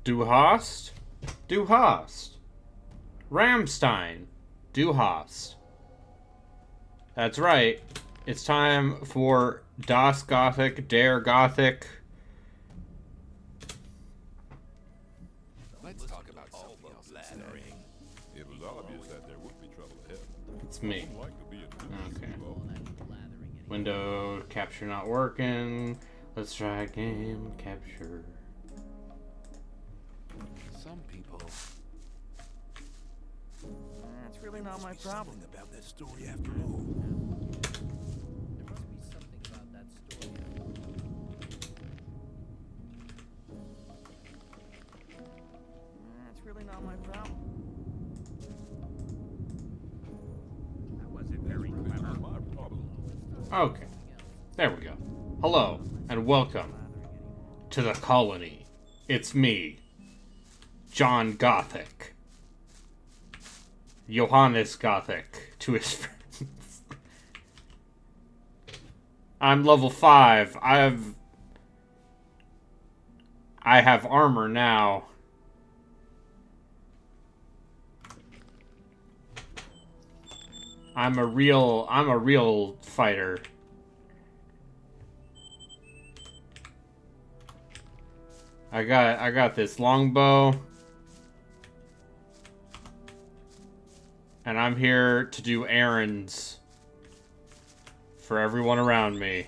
Du hast? Du hast. Ramstein. Du hast. That's right. It's time for Das Gothic, Der Gothic. Let's talk about something else instead. It was obvious that there would be trouble ahead. It's me. Unlikely to be a Okay. involved. Window capture not working. Let's try game capture. Some people. That's really not my problem. About that story after all. There must be something about that story. That's really not my problem. That wasn't very clever. Not my problem. Okay. There we go. Hello, and welcome to the colony. It's me, John Gothic. Johannes Gothic to his friends. I'm level 5. I have armor now. I'm a real fighter. I got this longbow. And I'm here to do errands for everyone around me.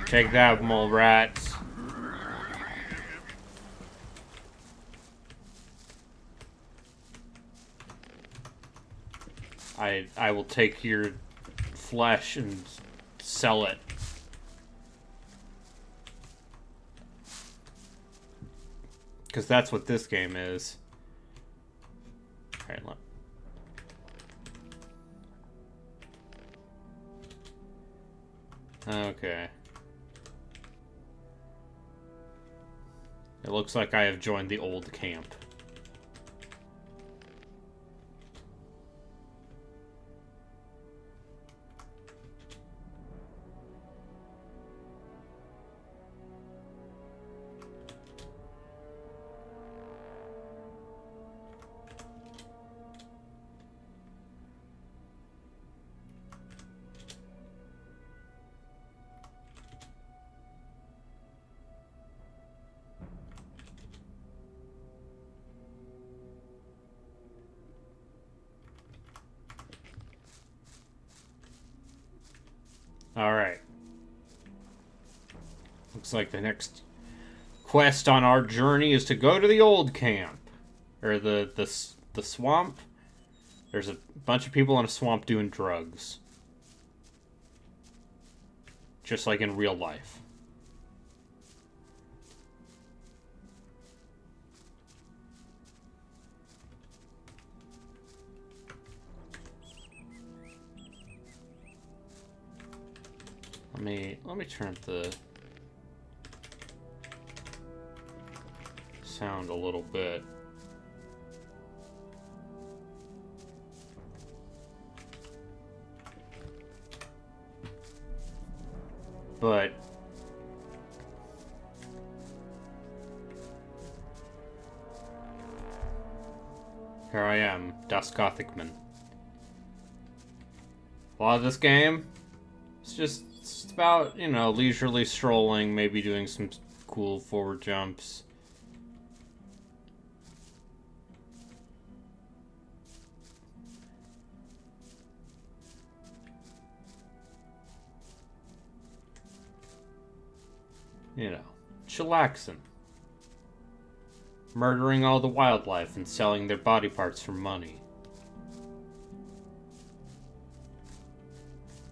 Take that, mole rats. I will take your flesh and sell it. Because that's what this game is. Alright, look. Okay. It looks like I have joined the old camp. Alright. Looks like the next quest on our journey is to go to the old camp. Or the swamp. There's a bunch of people in a swamp doing drugs. Just like in real life. Let me turn up the sound a little bit. But here I am, Das Gothicman. A lot of this game, it's about, you know, leisurely strolling, maybe doing some cool forward jumps. You know, chillaxing. Murdering all the wildlife and selling their body parts for money.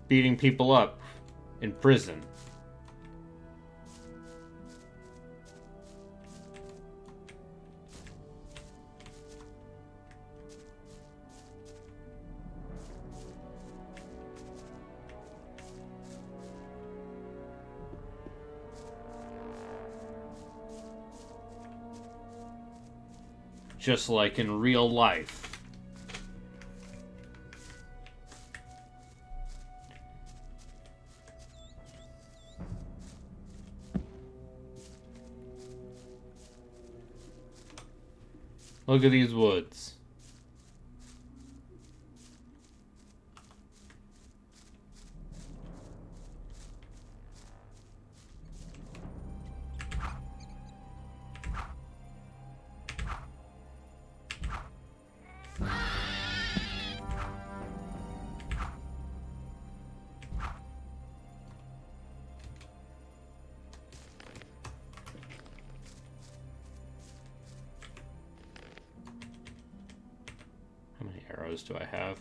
Beating people up in prison. just like in real life. Look at these woods. How many arrows do I have?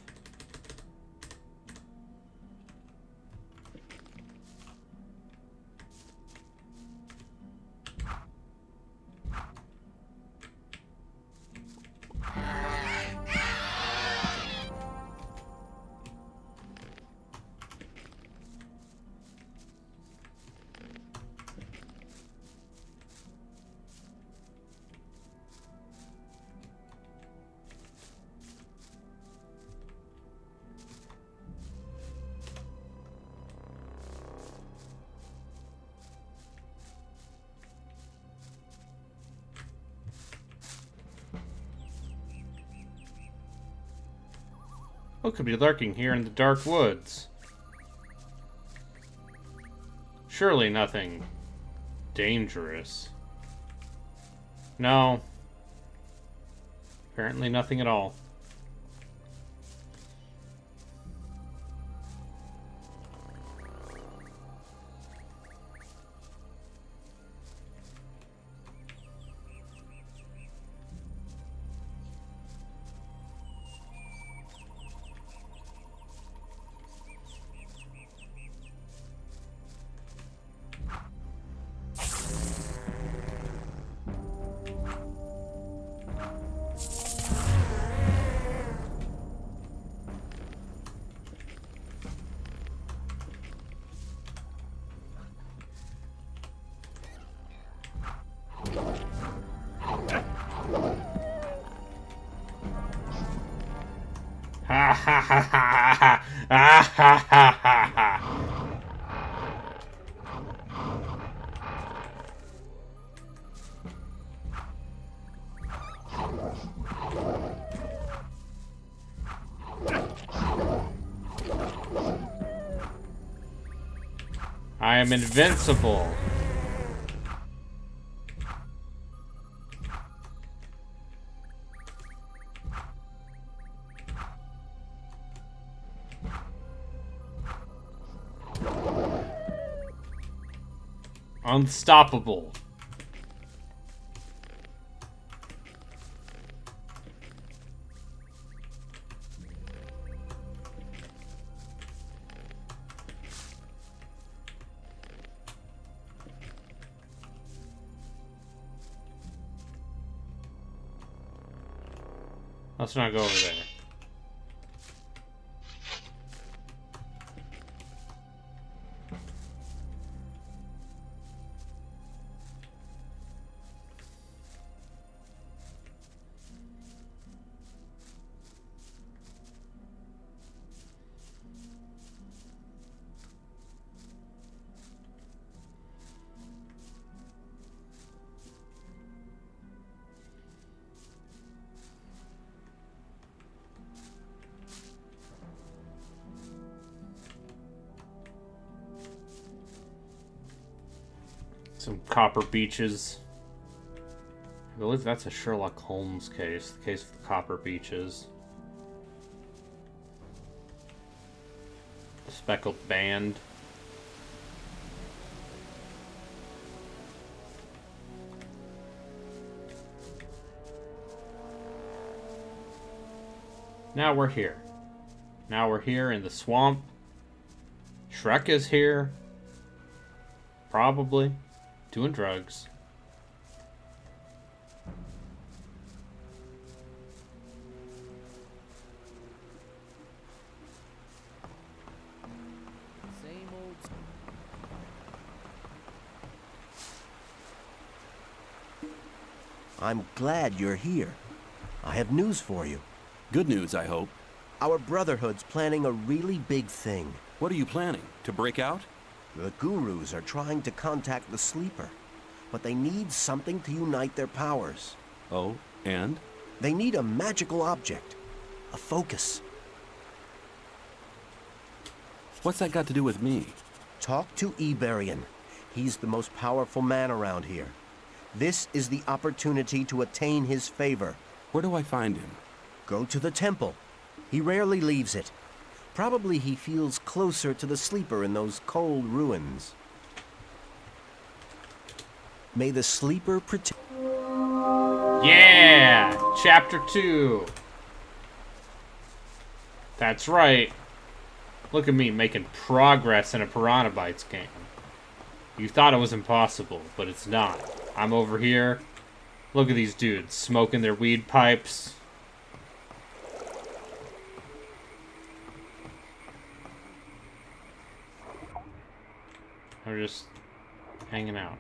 What could be lurking here in the dark woods? Surely nothing dangerous. No. Apparently nothing at all. Ha ha ha ha ha ha ha ha ha ha. I am invincible. Unstoppable. Let's not go over there. Some copper beaches. I believe that's a Sherlock Holmes case. The case of the copper beaches. Speckled band. Now we're here. Now we're here in the swamp. Shrek is here. Probably. Doing drugs. Same old. I'm glad you're here. I have news for you. Good news, I hope. Our Brotherhood's planning a really big thing. What are you planning? To break out? The Gurus are trying to contact the Sleeper, but they need something to unite their powers. Oh, and? They need a magical object, a focus. What's that got to do with me? Talk to Iberian. He's the most powerful man around here. This is the opportunity to attain his favor. Where do I find him? Go to the temple. He rarely leaves it. Probably he feels closer to the Sleeper in those cold ruins. May the Sleeper protect... Yeah! Chapter 2. That's right. Look at me making progress in a Piranha Bytes game. You thought it was impossible, but it's not. I'm over here. Look at these dudes smoking their weed pipes. They're just hanging out.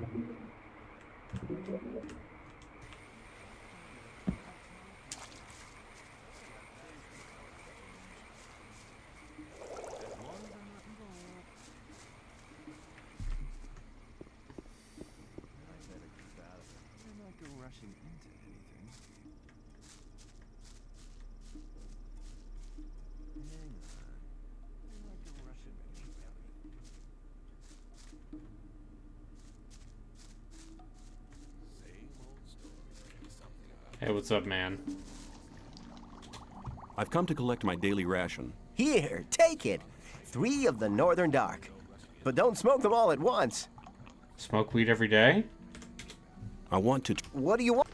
Hey, what's up, man? I've come to collect my daily ration. Here, take it. 3 of the Northern Dark. But don't smoke them all at once. Smoke weed every day? I want to... What do you want?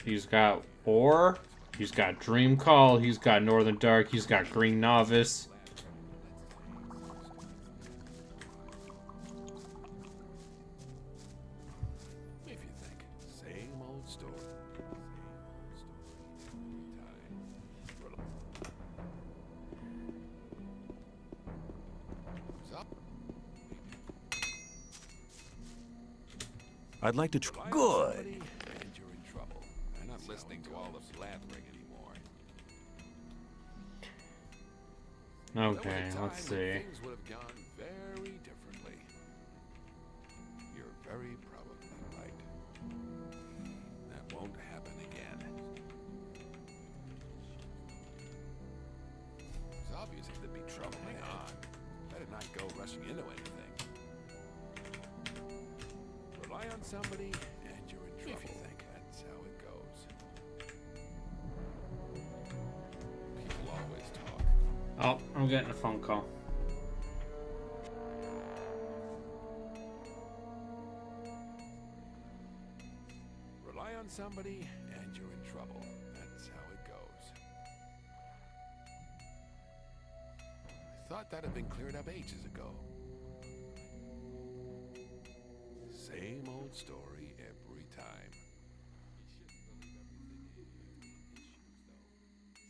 He's got Ore, he's got Dream Call, he's got Northern Dark, he's got Green Novice. If you think, same old story. I'd like to try... Good. And you're in trouble. I'm not listening to all the blathering anymore. Okay, There was a let's time when see. things would have gone very differently. You're very probably right. That won't happen again. It's obvious there'd be trouble. Hang on. Better not go rushing into anything. Rely on somebody, and you're in trouble. If you think that's how it goes. People always talk. Oh, I'm getting a phone call. Rely on somebody, and you're in trouble. That's how it goes. I thought that had been cleared up ages ago. Same old story every time.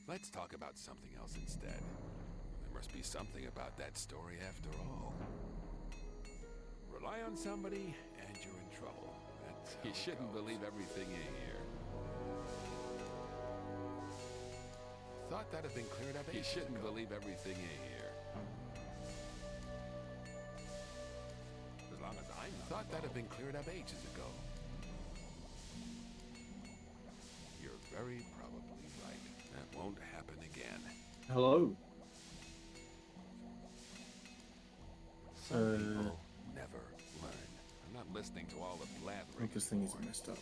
Let's talk about something else instead. There must be something about that story after all. Rely on somebody, and you're in trouble. That's how you shouldn't believe everything you hear. Thought that had been cleared up. You shouldn't believe everything you hear. As long as I thought that had been cleared up ages ago. You're very probably right. That won't happen again. Hello. Some people never learn. I'm not listening to all the I blathering. think this thing is anymore. messed up.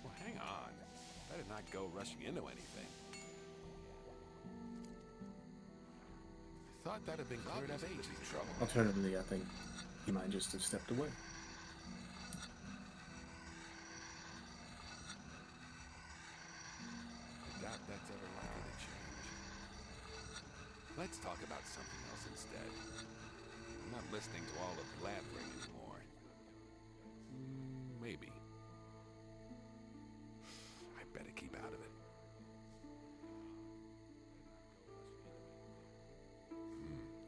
Well, hang on. Better not go rushing into anything. I thought that had been cleared up ages ago. Alternatively, I think he might just have stepped away. I doubt that's ever likely to change. Let's talk about something else instead. I'm not listening to all the blathering anymore. Maybe. I better keep out of it.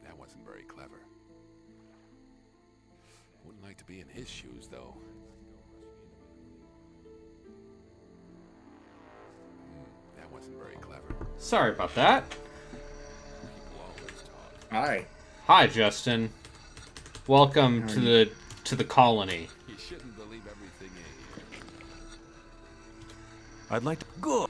That wasn't very clever. Wouldn't like to be in his shoes, though. Sorry about that. People always talk. Hi. Hi, Justin. Welcome to the colony. You shouldn't believe everything you hear. I'd like to. Good.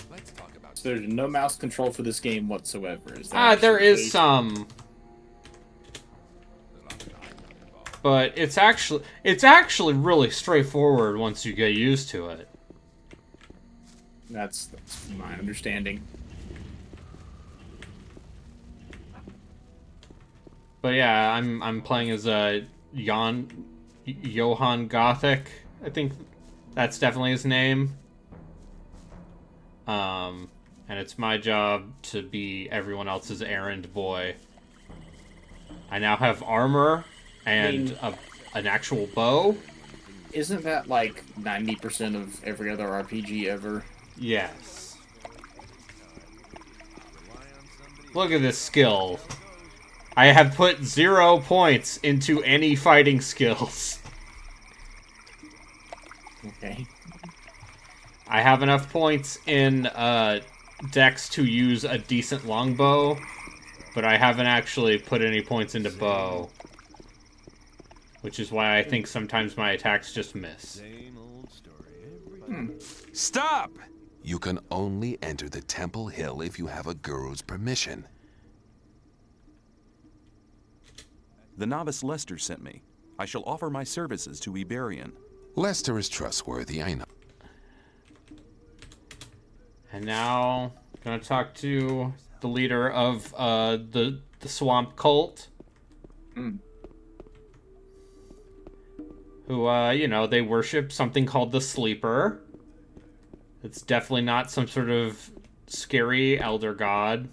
Let's talk about So there's no mouse control for this game whatsoever. Is that There actually the is case? some, but it's actually really straightforward once you get used to it. That's my understanding. But yeah, I'm playing as a Johann Gothic. I think that's definitely his name. And it's my job to be everyone else's errand boy. I now have armor and an actual bow. Isn't that like 90% of every other RPG ever? Yes. Look at this skill. I have put 0 points into any fighting skills. Okay. I have enough points in Dex to use a decent longbow, but I haven't actually put any points into bow. Which is why I think sometimes my attacks just miss. Stop! You can only enter the Temple Hill if you have a guru's permission. The novice Lester sent me. I shall offer my services to Iberian. Lester is trustworthy, I know. And now, gonna talk to the leader of the swamp cult. Who, you know, they worship something called the Sleeper. It's definitely not some sort of scary elder god.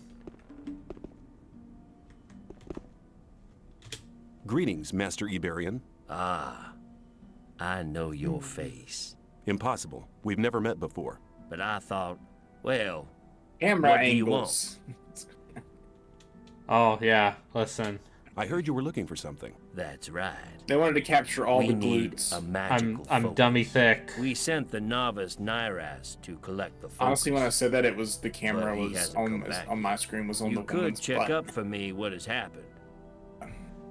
Greetings, Master Iberian. Ah, I know your face. Impossible. We've never met before. But I thought, well, Camera What do you angles. Oh, yeah, listen. I heard you were looking for something. that's right. They wanted to capture all We the need glutes. a magical I'm focus. dummy thick. We sent the novice Nyras to collect the focus. Honestly, when I said that, it was the camera But he was hasn't come back on my screen was on You the could woman's check butt. up for me what has happened.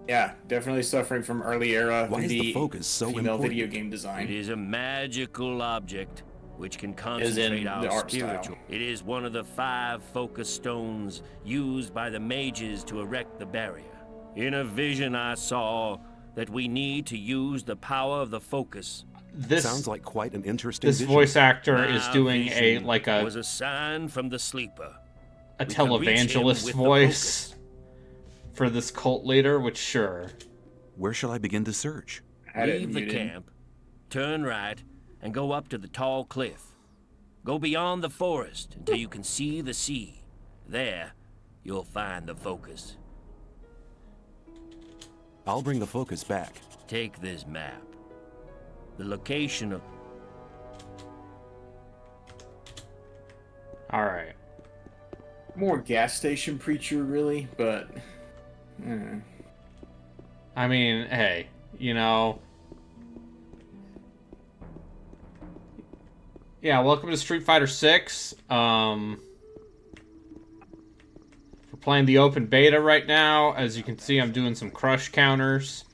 Yeah, definitely suffering from early era Why is the focus so female important? video game It design. is a magical object which can As in concentrate the our art spiritual. style. It is one of the 5 focus stones used by the mages to erect the barrier. In a vision I saw that we need to use the power of the focus. Sounds like quite an interesting This vision. voice actor is My doing a vision like was a sign from the sleeper. a We can reach him televangelist with the voice focus. for this cult leader, which sure. Where shall I begin to search? Had it Leave the muted. camp, turn right, and go up to the tall cliff. Go beyond the forest until you can see the sea. There, you'll find the focus. I'll bring the focus back. Take this map. The location of... Alright. More gas station preacher, really, but I mean, hey, you know. Yeah, welcome to Street Fighter 6. We're playing the open beta right now. As you can see, I'm doing some crush counters.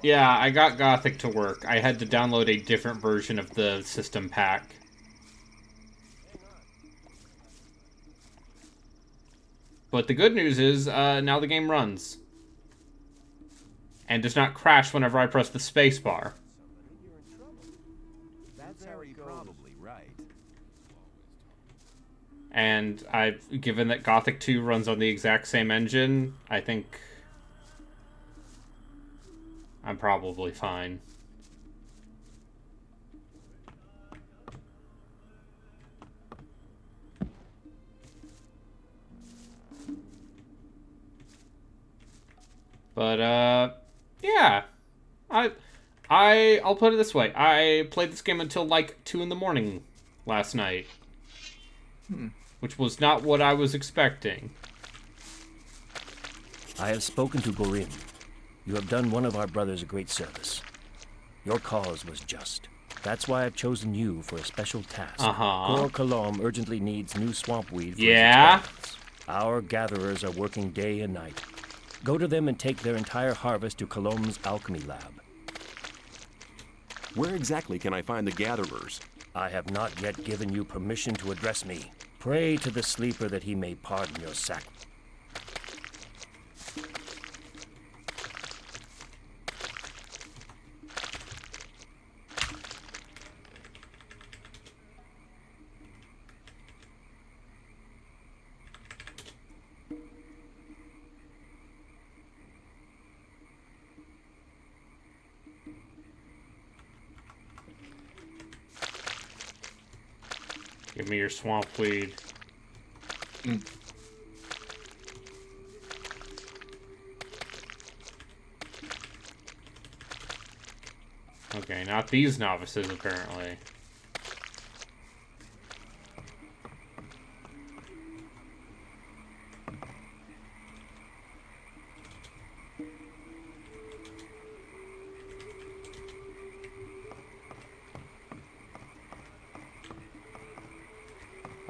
Yeah, I got Gothic to work. I had to download a different version of the system pack. But the good news is, now the game runs. And does not crash whenever I press the spacebar. And given that Gothic 2 runs on the exact same engine, I think I'm probably fine. But yeah. I'll put it this way. I played this game until like 2 in the morning last night. Which was not what I was expecting. I have spoken to Gorim. You have done one of our brothers a great service. Your cause was just. That's why I've chosen you for a special task. Uh-huh. Kor Kalom urgently needs new swamp weed for Yeah? his experiments. Our gatherers are working day and night. Go to them and take their entire harvest to Kalom's alchemy lab. Where exactly can I find the gatherers? I have not yet given you permission to address me. Pray to the sleeper that he may pardon your sacrifice. Give me your swamp weed. Okay, not these novices, apparently.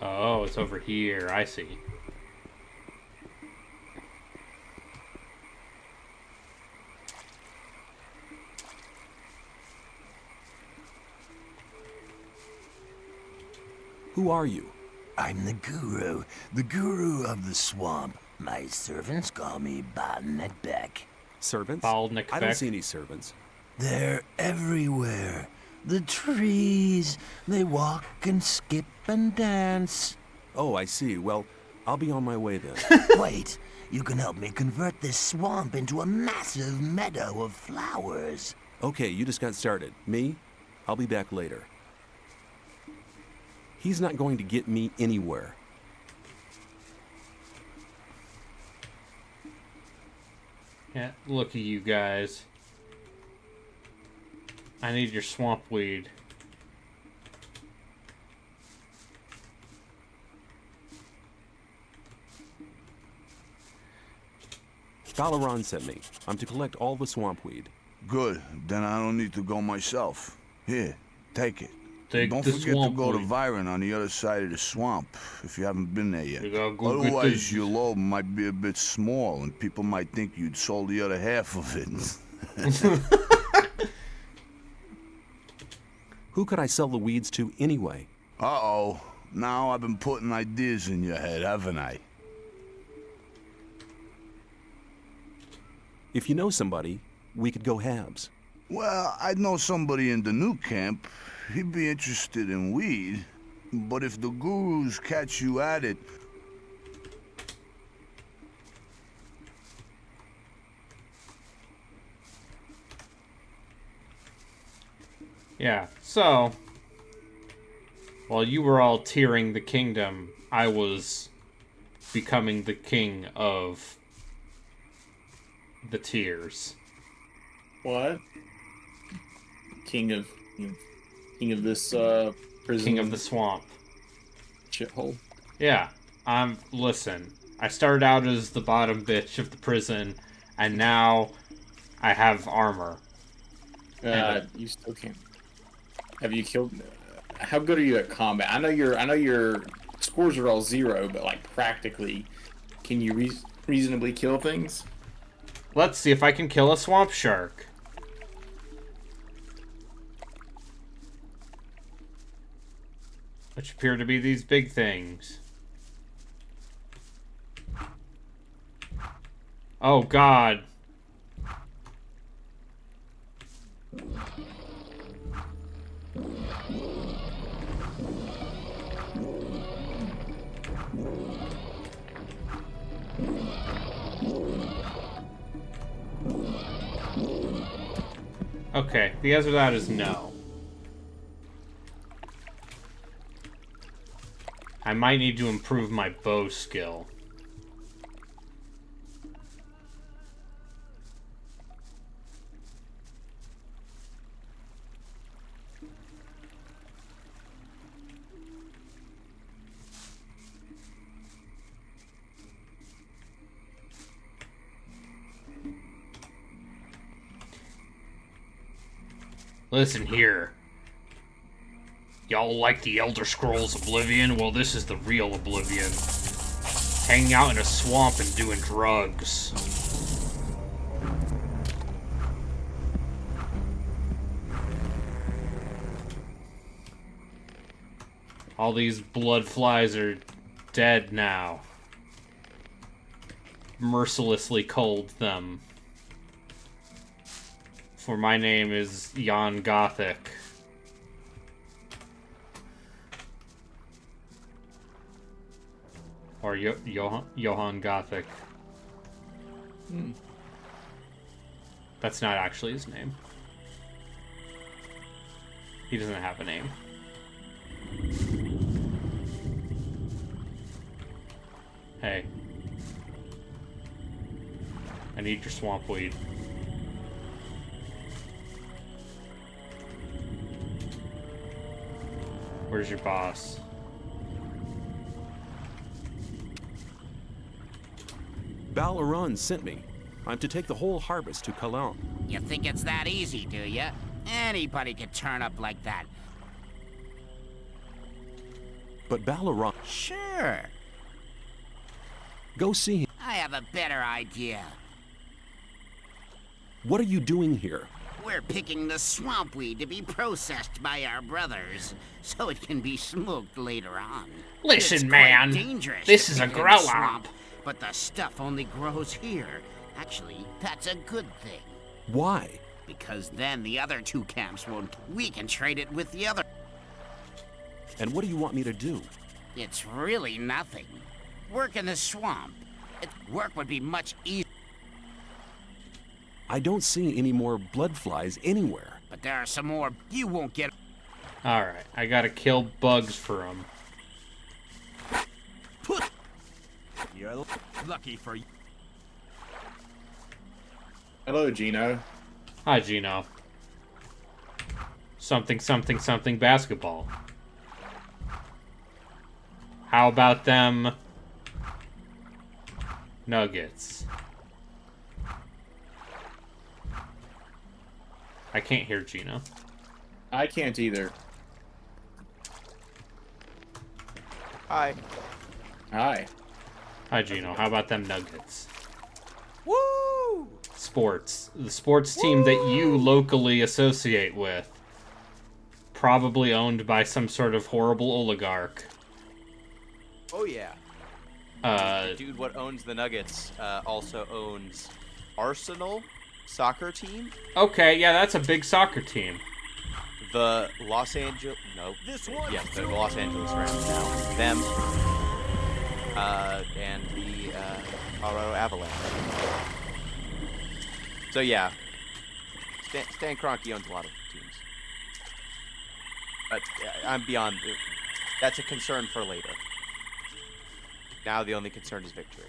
Oh, it's over here. I see. Who are you? I'm the guru of the swamp. My servants call me Botnet Beck. Servants? Baldnick I don't Beck. see any servants. They're everywhere. The trees, they walk and skip and dance. Oh, I see. Well, I'll be on my way then. Wait, you can help me convert this swamp into a massive meadow of flowers. Okay, you just got started. Me? I'll be back later. He's not going to get me anywhere. Yeah, look at you guys. I need your swamp weed. Dalaran sent me. I'm to collect all the swamp weed. Good. Then I don't need to go myself. Here, take it. Take Don't the forget to swamp go to weed. Viren on the other side of the swamp, if you haven't been there yet. You gotta go get Otherwise, the- your load might be a bit small, and people might think you'd sold the other half of it. Who could I sell the weeds to anyway? Uh-oh. Now I've been putting ideas in your head, haven't I? If you know somebody, we could go halves. Well, I'd know somebody in the new camp. He'd be interested in weed. But if the gurus catch you at it... Yeah, so... while you were all tearing the kingdom, I was becoming the king of the tears. What? King of this prison. King of the swamp. shithole. Yeah, listen, I started out as the bottom bitch of the prison, and now I have armor. You still can't. Have you killed? How good are you at combat? I know your scores are all 0, but like practically, can you reasonably kill things? Let's see if I can kill a swamp shark. Which appear to be these big things. Oh god. Okay, the answer to that is no. I might need to improve my bow skill. Listen here. Y'all like the Elder Scrolls Oblivion? Well, this is the real Oblivion. Hanging out in a swamp and doing drugs. All these blood flies are dead now. Mercilessly culled them. For my name is Jan Gothic. Or Johann Gothic. That's not actually his name. He doesn't have a name. Hey. I need your swamp weed. Where's your boss? Errand sent me. I'm to take the whole harvest to Cologne. You think it's that easy, do you? Anybody could turn up like that. But Errand... Sure. Go see him. I have a better idea. What are you doing here? We're picking the swamp weed to be processed by our brothers, so it can be smoked later on. Listen, It's quite man. dangerous This to is a pick in the grow-up. swamp, but the stuff only grows here. Actually, that's a good thing. Why? Because then the other two camps won't. We can trade it with the other. And what do you want me to do? It's really nothing. Work in the swamp. Work would be much easier. I don't see any more blood flies anywhere. But there are some more. You won't get. Alright, I gotta kill bugs for him. You're lucky for you. Hello, Gino. Hi, Gino. Something, something, something basketball. How about them nuggets? I can't hear Gino. I can't either. Hi. Hi. Hi, Gino. How about them nuggets? Woo! Sports. The sports team that you locally associate with. Probably owned by some sort of horrible oligarch. Oh yeah. The dude what owns the Nuggets also owns Arsenal soccer team. Okay, yeah, that's a big soccer team. The Los Angeles yes, the Los Angeles Rams now. Them and the Colorado Avalanche. So yeah. Stan Kroenke owns a lot of teams. But I'm beyond that's a concern for later. Now the only concern is victory.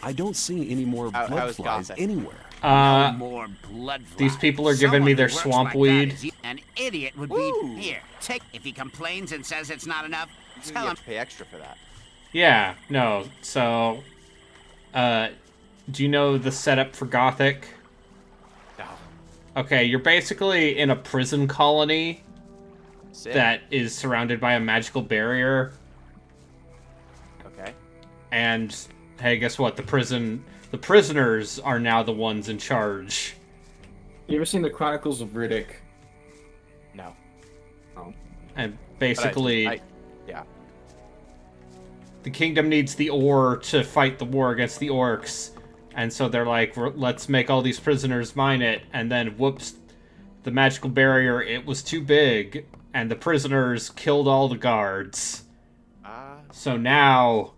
I don't see any more blood flies Gothic? anywhere. No more blood flies. These people are giving me Someone their who works swamp like that weed. is An idiot would be here. Take if he complains and says it's not enough. You Tell him. have to pay extra for that. Yeah, no, so... do you know the setup for Gothic? No. Okay, you're basically in a prison colony Sick. that is surrounded by a magical barrier. Okay. And, hey, guess what? The prisoners are now the ones in charge. You ever seen the Chronicles of Riddick? No. Oh. And basically... yeah. The kingdom needs the ore to fight the war against the orcs. And so they're like, let's make all these prisoners mine it. And then, whoops, the magical barrier, it was too big. And the prisoners killed all the guards. So now,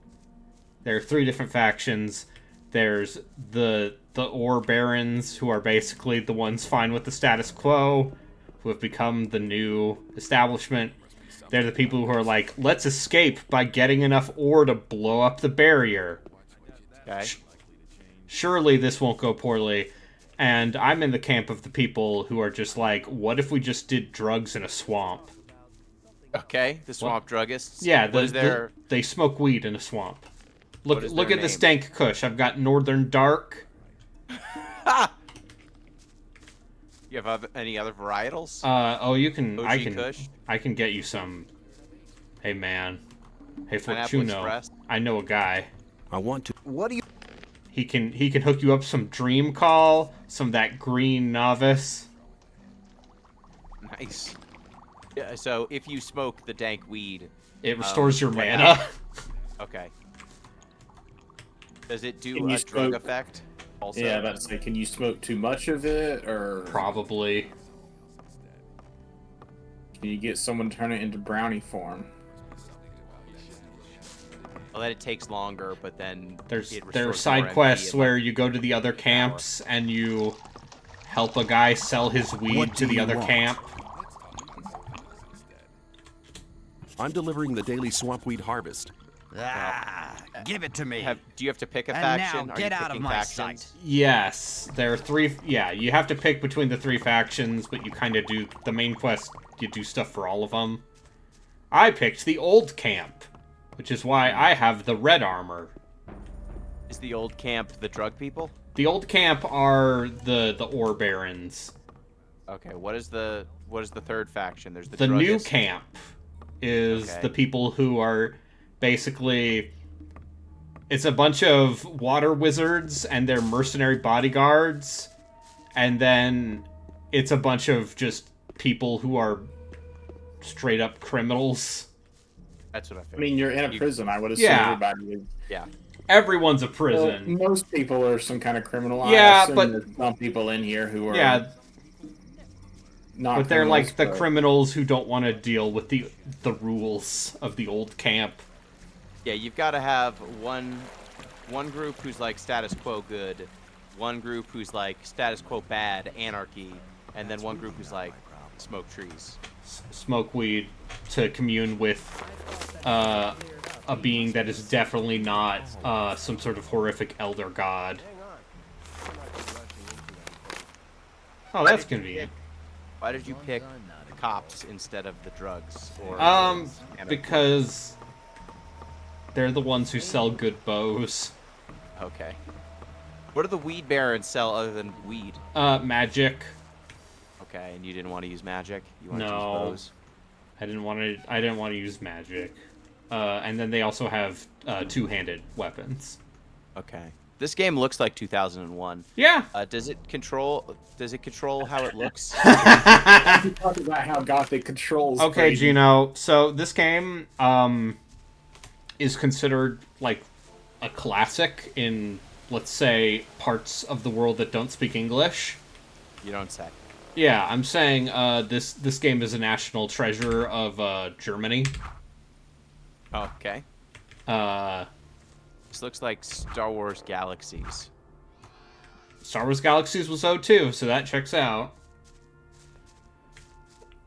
there are 3 different factions. There's the ore barons, who are basically the ones fine with the status quo, who have become the new establishment. They're the people who are like, let's escape by getting enough ore to blow up the barrier. Okay. Surely this won't go poorly. And I'm in the camp of the people who are just like, what if we just did drugs in a swamp? Okay, the swamp druggists. Yeah, they smoke weed in a swamp. Look at their this name? dank kush. I've got Northern Dark. You have any other varietals? Oh, you can. OG Kush? I can get you some. Hey, man. Hey, Pineapple Fortuno. Express? I know a guy. I want to. What do you... He can hook you up some Dream Call, some of that green novice. Nice. Yeah, so if you smoke the dank weed, it restores your what mana. happens? Okay. Does it do a drug effect? Also? Yeah, that's like, can you smoke too much of it, or probably? Can you get someone to turn it into brownie form? Well, then it takes longer, but then there are side quests where you go to the other camps and you help a guy sell his weed to the other camp. I'm delivering the daily swampweed harvest. Give it to me. Do you have to pick a And faction? now Are get you out of picking my factions? sight. Yes, there are 3. Yeah, you have to pick between the 3 factions, but you kind of do the main quest. You do stuff for all of them. I picked the old camp, which is why I have the red armor. Is the old camp the drug people? The old camp are the ore barons. Okay, what is the third faction? There's the new camp is the people who are basically, it's a bunch of water wizards and their mercenary bodyguards, and then it's a bunch of just people who are straight up criminals. That's what I figured. I mean, you're in a prison. I would assume everybody is. Yeah. Everyone's a prison. Well, most people are some kind of criminal. Yeah, but but there's some people in here who are. Not but they're like the but... criminals who don't want to deal with the rules of the old camp. Yeah, you've got to have one group who's like status quo good, one group who's like status quo bad, anarchy, and then one group who's like smoke trees. Smoke weed to commune with a being that is definitely not some sort of horrific elder god. Oh, that's convenient. Why did you pick the cops instead of the drugs? Or because they're the ones who sell good bows. Okay. What do the weed barons sell other than weed? Magic. Okay, and you didn't want to use magic? You wanted to use bows? I didn't want to use magic. And then they also have two-handed weapons. Okay. This game looks like 2001. Yeah. Does it control how it looks? You talk about how Gothic controls. Okay, crazy. Gino. So this game is considered like a classic in, let's say, parts of the world that don't speak English. You don't say. Yeah, I'm saying this game is a national treasure of Germany. Okay. This looks like Star Wars Galaxies. Star Wars Galaxies was 02, so that checks out.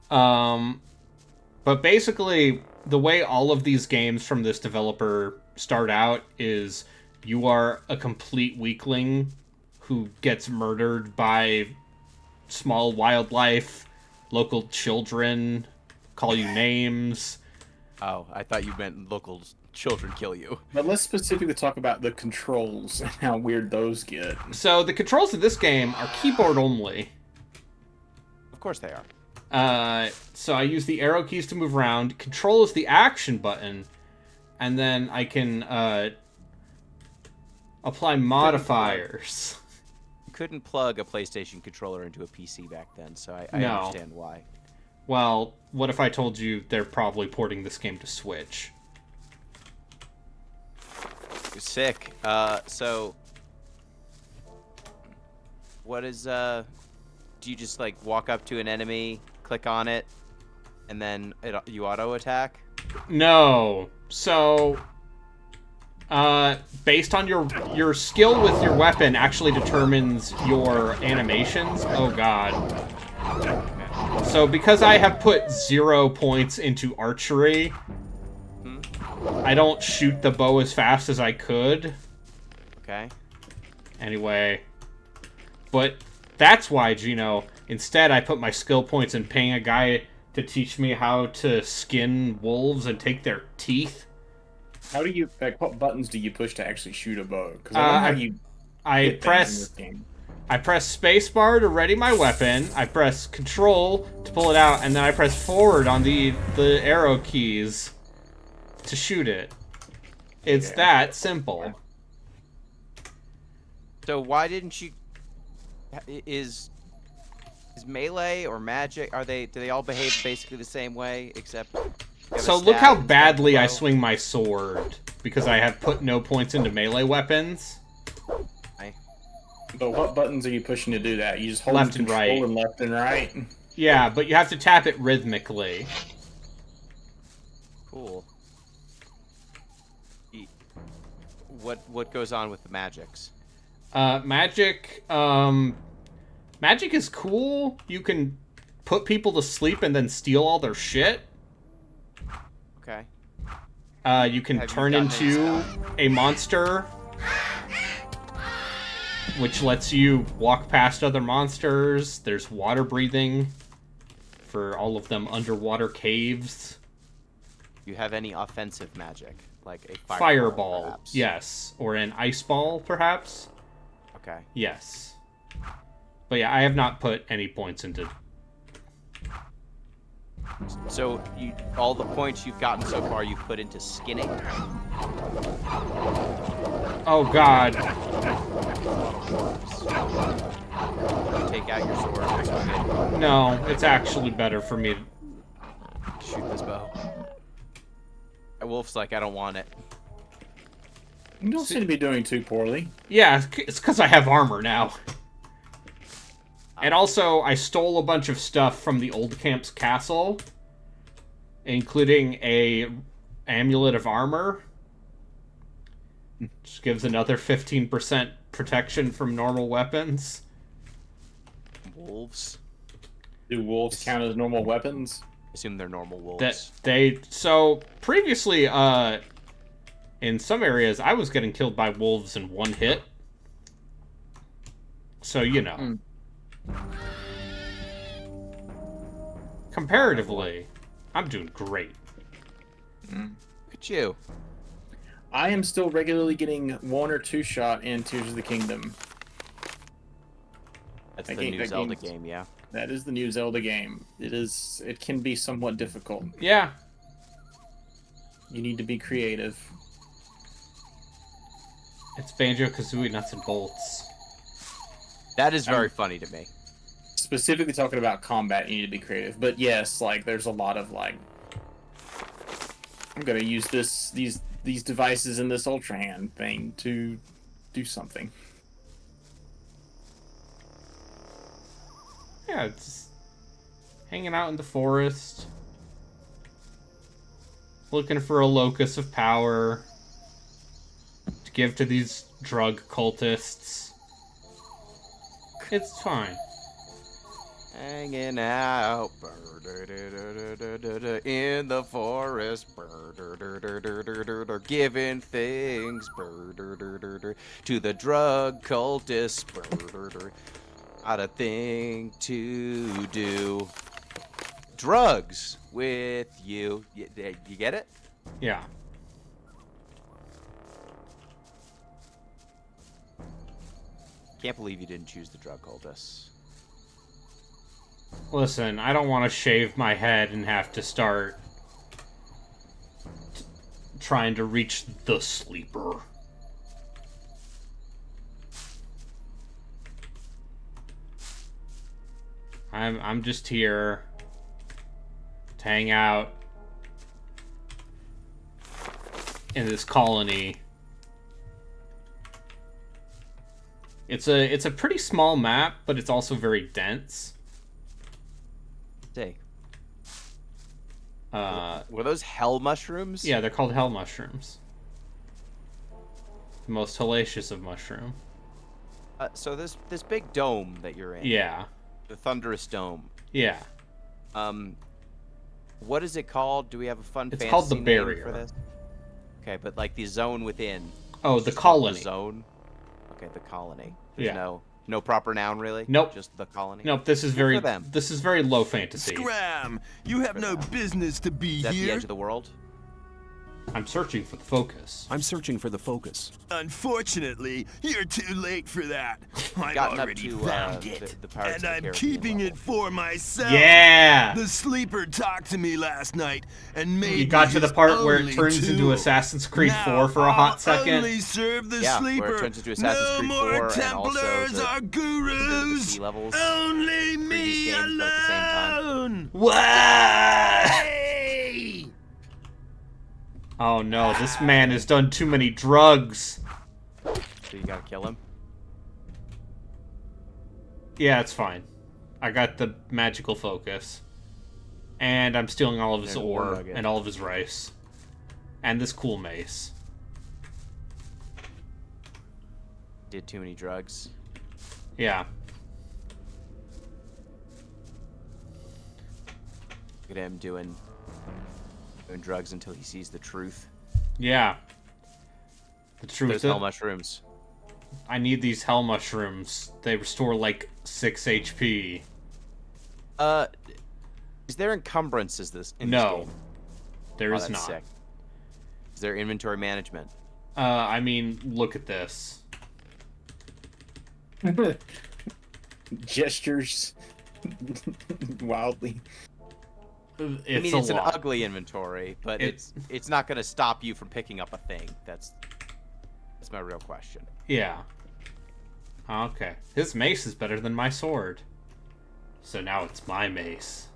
But basically, the way all of these games from this developer start out is you are a complete weakling who gets murdered by small wildlife, local children, call you names. Oh, I thought you meant local children kill you. But let's specifically talk about the controls and how weird those get. So the controls of this game are keyboard only. Of course they are. So I use the arrow keys to move around. Control is the action button. And then I can apply modifiers. You couldn't plug a PlayStation controller into a PC back then, so I No. understand why. Well, what if I told you they're probably porting this game to Switch? Sick. So what is do you just like walk up to an enemy, click on it, and then you auto attack? No. So based on your skill with your weapon actually determines your animations. Oh god. So because I have put 0 points into archery, I don't shoot the bow as fast as I could. Okay. Anyway. But that's why, Gino, instead I put my skill points in paying a guy to teach me how to skin wolves and take their teeth. How do you, like, what buttons do you push to actually shoot a bow? Because I know how you I I press spacebar to ready my weapon. I press control to pull it out, and then I press forward on the arrow keys to shoot it. It's that simple. So why didn't you... Is melee or magic, do they all behave basically the same way, except... So look how badly I swing my sword, because I have put no points into melee weapons. But what buttons are you pushing to do that? You just hold Left and control right. and left and right? Yeah, but you have to tap it rhythmically. Cool. What goes on with the magics? Magic is cool. You can put people to sleep and then steal all their shit. Okay. You can turn into a monster, which lets you walk past other monsters. There's water breathing for all of them underwater caves. You have any offensive magic? Like a fireball, perhaps? yes. Or an ice ball, perhaps? Okay. Yes. But yeah, I have not put any points into... So, all the points you've gotten so far you've put into skinning? Oh, God. Take out your sword and swing it. No, it's actually better for me to... Shoot this bow. Wolf's like, I don't want it. You don't seem to be doing too poorly. Yeah, it's because I have armor now. And also, I stole a bunch of stuff from the old camp's castle, including a amulet of armor, which gives another 15% protection from normal weapons. Wolves? Do wolves count as normal weapons? Assume they're normal wolves. So previously, in some areas, I was getting killed by wolves in one hit. So, you know. Comparatively, I'm doing great. Look at you. I am still regularly getting 1 or 2 shot in Tears of the Kingdom. That's the new Zelda game, yeah. That is the new Zelda game. It can be somewhat difficult. Yeah. You need to be creative. It's Banjo-Kazooie nuts and bolts. That is very funny to me. Specifically talking about combat, you need to be creative. But yes, like there's a lot of like, I'm gonna use these devices in this Ultra Hand thing to do something. Yeah, it's hanging out in the forest, looking for a locus of power to give to these drug cultists. It's fine. Hanging out in the forest, giving things to the drug cultists. Not a thing to do. Drugs with you. You get it? Yeah. Can't believe you didn't choose the drug cultists. Listen, I don't want to shave my head and have to start trying to reach the sleeper. I'm just here to hang out in this colony. It's a pretty small map, but it's also very dense. Say. Were those hell mushrooms? Yeah, they're called hell mushrooms. The most hellacious of mushroom. So this big dome that you're in. Yeah. The Thunderous Dome. Yeah. What is it called? Do we have a fun fantasy called the name barrier. for this? Okay, but like the zone within. Oh, the colony. The zone. Okay, the colony. Yeah. There's no proper noun really. Nope. Just the colony. Nope. This is very for them. This is very low fantasy. Scram! You have no business to be Is that here. the edge of the world? I'm searching for the focus. I'm searching for the focus. Unfortunately, you're too late for that. I've Gotten up already to, found it, the Pirates and of the I'm Caribbean keeping level. it for myself. Yeah! The sleeper talked to me last night and made You got me to the his part where it only turns into tool. Assassin's Creed Now 4 for a hot I'll second. only serve the Yeah, sleeper. where it turns into Assassin's No Creed more 4 and also Templars the- are the gurus. sea levels. Only Previous me games, but at the same time. alone. What? Oh no, this man has done too many drugs. So you gotta kill him? Yeah, it's fine. I got the magical focus. And I'm stealing all of his There's a war ore nugget. and all of his rice. And this cool mace. Did too many drugs. Yeah. Look at him doing drugs until he sees the truth. Yeah. The truth Those is, hell mushrooms. I need these hell mushrooms. They restore like 6 HP. Is there encumbrances in this No. game? There Oh, is that's not. sick. Is there inventory management? I mean, look at this. Gestures wildly. It's I mean, a it's an lot. ugly inventory, but It's- it's not going to stop you from picking up a thing. That's my real question. Yeah. Okay. His mace is better than my sword. So now it's my mace.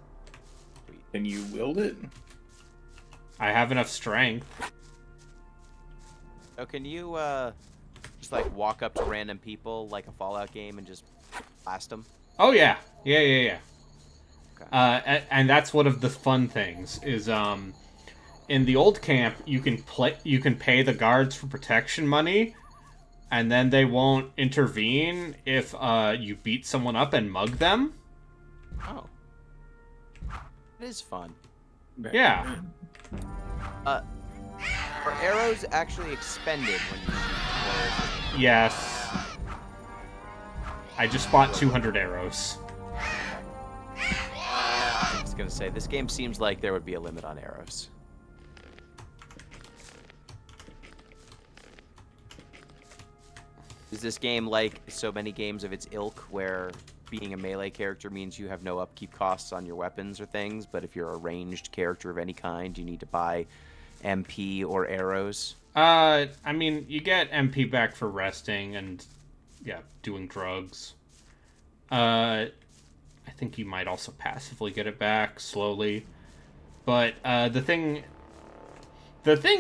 Can you wield it? I have enough strength. So can you just like walk up to random people like a Fallout game and just blast them? Oh yeah. Yeah. Okay. And that's one of the fun things is in the old camp you can pay the guards for protection money, and then they won't intervene if you beat someone up and mug them. Oh. It is fun. Yeah. Are arrows actually expended when you shoot? Or Yes. I just bought 200 arrows. I was gonna say, this game seems like there would be a limit on arrows. Is this game like so many games of its ilk where being a melee character means you have no upkeep costs on your weapons or things, but if you're a ranged character of any kind, you need to buy MP or arrows? I mean, you get MP back for resting and, yeah, doing drugs. I think you might also passively get it back slowly. But the thing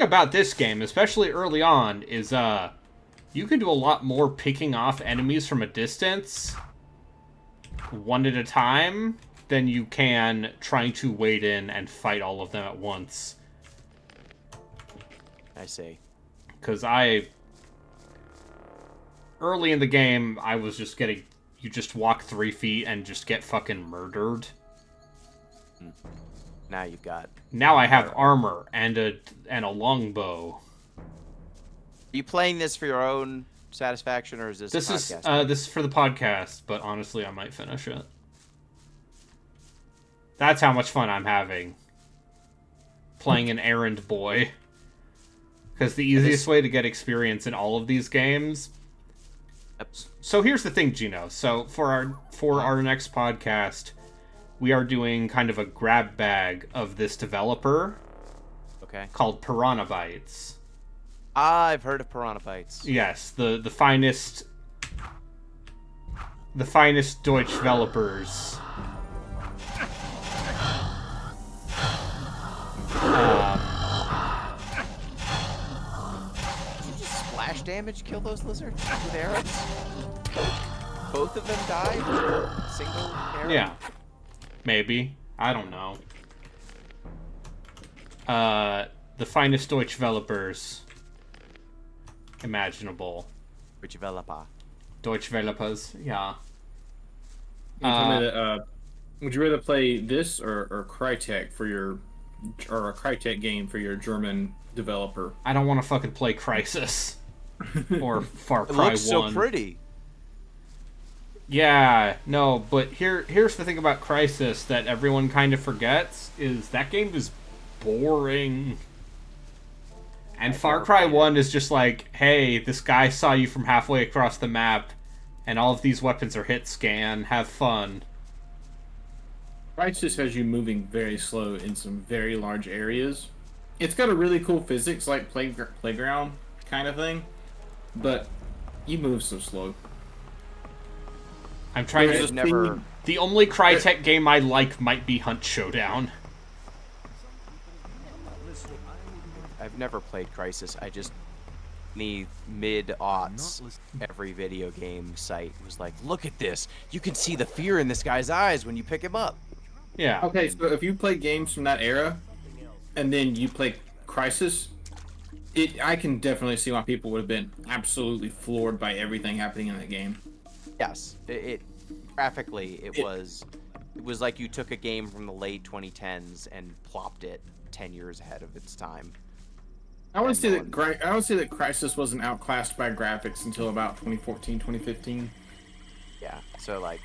about this game, especially early on, is you can do a lot more picking off enemies from a distance, one at a time, than you can trying to wade in and fight all of them at once. I see. Because early in the game, I was just getting... You just walk 3 feet and just get fucking murdered. Now you've got... Now I have armor and a longbow. Are you playing this for your own satisfaction, or is this This a is podcast? this is for the podcast, but honestly, I might finish it. That's how much fun I'm having. Playing an errand boy. Because the easiest way to get experience in all of these games... So here's the thing, Gino. So for our next podcast, we are doing kind of a grab bag of this developer. Okay. Called Piranha Bytes. I've heard of Piranha Bytes. Yes, the finest Deutsch developers. Splash damage kill those lizards with arrows? Both of them die with a single arrow? Yeah. Maybe. I don't know. The finest Deutsch developers imaginable. Which developer? Deutsch developers, yeah. Would you rather play this or Crytek for your, or a Crytek game for your German developer? I don't want to fucking play Crysis. Or Far Cry 1. It looks so pretty. Yeah, no, but here's the thing about Crysis that everyone kind of forgets, is that game is boring. And Far Cry 1 is just like, hey, this guy saw you from halfway across the map, and all of these weapons are hit scan. Have fun. Crysis has you moving very slow in some very large areas. It's got a really cool physics, like playground kind of thing, but you move so slow. I'm trying to... The only Crytek game I like might be Hunt Showdown. I've never played Crysis. I just... The mid-aughts, every video game site was like, look at this. You can see the fear in this guy's eyes when you pick him up. Yeah. Okay, so if you play games from that era, and then you play Crysis, I can definitely see why people would have been absolutely floored by everything happening in that game. Yes, graphically it was like you took a game from the late 2010s and plopped it 10 years ahead of its time. I would say that Crysis wasn't outclassed by graphics until about 2014, 2015. Yeah, so like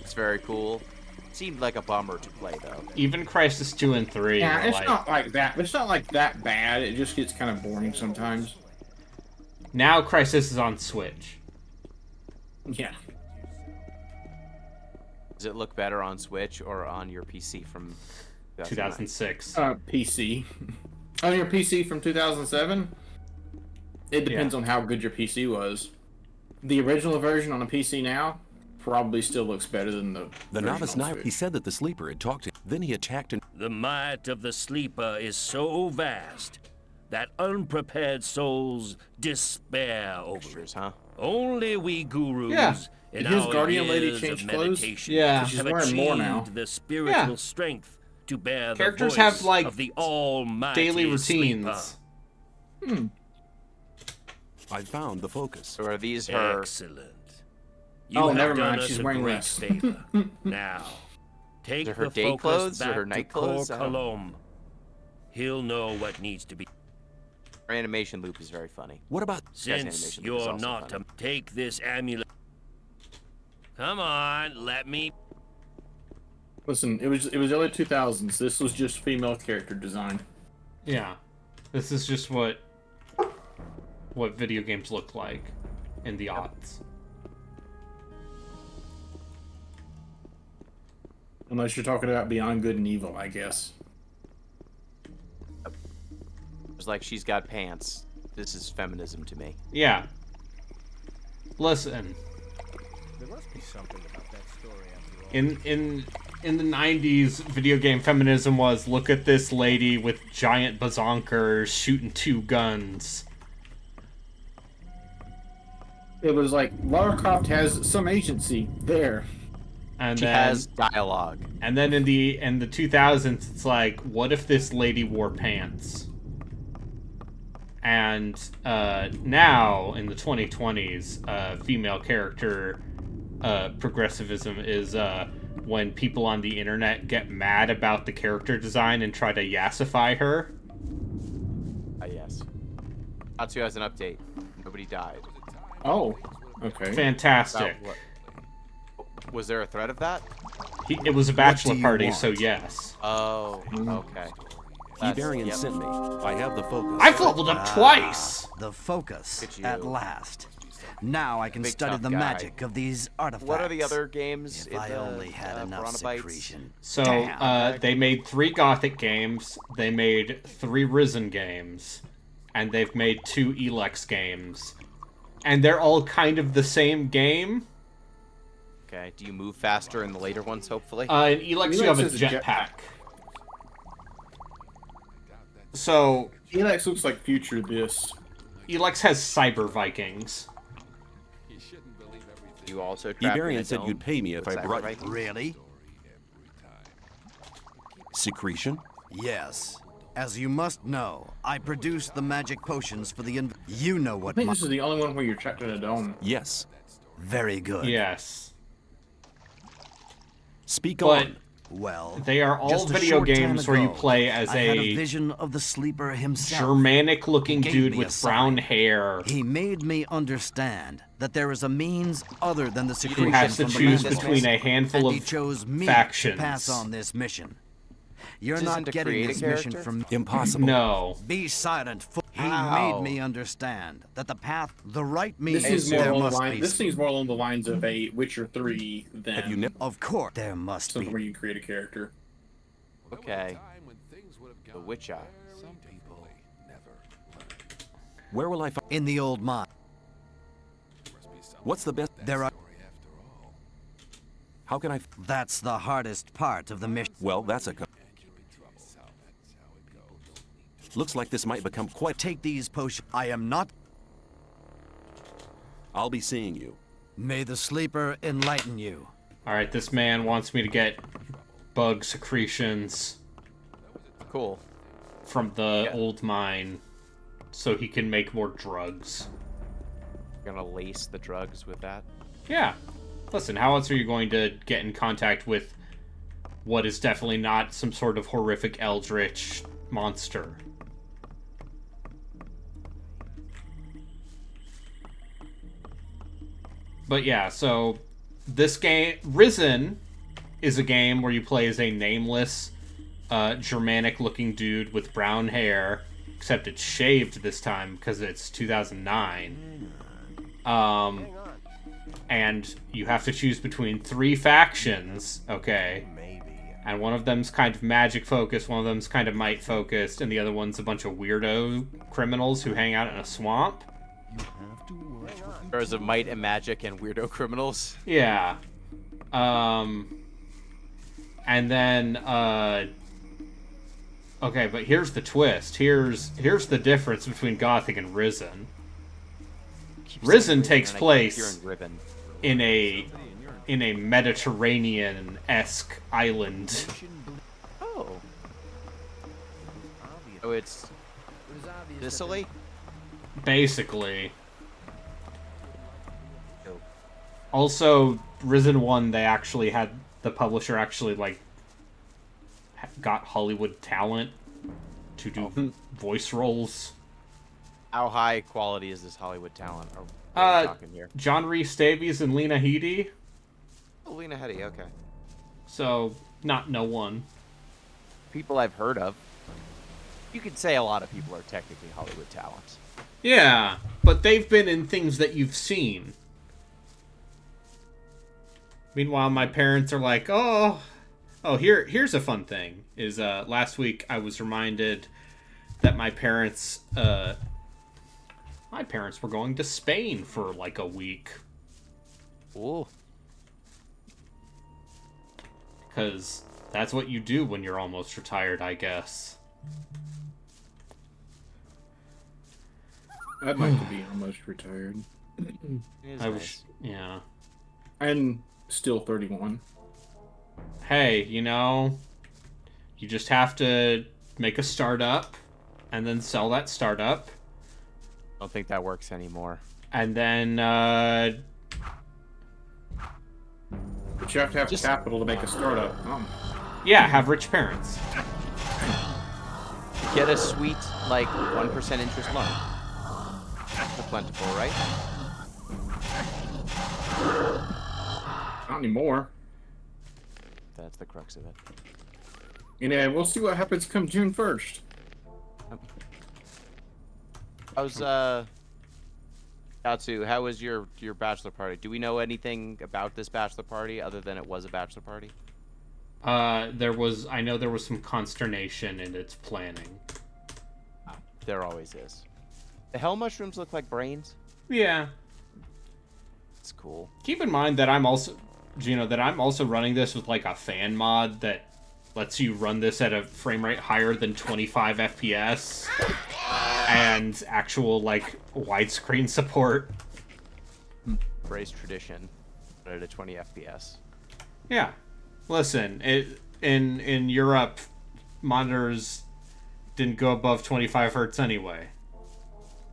it's very cool. Seemed like a bummer to play though. Even Crysis 2 and 3. Yeah, it's not like that. It's not like that bad. It just gets kind of boring sometimes. Now Crysis is on Switch. Yeah. Does it look better on Switch or on your PC from 2006? PC. On your PC from 2007? It depends on how good your PC was. The original version on a PC now probably still looks better than the novice knight. He said that the sleeper had talked to him. Then he attacked and... The might of the sleeper is so vast that unprepared souls despair over it. Huh? Only we gurus in his our guardian lady years change of clothes? meditation Yeah. She's have wearing more now. achieved the spiritual strength to bear Characters the voice have, like, of the almighty daily sleeper. routines. I found the focus. So are these her? Excellent. You Oh, have never done mind. us She's a wearing great this. favor. Now, take Are her the day focus clothes or back her to night clothes? Cor Colom. He'll know what needs to be. Her animation loop is very funny. What about... Since animation loop is you're also not funny. to take this amulet. Come on, let me. Listen, it was early 2000s. This was just female character design. Yeah. This is just what video games look like in the aughts. Unless you're talking about Beyond Good and Evil, I guess. It's like she's got pants. This is feminism to me. Yeah. Listen. There must be something about that story after all. In the 90s, video game feminism was, look at this lady with giant bazonkers shooting 2 guns. It was like, Lara Croft has some agency there. And She has dialogue. And then in the 2000s, it's like, what if this lady wore pants? And now, in the 2020s, female character progressivism is when people on the internet get mad about the character design and try to yassify her. Yes. Atsu has an update. Nobody died. Oh, okay. Fantastic. Was there a threat of that? It was a bachelor party, so yes. Oh, okay. Iberian sent me. I have the focus. I've leveled up twice! The focus, Look at at you. last. Now I can Big study tough the guy. magic of these artifacts. What are the other games? If I only had enough secretion. So, Damn. they made 3 Gothic games, they made 3 Risen games, and they've made 2 Elex games. And they're all kind of the same game. Okay, do you move faster in the later ones, hopefully? In Elex, you have a jetpack. So... Elex looks like future this. Elex has Cyber Vikings. You also trapped in Iberian a said dome you'd pay me if with I Cyber brought Vikings? Really? secretion. Yes. As you must know, I produce the magic potions for the You know I what think this is the only one where you're trapped in a dome. Yes. Very good. Yes. Speak But on. Well, they are all just a video short time games where you ago, play as I had a a vision of the sleeper himself. Germanic-looking He gave dude me a with brown sign. hair He made me understand that there is a means other than the who secretion has to from the choose magic. between a handful And he of chose me factions. to pass on this mission. You're Isn't not to getting create a this mission character? from Impossible. No. Be silent. He How? made me understand that the path, the right This means, seems more there along the must line. be. This seems more along the lines of a Witcher 3 Have you than Of course, there must something be. where you can create a character. Okay. The Witch Eye. Some people never learn. Where will I find? In the old mine, What's the best? there are. How can I? That's the hardest part of the mission. Well, that's a. Looks like this might become quite. Take these potions. I am not. I'll be seeing you. May the sleeper enlighten you. Alright, this man wants me to get bug secretions Cool. from the old mine so he can make more drugs. Gonna lace the drugs with that. Yeah. Listen, how else are you going to get in contact with what is definitely not some sort of horrific eldritch monster? But yeah, so this game, Risen, is a game where you play as a nameless, Germanic-looking dude with brown hair, except it's shaved this time because it's 2009. And you have to choose between 3 factions, okay? And one of them's kind of magic focused, one of them's kind of might focused, and the other one's a bunch of weirdo criminals who hang out in a swamp. Heroes of Might and Magic and Weirdo Criminals. Yeah. And then, okay, but here's the twist. Here's the difference between Gothic and Risen. Risen takes place in a Mediterranean-esque island. Oh. Oh, it's Sicily? Basically. Also, Risen 1, they actually had, the publisher actually, like, got Hollywood talent to do voice roles. How high quality is this Hollywood talent? Are we talking here? John Rhys Davies and Lena Headey. Oh, Lena Headey, okay. So, not no one. People I've heard of. You could say a lot of people are technically Hollywood talents. Yeah, but they've been in things that you've seen. Meanwhile, my parents are like, here's a fun thing. Is last week I was reminded that my parents were going to Spain for like a week. Ooh. Because that's what you do when you're almost retired, I guess. I'd like to be almost retired. I wish, yeah. And still 31. Hey, you know, you just have to make a startup and then sell that startup. I don't think that works anymore. And then, But you have to have capital to make a startup. Yeah, have rich parents. Get a sweet, like, 1% interest loan. That's plentiful, right? Not anymore. That's the crux of it. Anyway, we'll see what happens come June 1st. How's Tatsu, how was your bachelor party? Do we know anything about this bachelor party other than it was a bachelor party? I know there was some consternation in its planning. There always is. The hell mushrooms look like brains? Yeah. It's cool. Keep in mind that I'm also running this with like a fan mod that lets you run this at a frame rate higher than 25 FPS and actual like widescreen support. Brace tradition, but at a 20 FPS. Yeah. Listen, in Europe, monitors didn't go above 25 hertz anyway.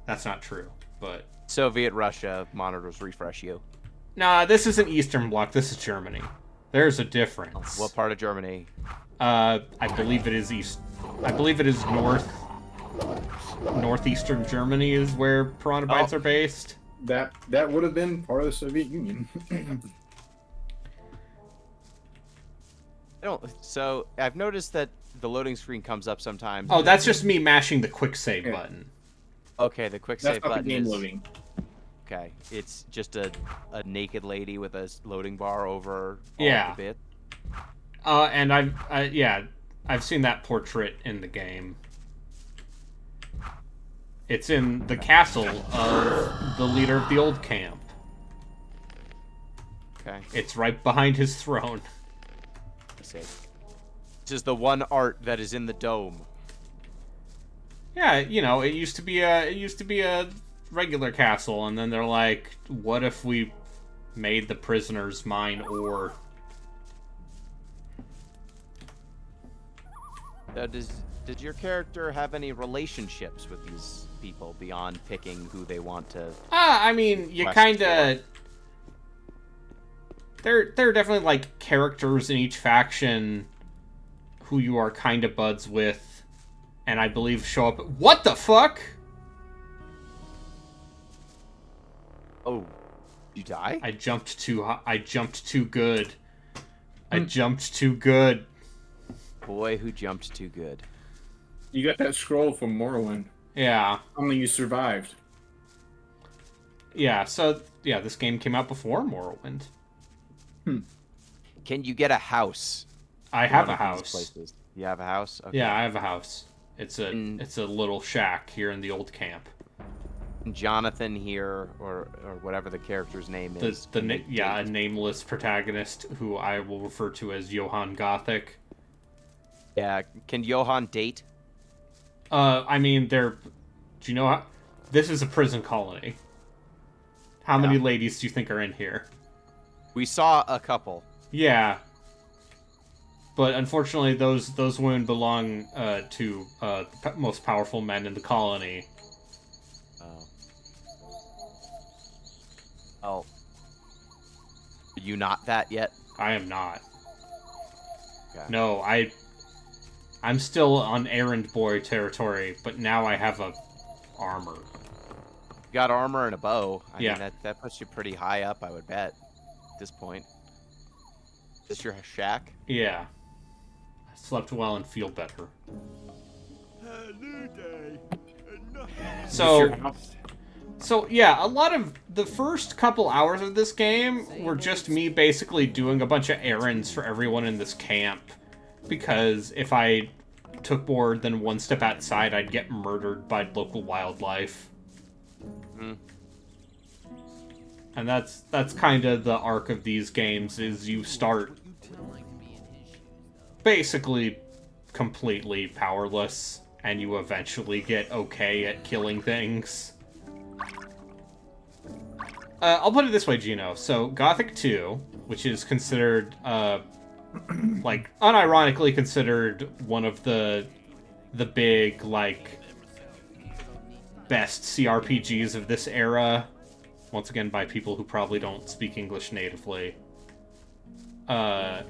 That's not true, but... Soviet Russia, monitors refresh you. Nah, this isn't Eastern Bloc, this is Germany. There's a difference. What part of Germany? I believe it is northeastern Germany is where Piranha Bytes are based. That would have been part of the Soviet Union. So I've noticed that the loading screen comes up sometimes. Oh, that's just me mashing the quick save button. Okay, the quick save button game is loading. okay. It's just a naked lady with a loading bar over all Yeah. of the bit. And I've seen that portrait in the game. It's in the castle of the leader of the old camp. Okay. It's right behind his throne. I see. This is the one art that is in the dome. Yeah, you know, it used to be a regular castle, and then they're like, what if we made the prisoners mine ore? Did your character have any relationships with these people beyond picking who they want to? I mean, you kind of. There are definitely like characters in each faction who you are kind of buds with, and I believe show up. What the fuck? Oh, you die? I jumped too high. I jumped too good. I jumped too good. Boy, who jumped too good. You got that scroll from Morrowind. Yeah. Only you survived. Yeah, so, yeah, this game came out before Morrowind. Can you get a house? I have a house. Places? You have a house? Okay. Yeah, I have a house. It's a little shack here in the old camp. Jonathan here, or whatever the character's name is. A nameless protagonist who I will refer to as Johann Gothic. Yeah, can Johann date? I mean, do you know how... This is a prison colony. How many ladies do you think are in here? We saw a couple. Yeah. But unfortunately, those women belong to the most powerful men in the colony. Oh. Are you not that yet? I am not. Okay. No, I'm still on errand boy territory, but now I have a armor. You got armor and a bow. I Yeah. mean, that puts you pretty high up, I would bet, at this point. Is this your shack? Yeah. I slept well and feel better. So yeah, a lot of the first couple hours of this game were just me basically doing a bunch of errands for everyone in this camp. Because if I took more than one step outside, I'd get murdered by local wildlife. And that's kind of the arc of these games, is you start basically completely powerless, and you eventually get okay at killing things. I'll put it this way, Gino. So, Gothic 2, which is considered, like, unironically considered one of the big, like, best CRPGs of this era. Once again, by people who probably don't speak English natively. For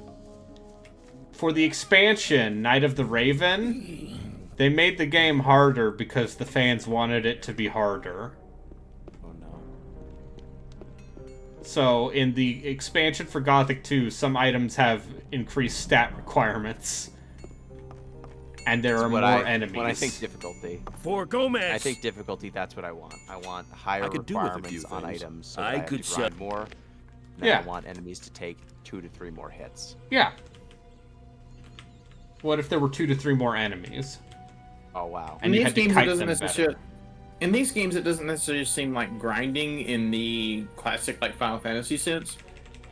the expansion, Night of the Raven, they made the game harder because the fans wanted it to be harder. Oh no. So, in the expansion for Gothic 2, some items have increased stat requirements. And there are more enemies. When I think difficulty. For Gomez! I think difficulty, that's what I want. I want higher I could do with a requirements few on things. items so I that I have could to grind more. And Yeah. I want enemies to take 2 to 3 more hits. Yeah. What if there were 2 to 3 more enemies? Oh, wow. And you had to kite them better. In these games, it doesn't necessarily seem like grinding in the classic, like, Final Fantasy sense.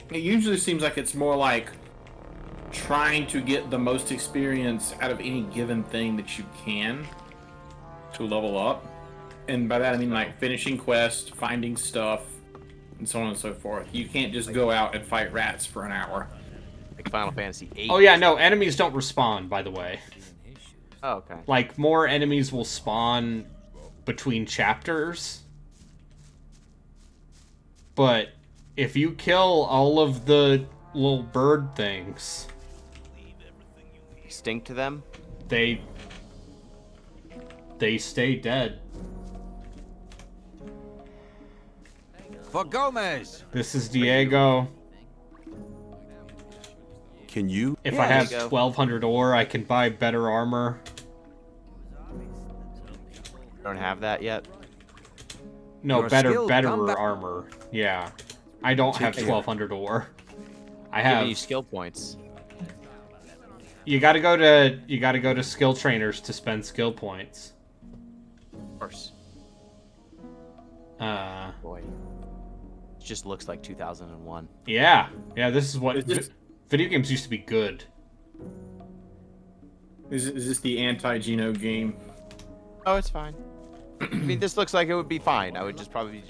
It usually seems like it's more like trying to get the most experience out of any given thing that you can to level up. And by that, I mean, like, finishing quests, finding stuff, and so on and so forth. You can't just go out and fight rats for an hour. Like Final Fantasy VIII. Oh yeah, no, enemies don't respawn, by the way. Oh, okay. Like, more enemies will spawn between chapters. But if you kill all of the little bird things... Extinct to them? They stay dead. For Gomez! This is Diego. Can you? If Yeah, I there have you go. 1,200 ore, I can buy better armor. Don't have that yet. No, Your better, skills come betterer back- armor. Yeah. I don't have care. 1,200 ore. I Giving have. you skill points. You gotta go to skill trainers to spend skill points. Of course. Uh. Boy. It just looks like 2001. Yeah. Yeah. This is what Is this- video games used to be good. Is this the anti-Geno game? Oh, it's fine. I mean, this looks like it would be fine. I would just probably...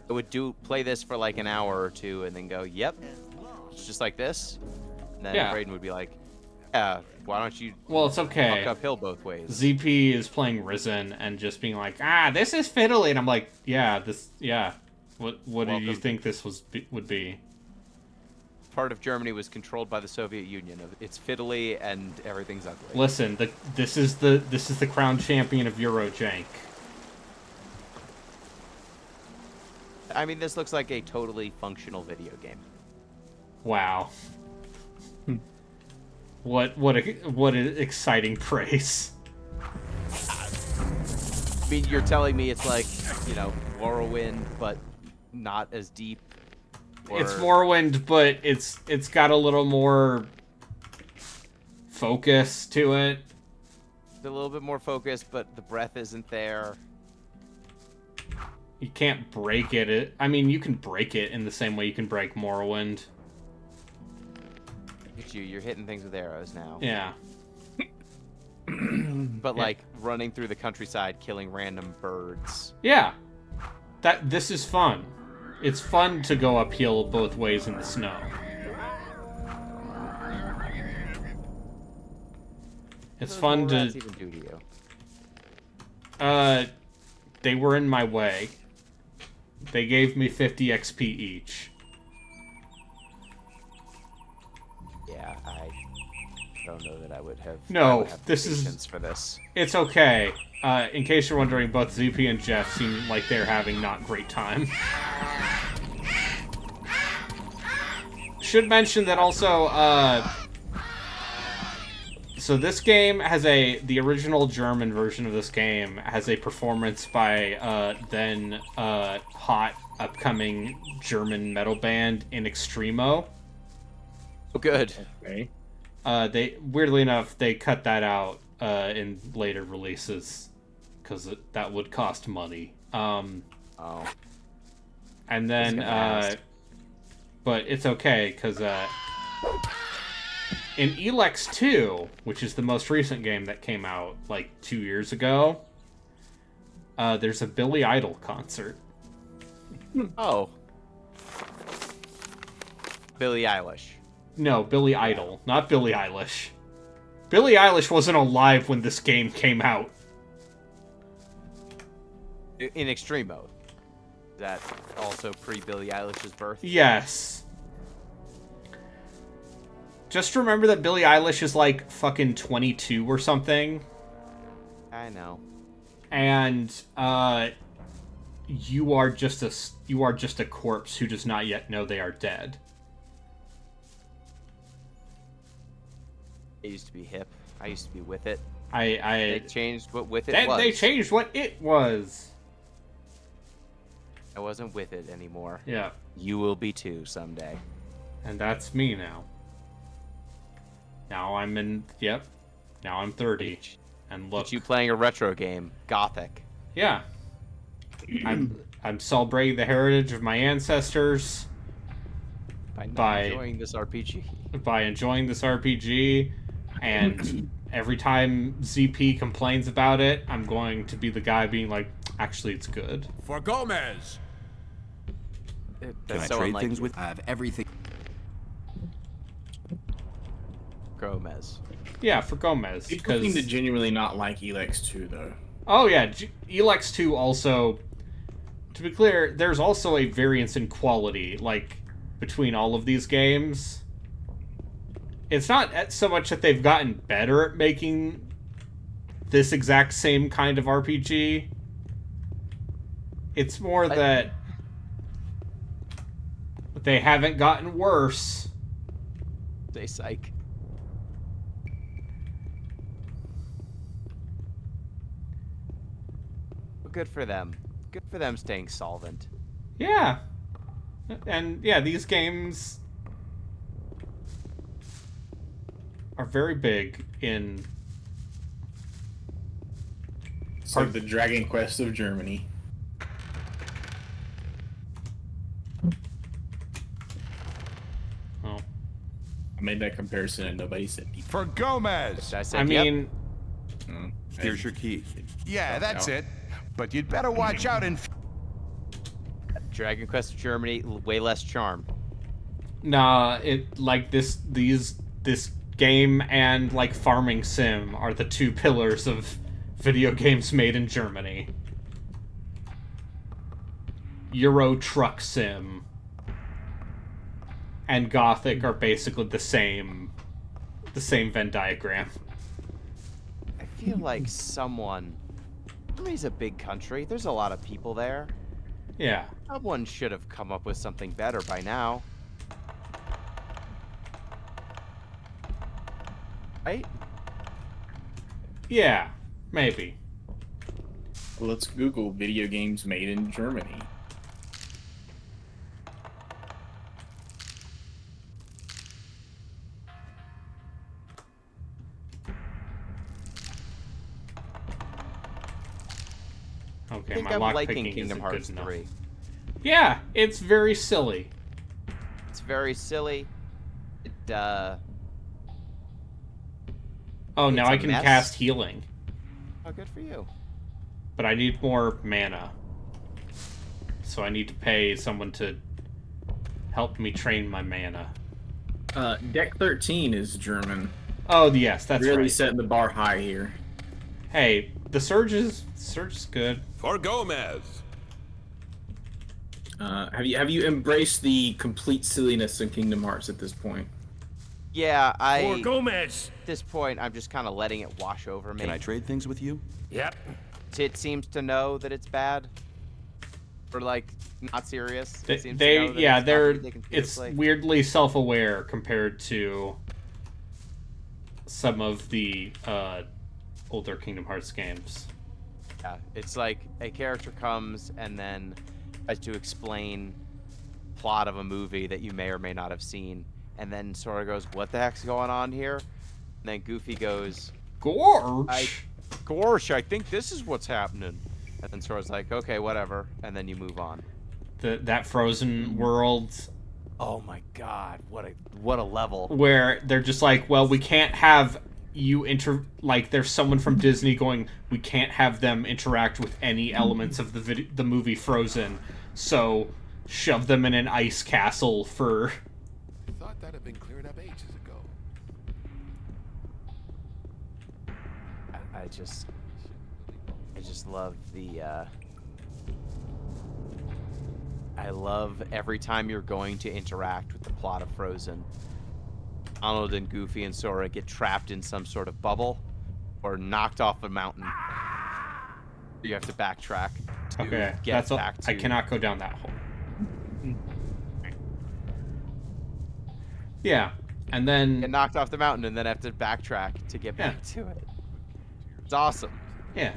I would play this for like an hour or two and then go, yep. It's just like this. And then Yeah. Braden would be like, yeah, why don't you... Well, it's okay. Walk uphill both ways. ZP is playing Risen and just being like, this is fiddly, and I'm like, yeah. What did you think this would be? Part of Germany was controlled by the Soviet Union. It's fiddly and everything's ugly. Listen, this is the crown champion of Eurojank. I mean, this looks like a totally functional video game. Wow. What an exciting praise. I mean, you're telling me it's like, you know, Morrowind, but not as deep. Or... It's Morrowind, but it's got a little more focus to it. A little bit more focus, but the breath isn't there. You can't break it. I mean, you can break it in the same way you can break Morrowind. Look at you, you're hitting things with arrows now. Yeah. But like running through the countryside, killing random birds. Yeah. This is fun. It's fun to go uphill both ways in the snow. It's fun What to... does rats even do to you? They were in my way. They gave me 50 XP each. Yeah, I don't know that I would have. No, I would have this patience is... for this. It's okay. In case you're wondering, both ZP and Jeff seem like they're having not great time. Should mention that also, so this game has the original German version of this game has a performance by then hot upcoming German metal band In Extremo. Oh, good. Okay. They weirdly enough they cut that out in later releases because that would cost money. Oh. And then but it's okay because in Elex 2, which is the most recent game that came out like 2 years ago, there's a Billy Idol concert. Oh. Billie Eilish. No, Billy Idol, not Billie Eilish. Billie Eilish wasn't alive when this game came out. In extreme mode. Is that also pre-Billie Eilish's birth? Yes. Just remember that Billie Eilish is like fucking 22 or something. I know. And you are just a corpse who does not yet know they are dead. I used to be hip. I used to be with it. They changed what with it was. They changed what it was. I wasn't with it anymore. Yeah. You will be too someday. And that's me now. Now I'm Now I'm 30. And look. It's you playing a retro game, Gothic. Yeah. I'm celebrating the heritage of my ancestors by enjoying this RPG. By enjoying this RPG, and every time ZP complains about it, I'm going to be the guy being like, actually, it's good. For Gomez. Can I trade things with? I have everything. Gomez. Yeah, for Gomez. People seem to genuinely not like Elex 2, though. Oh yeah, Elex 2 also. To be clear, there's also a variance in quality, like between all of these games. It's not so much that they've gotten better at making this exact same kind of RPG. It's more that they haven't gotten worse. They psych. good for them. Good for them staying solvent. Yeah. And yeah, these games are very big in... It's like the Dragon Quest of Germany. Oh. I made that comparison and nobody said anything. For Gomez! I mean... Here's your key. Yeah, that's it. But you'd better watch out and... Dragon Quest of Germany, way less charm. Nah, this game and like farming sim are the two pillars of video games made in Germany. Euro Truck Sim and Gothic are basically the same Venn diagram. I feel like Germany's a big country. There's a lot of people there. Yeah. Someone should have come up with something better by now. Right? Yeah, maybe. Let's Google video games made in Germany. Okay, I think my I'm lock liking picking Kingdom isn't Hearts good enough. 3. Yeah, it's very silly. It's very silly. Oh, now It's I a can mess. cast healing, Oh, good for you. but I need more mana. So I need to pay someone to help me train my mana. Deck 13 is German. Oh, yes, that's really right. setting the bar high here. Hey, the Surge is good. For Gomez! Have you embraced the complete silliness in Kingdom Hearts at this point? Yeah, For Gomez! At this point, I'm just kind of letting it wash over me. Can I trade things with you? Yep. It seems to know that it's bad. Or, like, not serious. They, It seems to know that yeah, it's not they're taken it's seriously. weirdly self-aware compared to some of the older Kingdom Hearts games. Yeah, it's like a character comes and then tries to explain plot of a movie that you may or may not have seen, and then Sora goes, "What the heck's going on here?" And then Goofy goes, "Gorge, Gorge, I think this is what's happening." And then Sora's like, "Okay, whatever," and then you move on. That Frozen world. Oh my God, what a level! Where they're just like, well, we can't have you like there's someone from Disney going, we can't have them interact with any elements of the movie Frozen, so shove them in an ice castle for... I thought that had been cleared up ages ago. I just love the I love every time you're going to interact with the plot of Frozen. Donald and Goofy and Sora get trapped in some sort of bubble or knocked off a mountain. You have to backtrack to Okay, get back to... I cannot go down that hole. Yeah, and then... Get knocked off the mountain and then have to backtrack to get back to it. It's awesome. Yeah.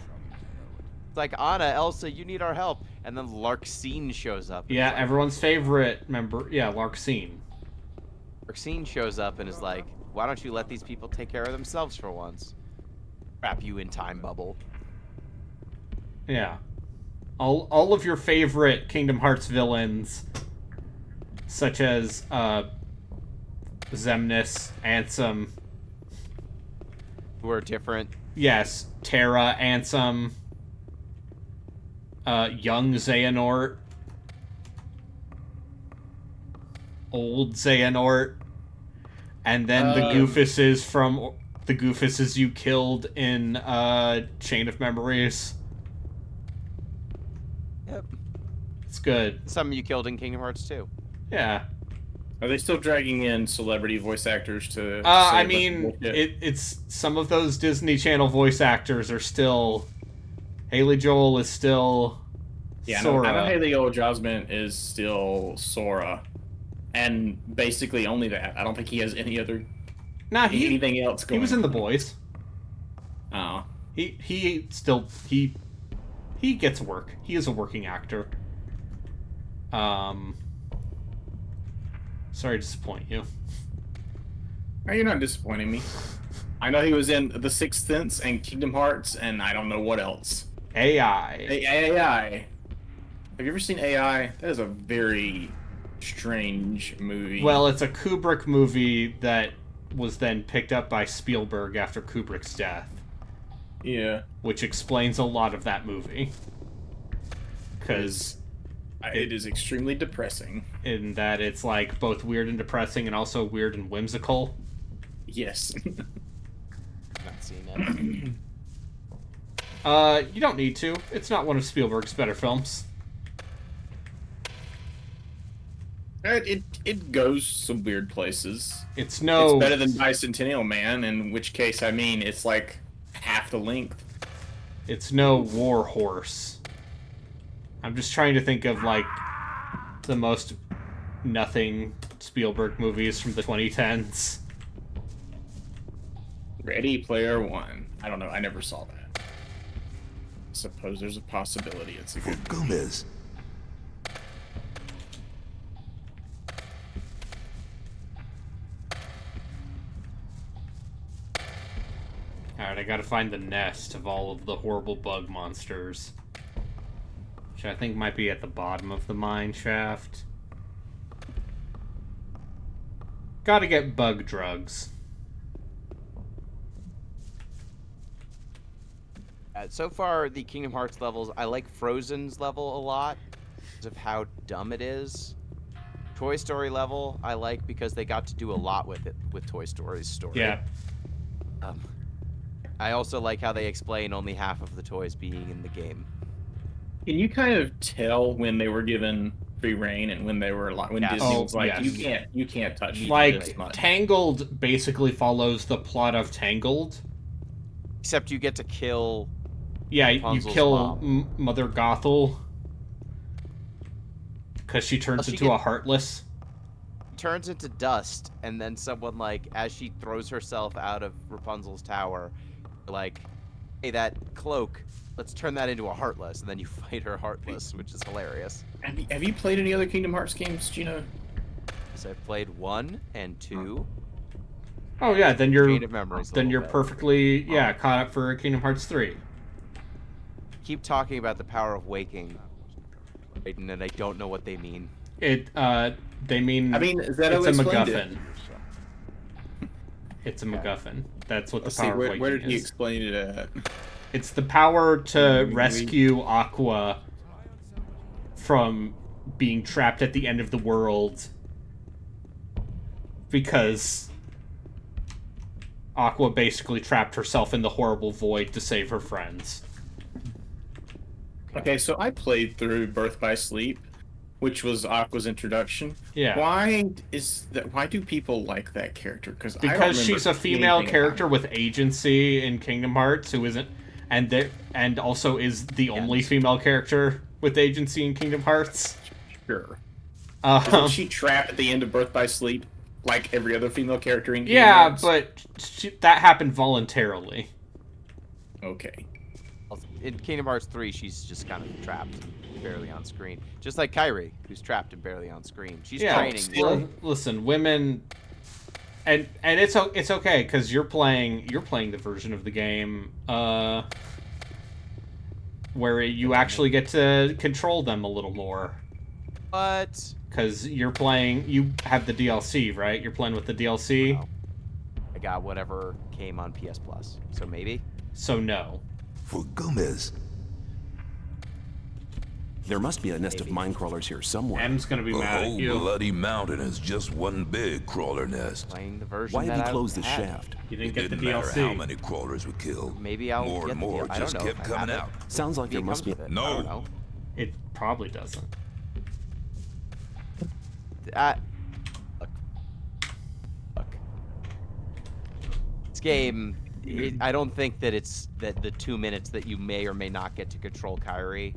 It's like, Anna, Elsa, you need our help. And then Larxene shows up. Yeah, everyone's favorite member. Yeah, Larxene. Larxene shows up and is like, why don't you let these people take care of themselves for once? Wrap you in time bubble. Yeah. All of your favorite Kingdom Hearts villains, such as Xemnas, Ansem. Who are different. Yes, Terra, Ansem, young Xehanort, old Xehanort, and then the Goofuses from the Goofuses you killed in Chain of Memories. Yep. It's good. Some you killed in Kingdom Hearts 2. Yeah. Are they still dragging in celebrity voice actors to? I mean, it's some of those Disney Channel voice actors are still. Haley Joel is still. Yeah, Sora. I know Haley Joel Osment is still Sora, and basically only that. I don't think he has any other. Anything else going. He was in The Boys. Oh. He He gets work. He is a working actor. Sorry to disappoint you. No, you're not disappointing me. I know he was in The Sixth Sense and Kingdom Hearts, and I don't know what else. AI. AI. Have you ever seen AI? That is a very strange movie. Well, it's a Kubrick movie that was then picked up by Spielberg after Kubrick's death. Yeah. Which explains a lot of that movie. Because it is extremely depressing. In that it's like both weird and depressing and also weird and whimsical. Yes. Not seen it. You don't need to. It's not one of Spielberg's better films. It goes some weird places. It's better than Bicentennial Man, in which case, I mean, it's like half the length. It's no War Horse. I'm just trying to think of, like, the most nothing Spielberg movies from the 2010s. Ready Player One. I don't know. I never saw that. Suppose there's a possibility it's a good Gomez. Alright, I gotta find the nest of all of the horrible bug monsters. Which I think might be at the bottom of the mine shaft. Gotta get bug drugs. So far, the Kingdom Hearts levels, I like Frozen's level a lot because of how dumb it is. Toy Story level, I like because they got to do a lot with it, with Toy Story's story. Yeah. I also like how they explain only half of the toys being in the game. Can you kind of tell when they were given free reign and when they were when Disney was like, you can't touch like much. Tangled basically follows the plot of Tangled, except you get to kill. Yeah, Rapunzel's you kill mom. Mother Gothel because she turns into a Heartless. Turns into dust, and then someone like as she throws herself out of Rapunzel's tower, like, hey, that cloak. Let's turn that into a Heartless, and then you fight her Heartless, which is hilarious. Have you played any other Kingdom Hearts games, Gino? So I've played 1 and 2. Oh yeah, then you're Memories perfectly caught up for Kingdom Hearts 3. Keep talking about the power of waking, and then I don't know what they mean. They mean. I mean, is that it's a explained MacGuffin. It's a MacGuffin. That's what the Let's power see, of waking where did he is. explain it at? It's the power to rescue Aqua from being trapped at the end of the world because Aqua basically trapped herself in the horrible void to save her friends. Okay, so I played through Birth by Sleep, which was Aqua's introduction. Yeah. Why do people like that character? Because She's a female character with agency in Kingdom Hearts who isn't, and also is the only female character with agency in Kingdom Hearts. Sure. Isn't she trapped at the end of Birth by Sleep like every other female character in Kingdom Hearts? But that happened voluntarily. Okay. In Kingdom Hearts 3, she's just kind of trapped, barely on screen. Just like Kairi, who's trapped and barely on screen. She's training. Listen, women, and it's okay because you're playing the version of the game where you actually get to control them a little more. But because you have the DLC, right? You're playing with the DLC. Wow. I got whatever came on PS Plus, so maybe. So no. For Gomez. There must be a nest of mine crawlers here somewhere. M's gonna be mad at you. The whole bloody mountain is just one big crawler nest. Playing the version Why have that you closed I the had. shaft? You didn't get the Didn't matter DLC. how many crawlers we killed. Maybe I'll more get and the more deal. I don't just know kept if I coming have out. Sounds like there must be. I don't No. know. It probably doesn't. Look. This game, I don't think that it's that the 2 minutes that you may or may not get to control Kairi,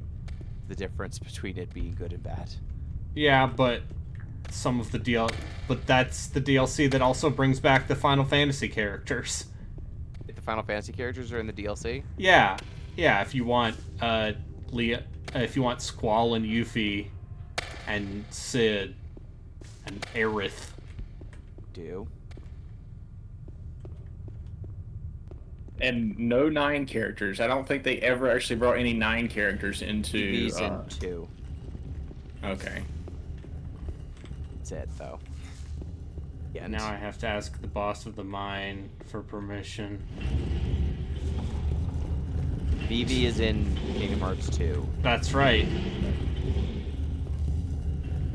the difference between it being good and bad. Yeah, but but that's the DLC that also brings back the Final Fantasy characters. If the Final Fantasy characters are in the DLC? Yeah, if you want if you want Squall and Yuffie and Sid and Aerith. Do. And no 9 characters. I don't think they ever actually brought any 9 characters into. He's in 2. Okay. That's it, though. Yeah. Now I have to ask the boss of the mine for permission. Vivi is in Kingdom Hearts 2. That's right.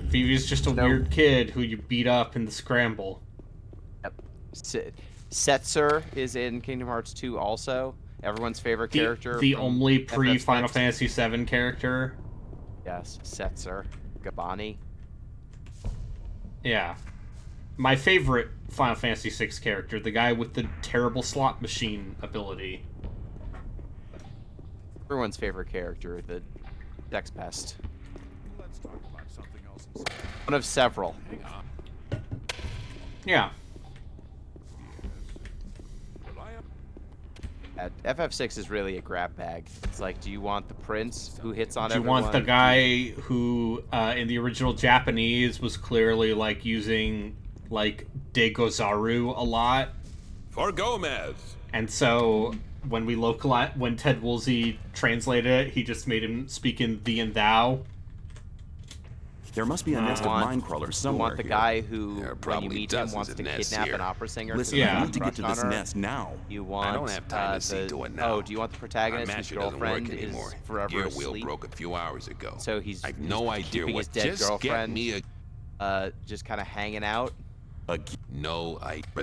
Vivi's just a weird kid who you beat up in the scramble. Yep. Setzer is in Kingdom Hearts 2 also. Everyone's favorite character. The only pre-Final Fantasy VII character. Yes, Setzer. Gabani. Yeah. My favorite Final Fantasy VI character, the guy with the terrible slot machine ability. Everyone's favorite character, the Dex Pest. Let's talk about something else instead. One of several. Yeah. FF6 is really a grab bag. It's like, do you want the prince who hits on Do you everyone? want the guy who, in the original Japanese, was clearly, like, using, like, Degozaru a lot? For Gomez! And so, when Ted Woolsey translated it, he just made him speak in thee and thou. There must be a nest of mine crawlers somewhere. You want the here. guy who, when you meet him, wants to kidnap an opera singer? Listen, I need to get to this nest now. You want? I don't have time to see to it now. Oh, do you want the protagonist whose girlfriend is forever Gear asleep? wheel broke a few hours ago. So he's I have no idea keeping what. his dead Just girlfriend. get me just kind of hanging out. But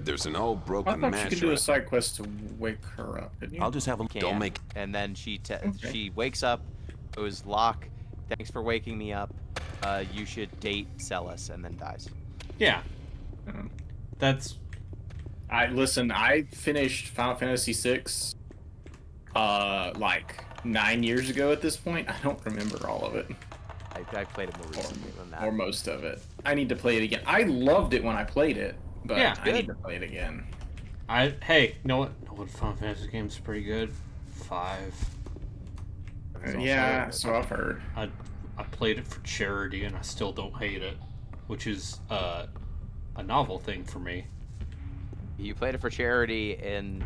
there's an old I broken thought match. you could do a side quest to wake her up. Didn't you? I'll just have a Don't make. And then she wakes up. Goes, Locke, thanks for waking me up. You should date Celis, and then dies. Yeah. That's. I finished Final Fantasy VI, like 9 years ago at this point. I don't remember all of it. I played it more recently than that. Or most of it. I need to play it again. I loved it when I played it, but Yeah, I need to play it again. Hey, you know what Final Fantasy game's pretty good? 5. Yeah, so I've heard. I played it for charity and I still don't hate it, which is a novel thing for me. You played it for charity in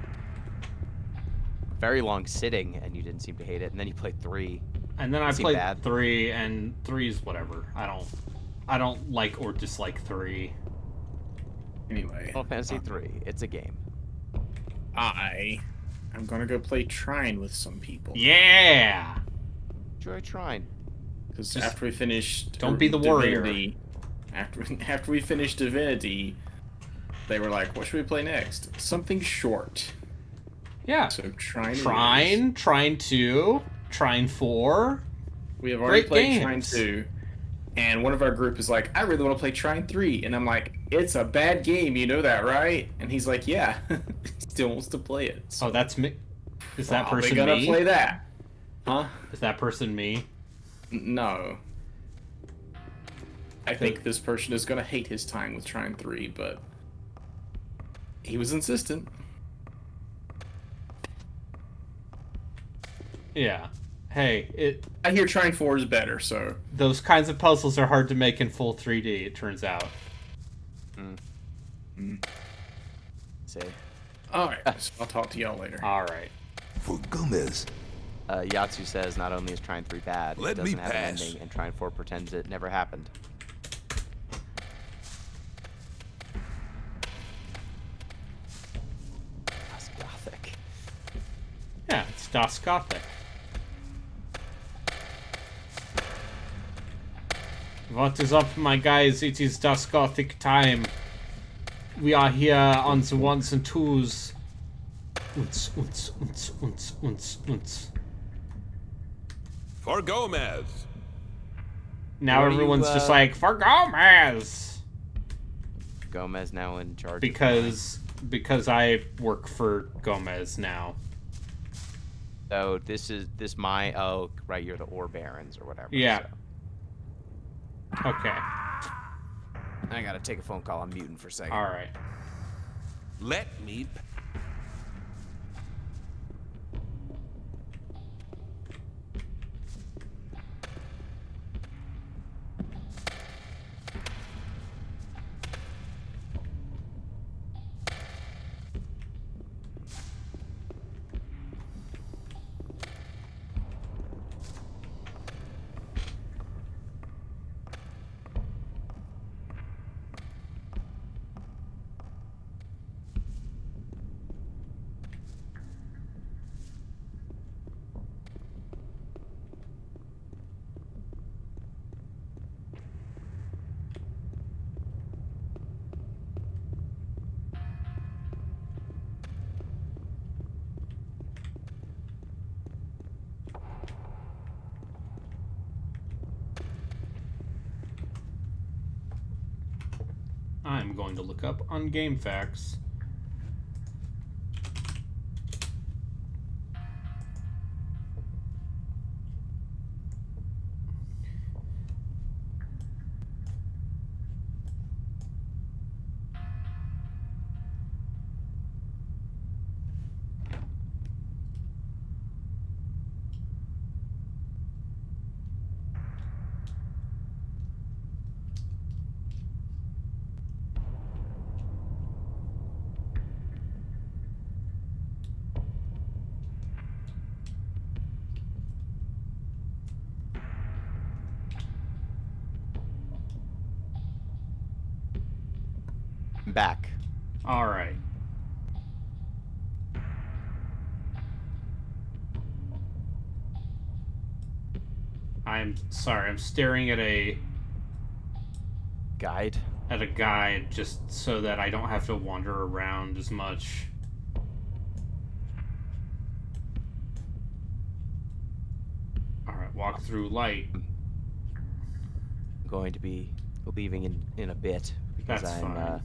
very long sitting, and you didn't seem to hate it. And then you played 3. And then I Seemed played bad. 3, and 3's whatever. I don't like or dislike 3. Anyway. Final Fantasy 3. It's a game. I'm gonna go play Trine with some people. Yeah. Enjoy Trine. Because after we finished, Don't be the warrior. Divinity, after we finished Divinity, they were like, "What should we play next? Something short." Yeah. So Trine. Trine 2, Trine 4. We have already Great played games. Trine 2, and one of our group is like, "I really want to play Trine 3," and I'm like, "It's a bad game, you know that, right?" And he's like, "Yeah." He still wants to play it. So Oh, that's me. Is that person gonna me? play that? Huh? Is that person me? No. I think this person is gonna hate his time with Trine 3, but he was insistent. Yeah. Hey, I hear Trine 4 is better, so those kinds of puzzles are hard to make in full 3D, it turns out. See. alright, so I'll talk to y'all later. Alright. For Gomez. Yatsu says not only is Trine 3 bad, Let it me doesn't have pass. an ending, and Trine 4 pretends it never happened. That's gothic. Yeah, it's Das Gothic. What is up, my guys? It is Das Gothic time. We are here on the ones and twos. Unts, unts, unts, unts, unts, unts. For Gomez. Now What are you, everyone's just like, for Gomez! Gomez now in charge. Because I work for Gomez now. So this my right, you're the Ore Barons or whatever. Yeah. So. Okay. I gotta take a phone call. I'm muting for a second. Alright. Let me. I'm going to look up on GameFAQs. Back. All right. I'm sorry. I'm staring at a guide. At a guide, just so that I don't have to wander around as much. All right. Walk through light. I'm going to be leaving in a bit because That's fine.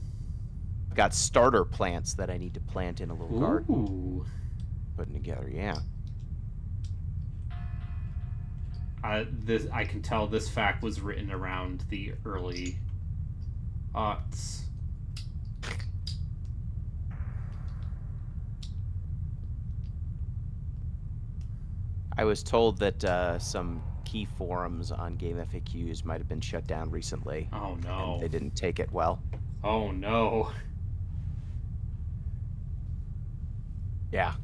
Got starter plants that I need to plant in a little garden. Ooh. Putting together, yeah. I can tell this fact was written around the early aughts. I was told that some key forums on Game FAQs might have been shut down recently. Oh no. And they didn't take it well. Oh no. Yeah.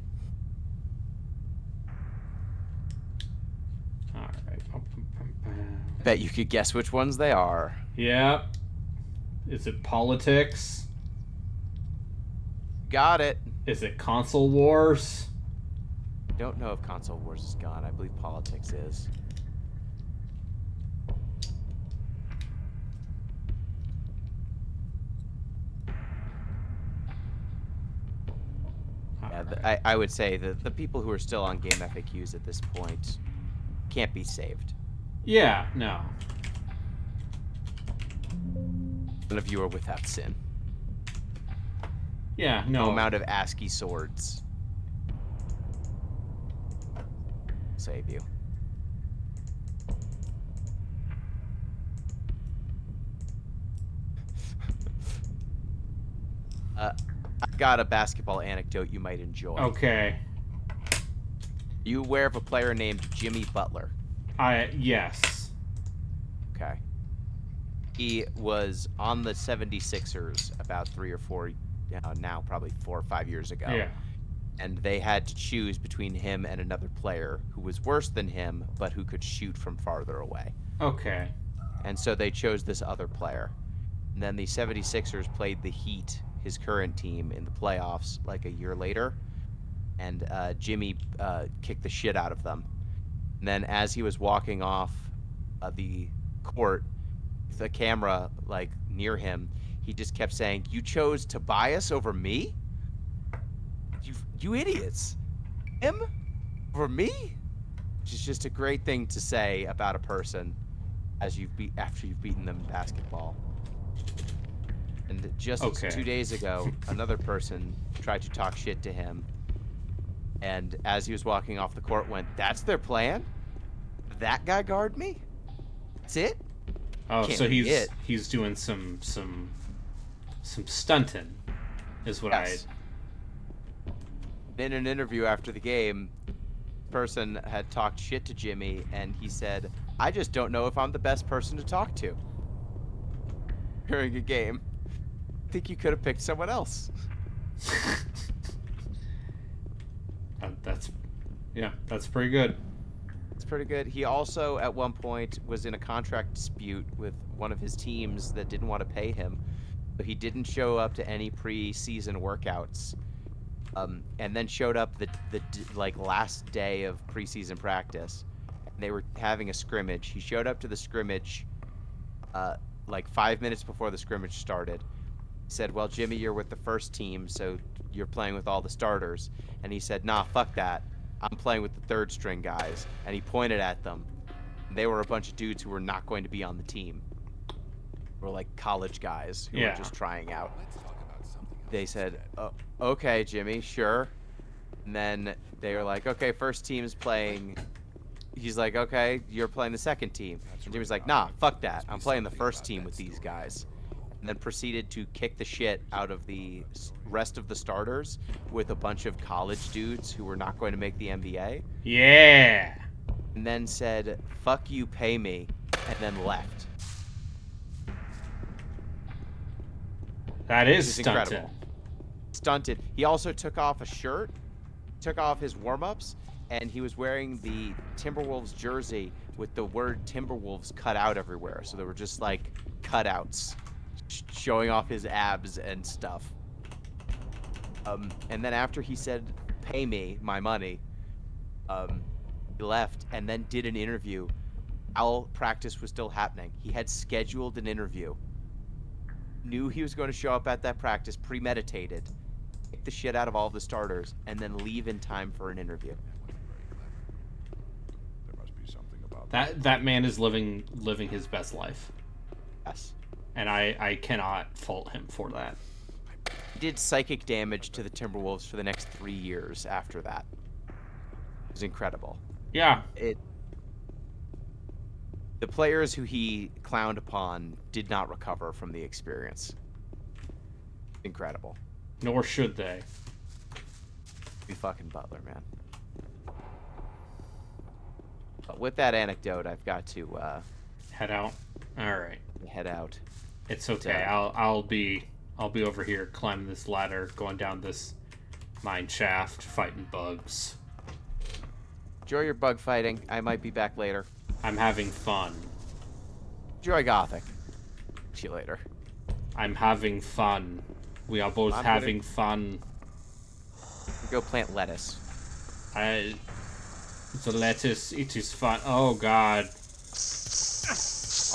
Alright. Bet you could guess which ones they are. Yep. Is it politics? Got it. Is it console wars? Don't know if console wars is gone. I believe politics is. Yeah, I would say that the people who are still on Game FAQs at this point can't be saved. Yeah, no. None of you are without sin. Yeah, no. No amount of ASCII swords save you. I've got a basketball anecdote you might enjoy. Okay. You aware of a player named Jimmy Butler? Yes. Okay. He was on the 76ers about 3 or 4, now probably 4 or 5 years ago. Yeah. And they had to choose between him and another player who was worse than him, but who could shoot from farther away. Okay. And so they chose this other player. And then the 76ers played the Heat, his current team, in the playoffs like a year later. And Jimmy kicked the shit out of them. And then as he was walking off the court, the camera like near him, he just kept saying, "You chose Tobias over me? You idiots. Him over me?" Which is just a great thing to say about a person after you've beaten them in basketball. And just 2 days ago, another person tried to talk shit to him. And as he was walking off the court, went, "That's their plan? That guy guard me? That's it?" Oh, so he's doing some stunting, is what yes. In an interview after the game, person had talked shit to Jimmy, and he said, "I just don't know if I'm the best person to talk to during a game. I think you could have picked someone else." That's pretty good. It's pretty good. He also, at one point, was in a contract dispute with one of his teams that didn't want to pay him, but he didn't show up to any pre-season workouts, and then showed up the last day of preseason practice. And they were having a scrimmage. He showed up to the scrimmage, 5 minutes before the scrimmage started. He said, "Well, Jimmy, you're with the first team, so you're playing with all the starters." And he said, "Nah, fuck that. I'm playing with the third string guys." And he pointed at them. They were a bunch of dudes who were not going to be on the team. were like college guys who Yeah. were just trying out. They said, oh, okay, Jimmy, sure. And then they were like, okay, first team's playing. He's like, okay, you're playing the second team. And Jimmy's like, nah, fuck that. I'm playing the first team with these guys. And then proceeded to kick the shit out of the rest of the starters with a bunch of college dudes who were not going to make the NBA. Yeah. And then said, fuck you, pay me, and then left. That is Which stunted. incredible. Stunted. He also took off a shirt, took off his warm-ups, and he was wearing the Timberwolves jersey with the word Timberwolves cut out everywhere. So there were just like cutouts showing off his abs and stuff. And then after he said, pay me my money, he left and then did an interview while practice was still happening. He had scheduled an interview. Knew he was going to show up at that practice, premeditated, kick the shit out of all the starters, and then leave in time for an interview. That man is living his best life. Yes. And I cannot fault him for that. He did psychic damage to the Timberwolves for the next 3 years after that. It was incredible. Yeah. The players who he clowned upon did not recover from the experience. Incredible. Nor should they. Be fucking Butler, man. But with that anecdote, I've got to head out. All right. Head out. It's okay. I'll be over here climbing this ladder, going down this mine shaft, fighting bugs. Enjoy your bug fighting. I might be back later. I'm having fun. Enjoy Gothic. See you later. I'm having fun. We are both having fun. Go plant lettuce. The lettuce, it is fun. Oh, God.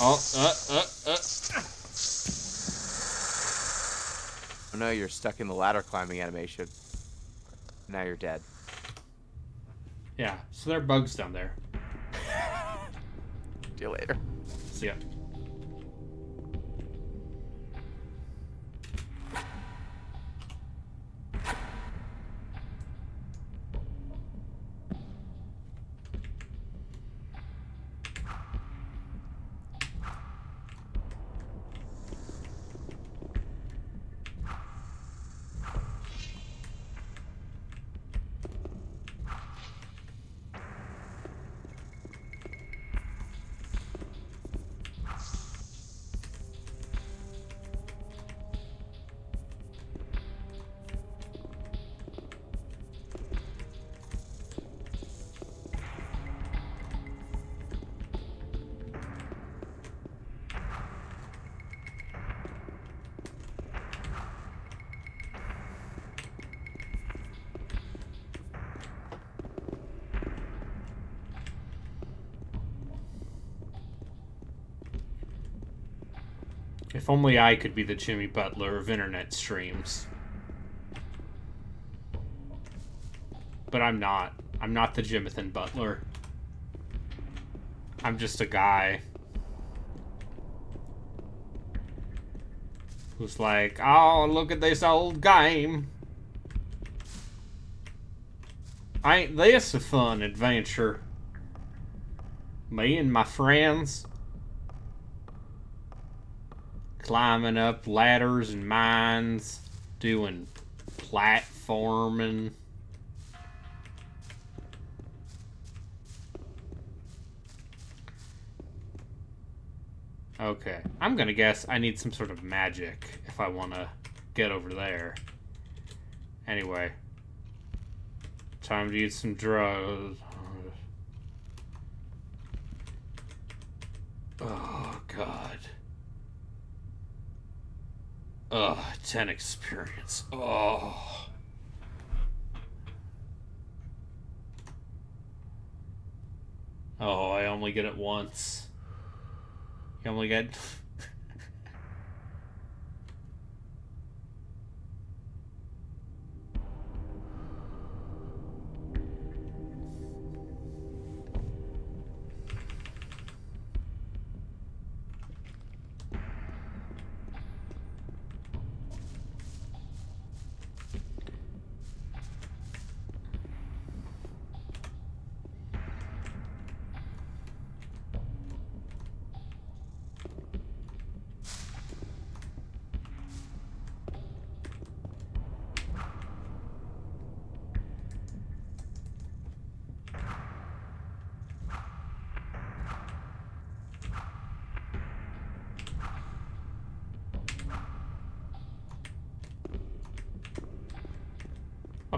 Oh, Oh, no, you're stuck in the ladder climbing animation. Now you're dead. Yeah, so there are bugs down there. See you later. See ya. If only I could be the Jimmy Butler of internet streams. But I'm not. I'm not the Jimathan Butler. I'm just a guy who's like, oh, look at this old game. Ain't this a fun adventure? Me and my friends climbing up ladders and mines, doing platforming. Okay, I'm gonna guess I need some sort of magic if I want to get over there. Anyway, time to eat some drugs. Oh, God. Ugh, 10 experience. Oh. Oh, I only get it once. You only get...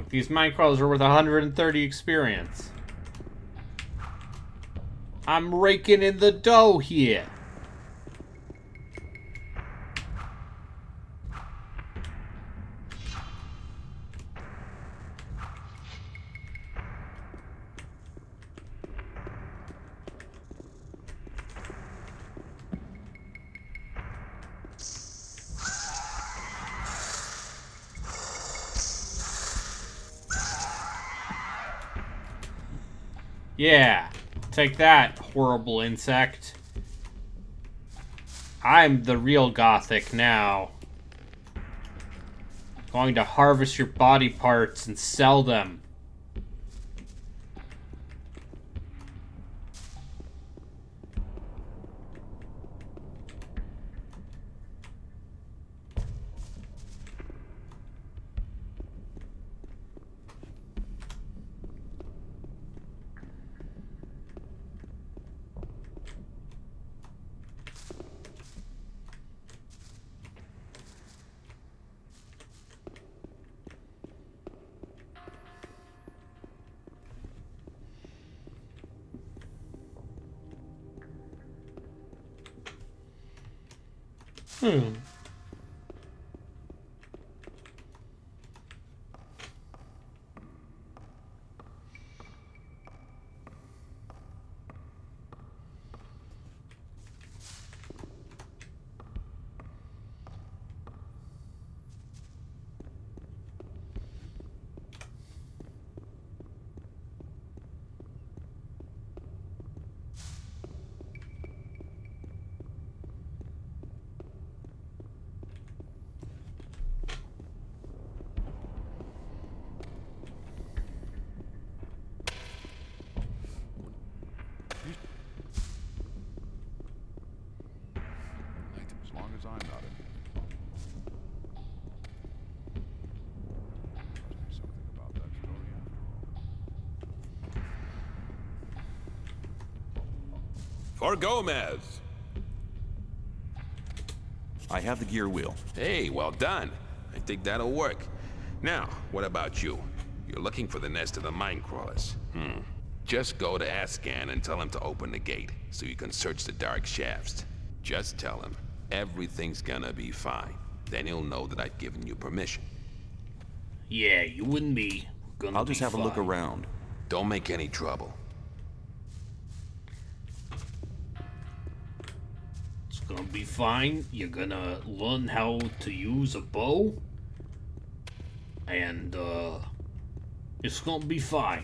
These mine crawlers are worth 130 experience. I'm raking in the dough here. Yeah, take that, horrible insect. I'm the real Gothic now. Going to harvest your body parts and sell them. As long as I'm not in. Must be something about that story after all. For Gomez. I have the gear wheel. Hey, well done. I think that'll work. Now, what about you? You're looking for the nest of the mine crawlers. Just go to Ascan and tell him to open the gate so you can search the dark shafts. Just tell him everything's gonna be fine. Then he'll know that I've given you permission. Yeah, you and me. I'll just have a look around. Don't make any trouble. It's gonna be fine. You're gonna learn how to use a bow. And, it's gonna be fine.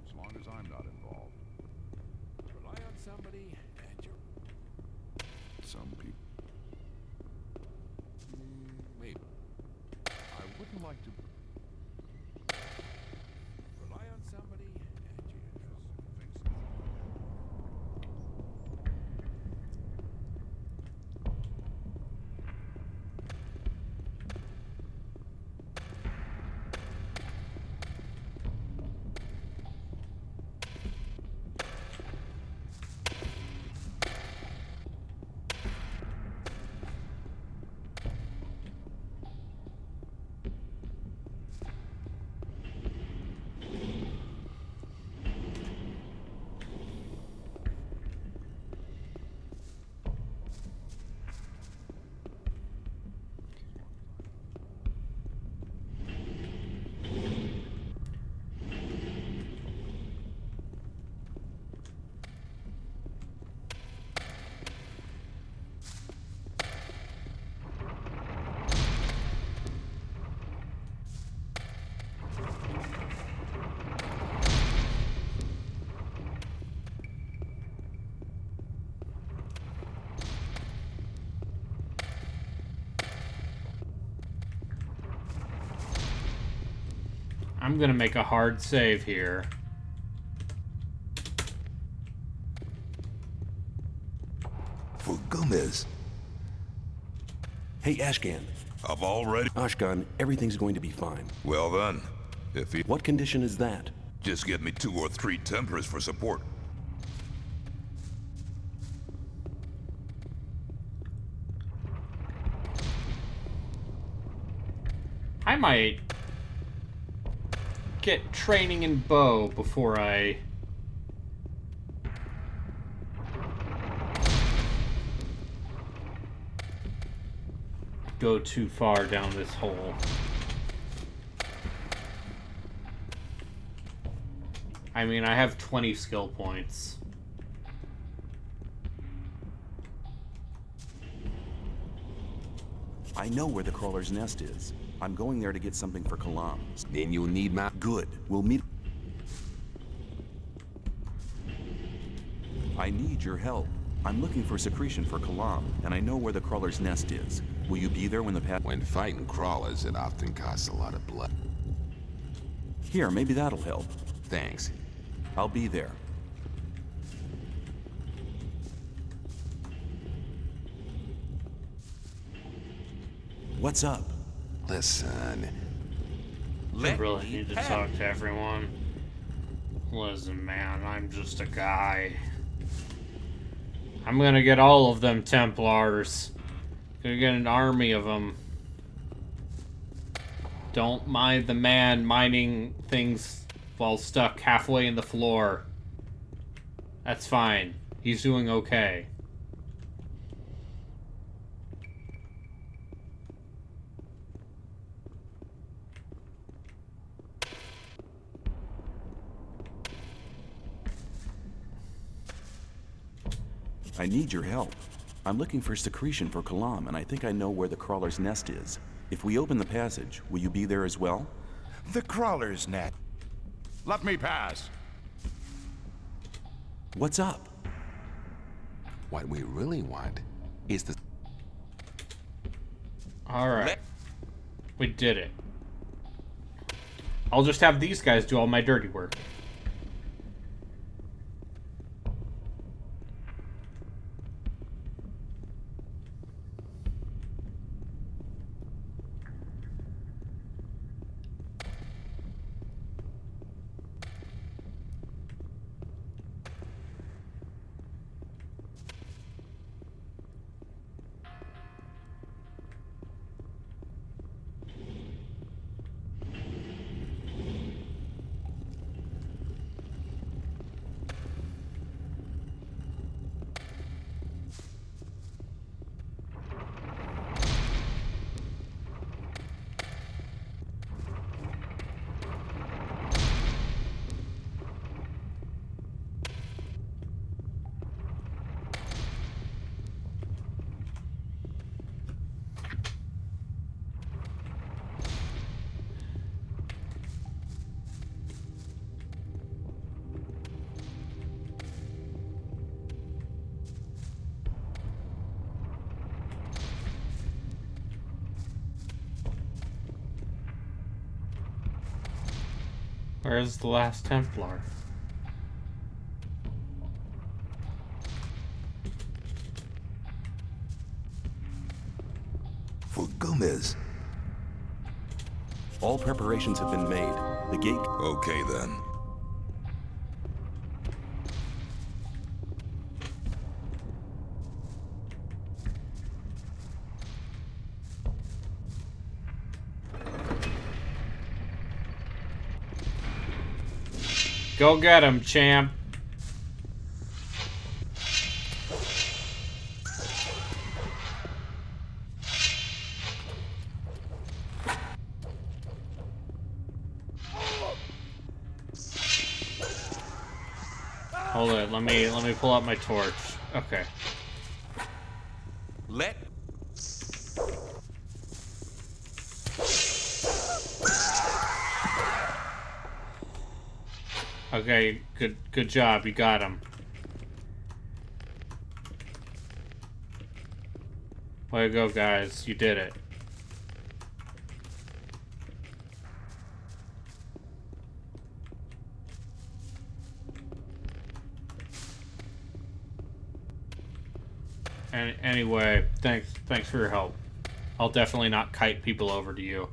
As long as I'm not involved. Rely on somebody and you're... Some people... Maybe. I wouldn't like to... Rely on somebody and you... I'm gonna make a hard save here. For Gomez. Hey, Ashcan, I've already... Ashkan, everything's going to be fine. Well then, if he... What condition is that? Just get me 2 or 3 Templars for support. I might get training in bow before I go too far down this hole. I mean, I have 20 skill points. I know where the crawler's nest is. I'm going there to get something for Kalam. Then you'll need my... Good. We'll meet... I need your help. I'm looking for secretion for Kalam, and I know where the crawler's nest is. Will you be there when the When fighting crawlers, it often costs a lot of blood. Here, maybe that'll help. Thanks. I'll be there. What's up? Listen. I really need to talk to everyone. Listen, man, I'm just a guy. I'm gonna get all of them Templars. Gonna get an army of them. Don't mind the man mining things while stuck halfway in the floor. That's fine. He's doing okay. I need your help. I'm looking for secretion for Kalam, and I think I know where the crawler's nest is. If we open the passage, will you be there as well? The crawler's nest. Let me pass. What's up? What we really want is the... Alright. We did it. I'll just have these guys do all my dirty work. Where's the last Templar? For Gomez. All preparations have been made. The gate... Okay, then. Go get him, champ. Hold it, let me pull out my torch. Okay. Let... Okay, good job. You got him. Way to go, guys. You did it. Anyway, thanks for your help. I'll definitely not kite people over to you.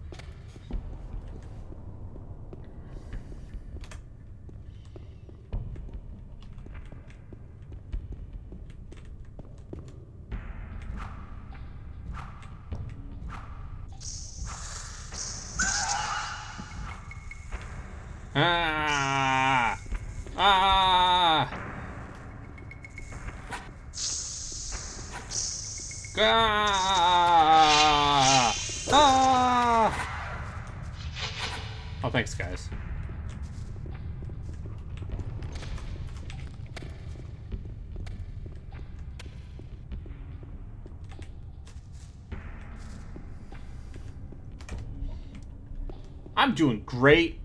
Ah! Ah! Ah! Ah! Oh, thanks, guys. I'm doing great.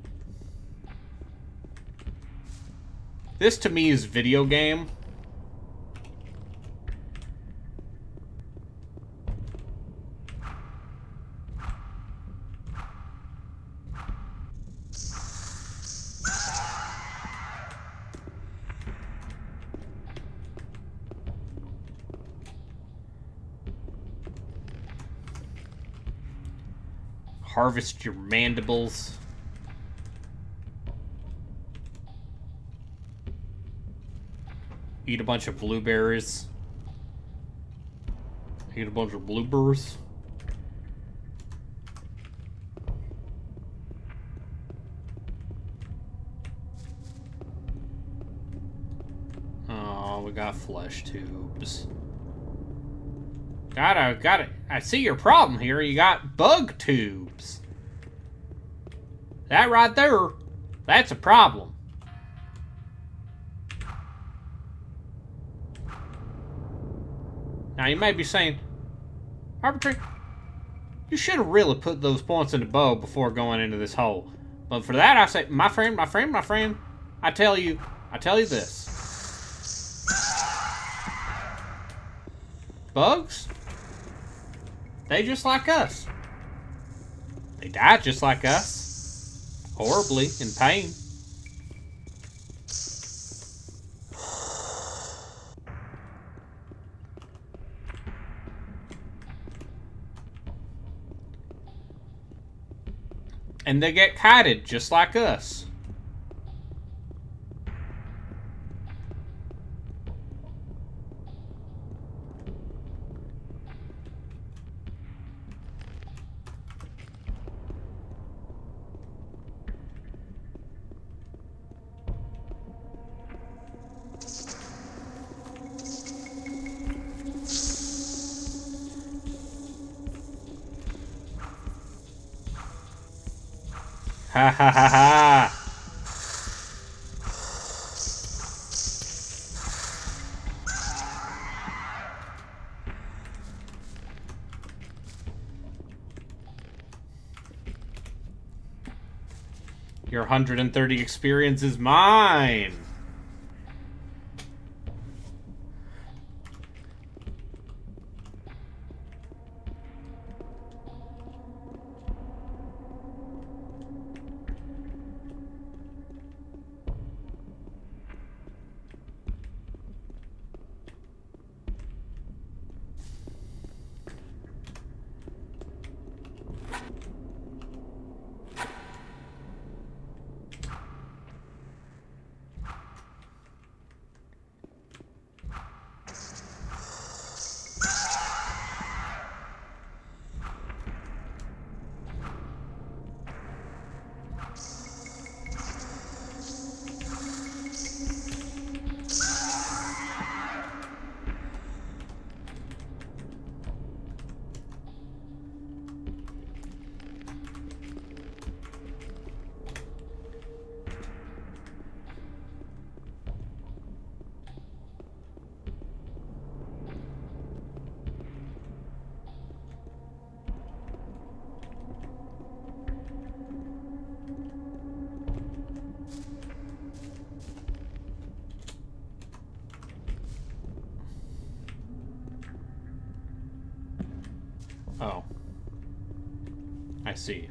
This, to me, is video game. Harvest your mandibles. Eat a bunch of blueberries. Eat a bunch of blueberries. Oh, we got flesh tubes. Got it. I see your problem here. You got bug tubes. That right there, that's a problem. Now, you may be saying, Arbitrary, you should have really put those points in the bow before going into this hole. But for that, I say, my friend, I tell you this. Bugs? They just like us. They die just like us. Horribly, in pain. And they get kited just like us. Ha ha ha ha! Your 130 experience is mine! Oh. I see.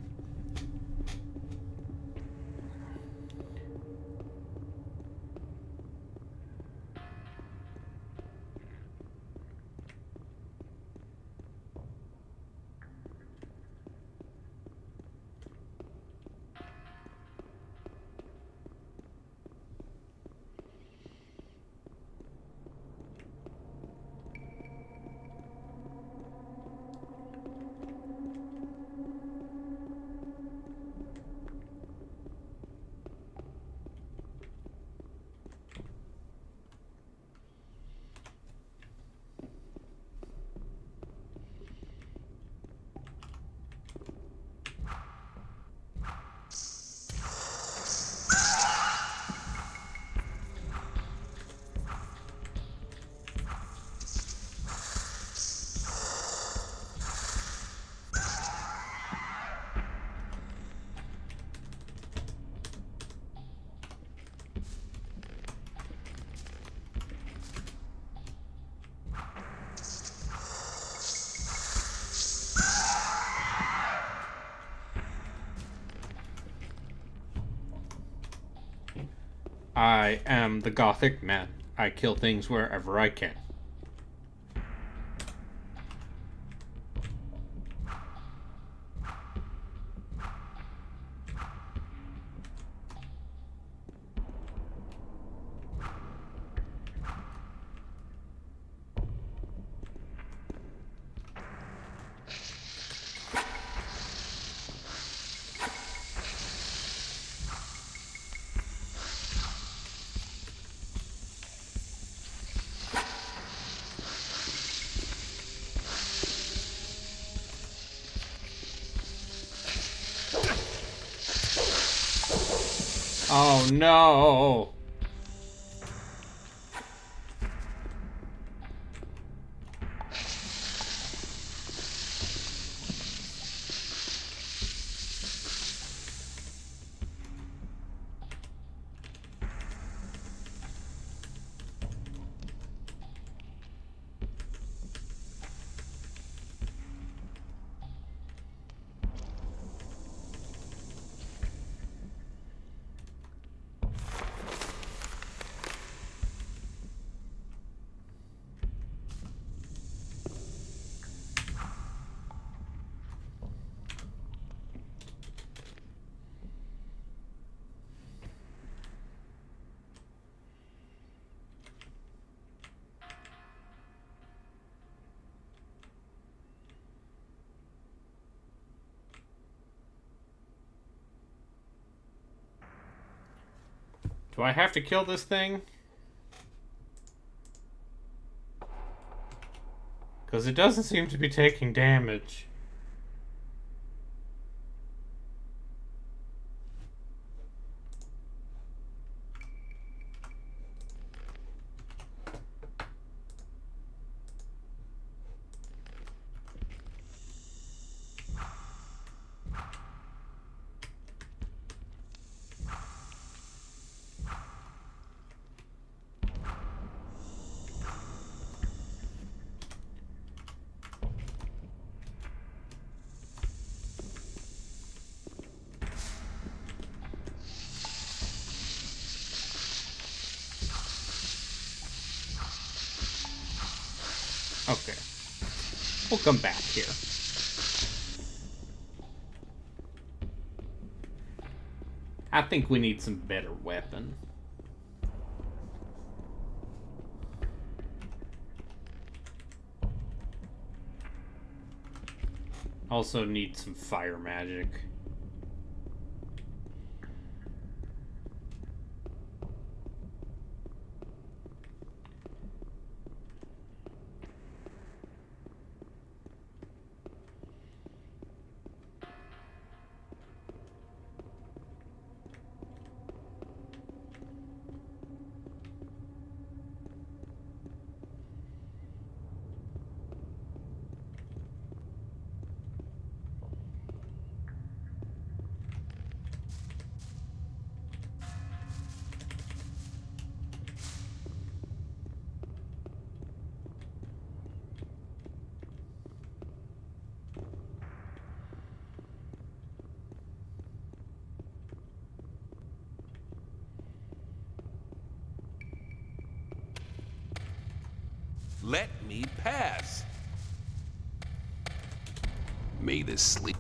I am the Gothic man. I kill things wherever I can. Oh no! Do I have to kill this thing? Because it doesn't seem to be taking damage. Okay. We'll come back here. I think we need some better weapon. Also need some fire magic. Let me pass. May this sleep.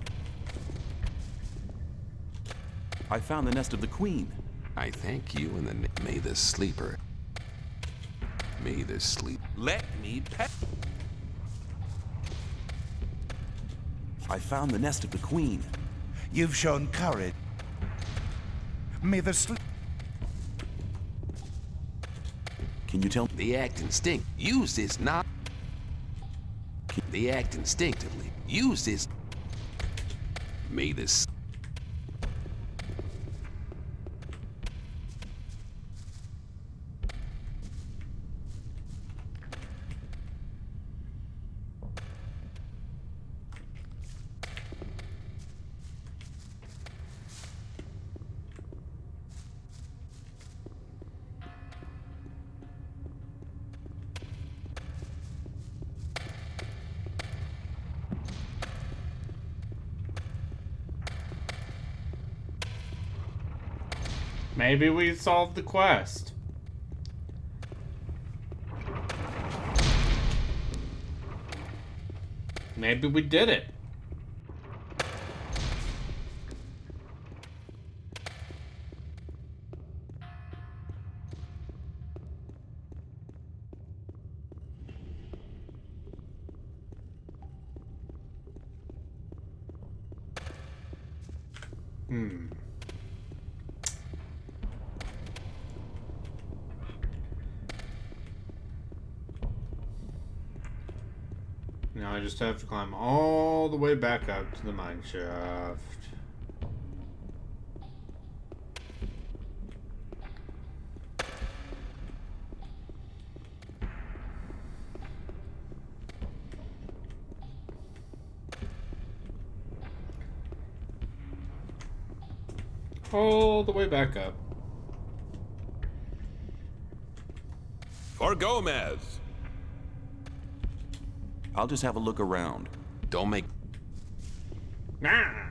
I found the nest of the queen. I thank you in the may the sleeper. May the sleep. Let me pass. I found the nest of the queen. You've shown courage. May the sleep. Can you tell? They act instinct. Use this not. They act instinctively. Use this. May this. Maybe we solved the quest. Maybe we did it. Now I just have to climb all the way back up to the mine shaft. All the way back up. For Gomez. I'll just have a look around. Don't make... Nah.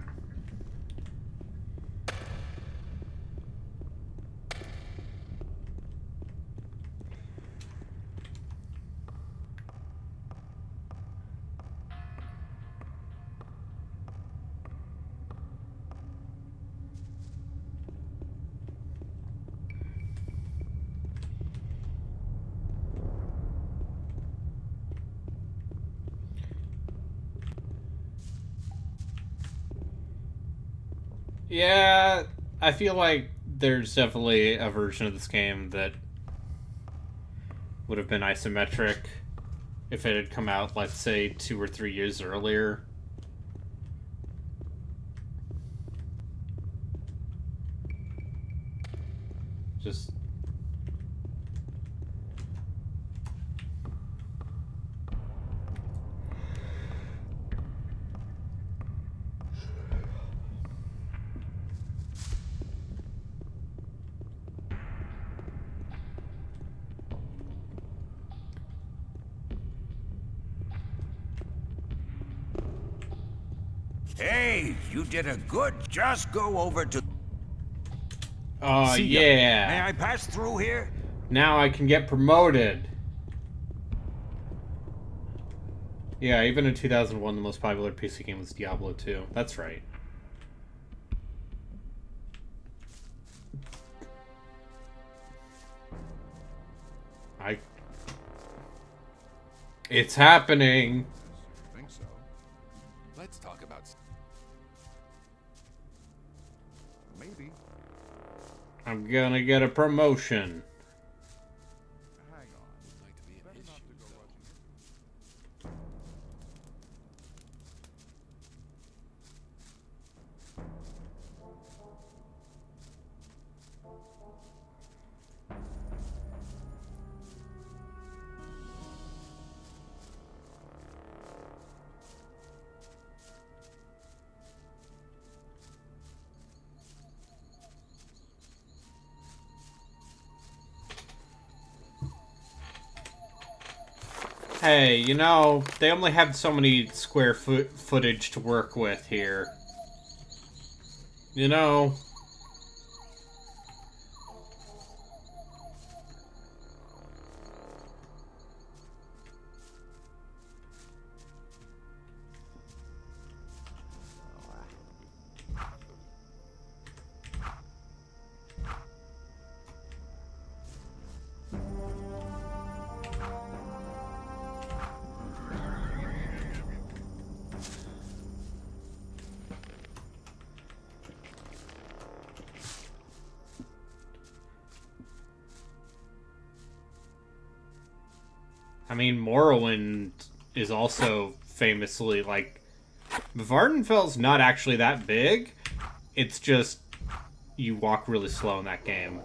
Yeah, I feel like there's definitely a version of this game that would have been isometric if it had come out, let's say, 2 or 3 years earlier. Just... Hey, you did a good. Just go over to. Oh, See ya. yeah. May I pass through here? Now I can get promoted. Yeah, even in 2001, the most popular PC game was Diablo 2. That's right. It's happening. I think so. Let's talk about... Maybe. I'm gonna get a promotion. Hey, you know, they only have so many square footage to work with here. You know... I mean, Morrowind is also famously, like... Vardenfell's not actually that big. It's just... you walk really slow in that game.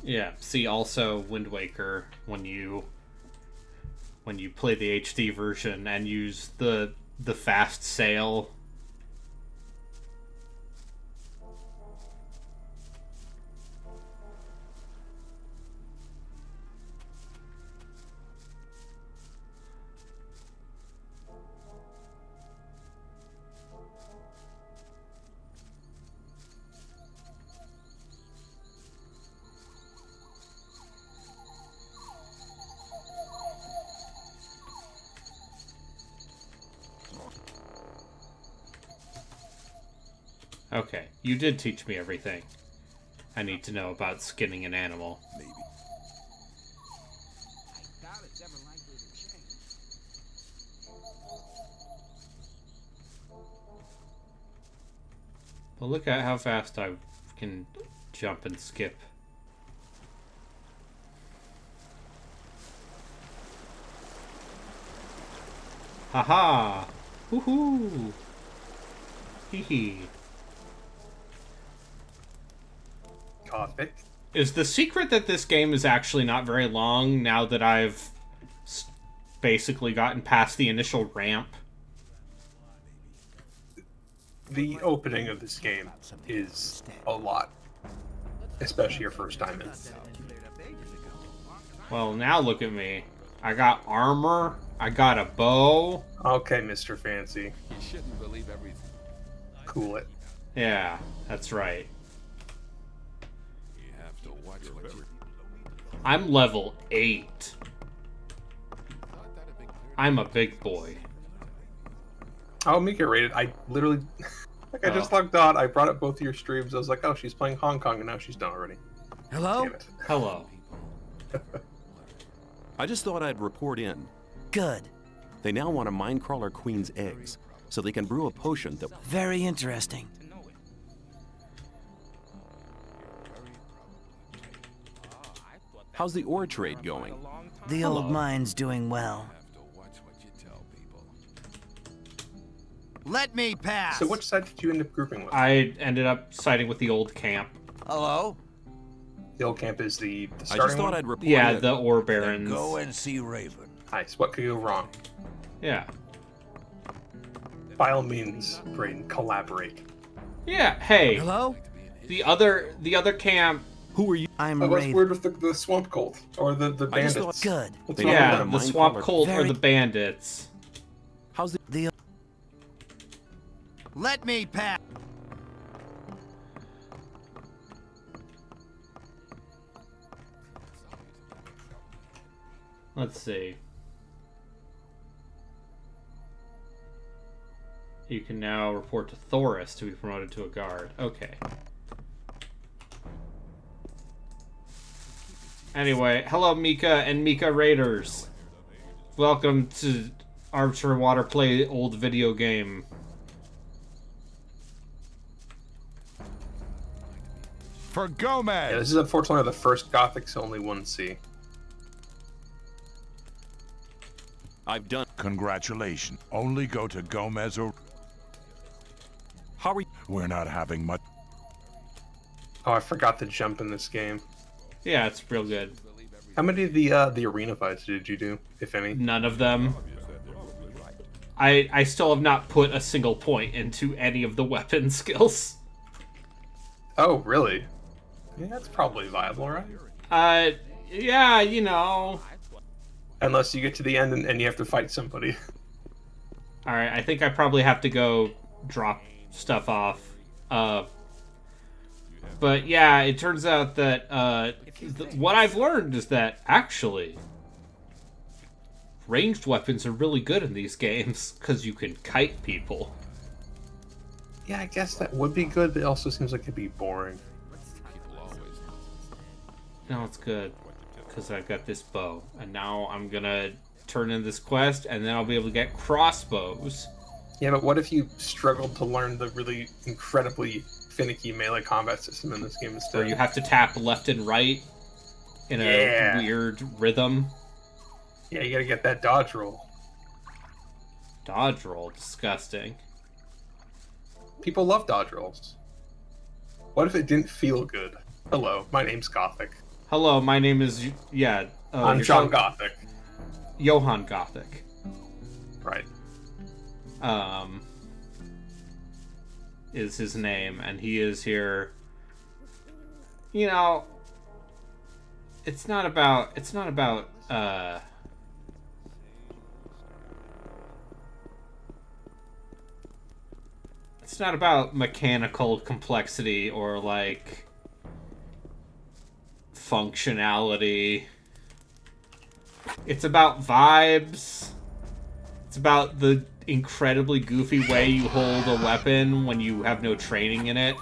Yeah, see also Wind Waker when you play the HD version and use the fast sail. Okay, you did teach me everything I need to know about skinning an animal. Maybe. But look at how fast I can jump and skip. Haha! Woohoo! Hee hee. Gothic. Is the secret that this game is actually not very long now that I've basically gotten past the initial ramp? The opening of this game is a lot, especially your first time in. Well, now look at me. I got armor. I got a bow. Okay, Mr. Fancy. You shouldn't believe everything. Cool it. Yeah, that's right. You have to watch what you... I'm level 8. I'm a big boy. I'll make it rated. I literally, like, I just logged on. I brought up both of your streams. I was like, oh, she's playing Hong Kong, and now she's done already. Hello? Damn it. Hello. I just thought I'd report in. Good. They now want a Minecrawler Queen's eggs, so they can brew a potion that... Very interesting. How's the ore trade going? The old mine's doing well. Let me pass. So which side did you end up grouping with? I ended up siding with the old camp. Hello? The old camp is the I starting just thought one? I'd report Yeah, in. the ore barons. Go and see Raven. Nice. What could go wrong? Yeah. By all means, Brayden, collaborate. Yeah, hey. Hello? The other camp. Who are you? I'm Oh, what's Raven. weird with the swamp cult? Or the I just bandits? thought- Good. What's They wrong Yeah, with the them? swamp Minecrawler- cult or Very- the bandits. How's the... Let me pass. Let's see. You can now report to Thoris to be promoted to a guard. Okay. Anyway, hello Mika and Mika Raiders. Welcome to Archer Water Play old video game. For Gomez! Yeah, this is unfortunately the first Gothic, so only one C. I've done... Congratulations. Only go to Gomez or... How are you... We're not having much... Oh, I forgot to jump in this game. Yeah, it's real good. How many of the arena fights did you do, if any? None of them. I still have not put a single point into any of the weapon skills. Oh, really? Yeah, that's probably viable, right? Yeah, you know. Unless you get to the end and you have to fight somebody. Alright, I think I probably have to go drop stuff off. But yeah, it turns out that what I've learned is that actually ranged weapons are really good in these games because you can kite people. Yeah, I guess that would be good, but it also seems like it'd be boring. No, it's good because I've got this bow, and now I'm gonna turn in this quest, and then I'll be able to get crossbows. Yeah, but what if you struggled to learn the really incredibly finicky melee combat system in this game instead? Where you have to tap left and right in a weird rhythm. Yeah, you gotta get that dodge roll. Dodge roll, disgusting. People love dodge rolls. What if it didn't feel good? Hello, my name's Gothic. Hello, my name is I'm John Gothic. Johann Gothic. Right. Is his name, and he is here. You know, it's not about it's not about mechanical complexity or like functionality. It's about vibes. It's about the incredibly goofy way you hold a weapon when you have no training in it.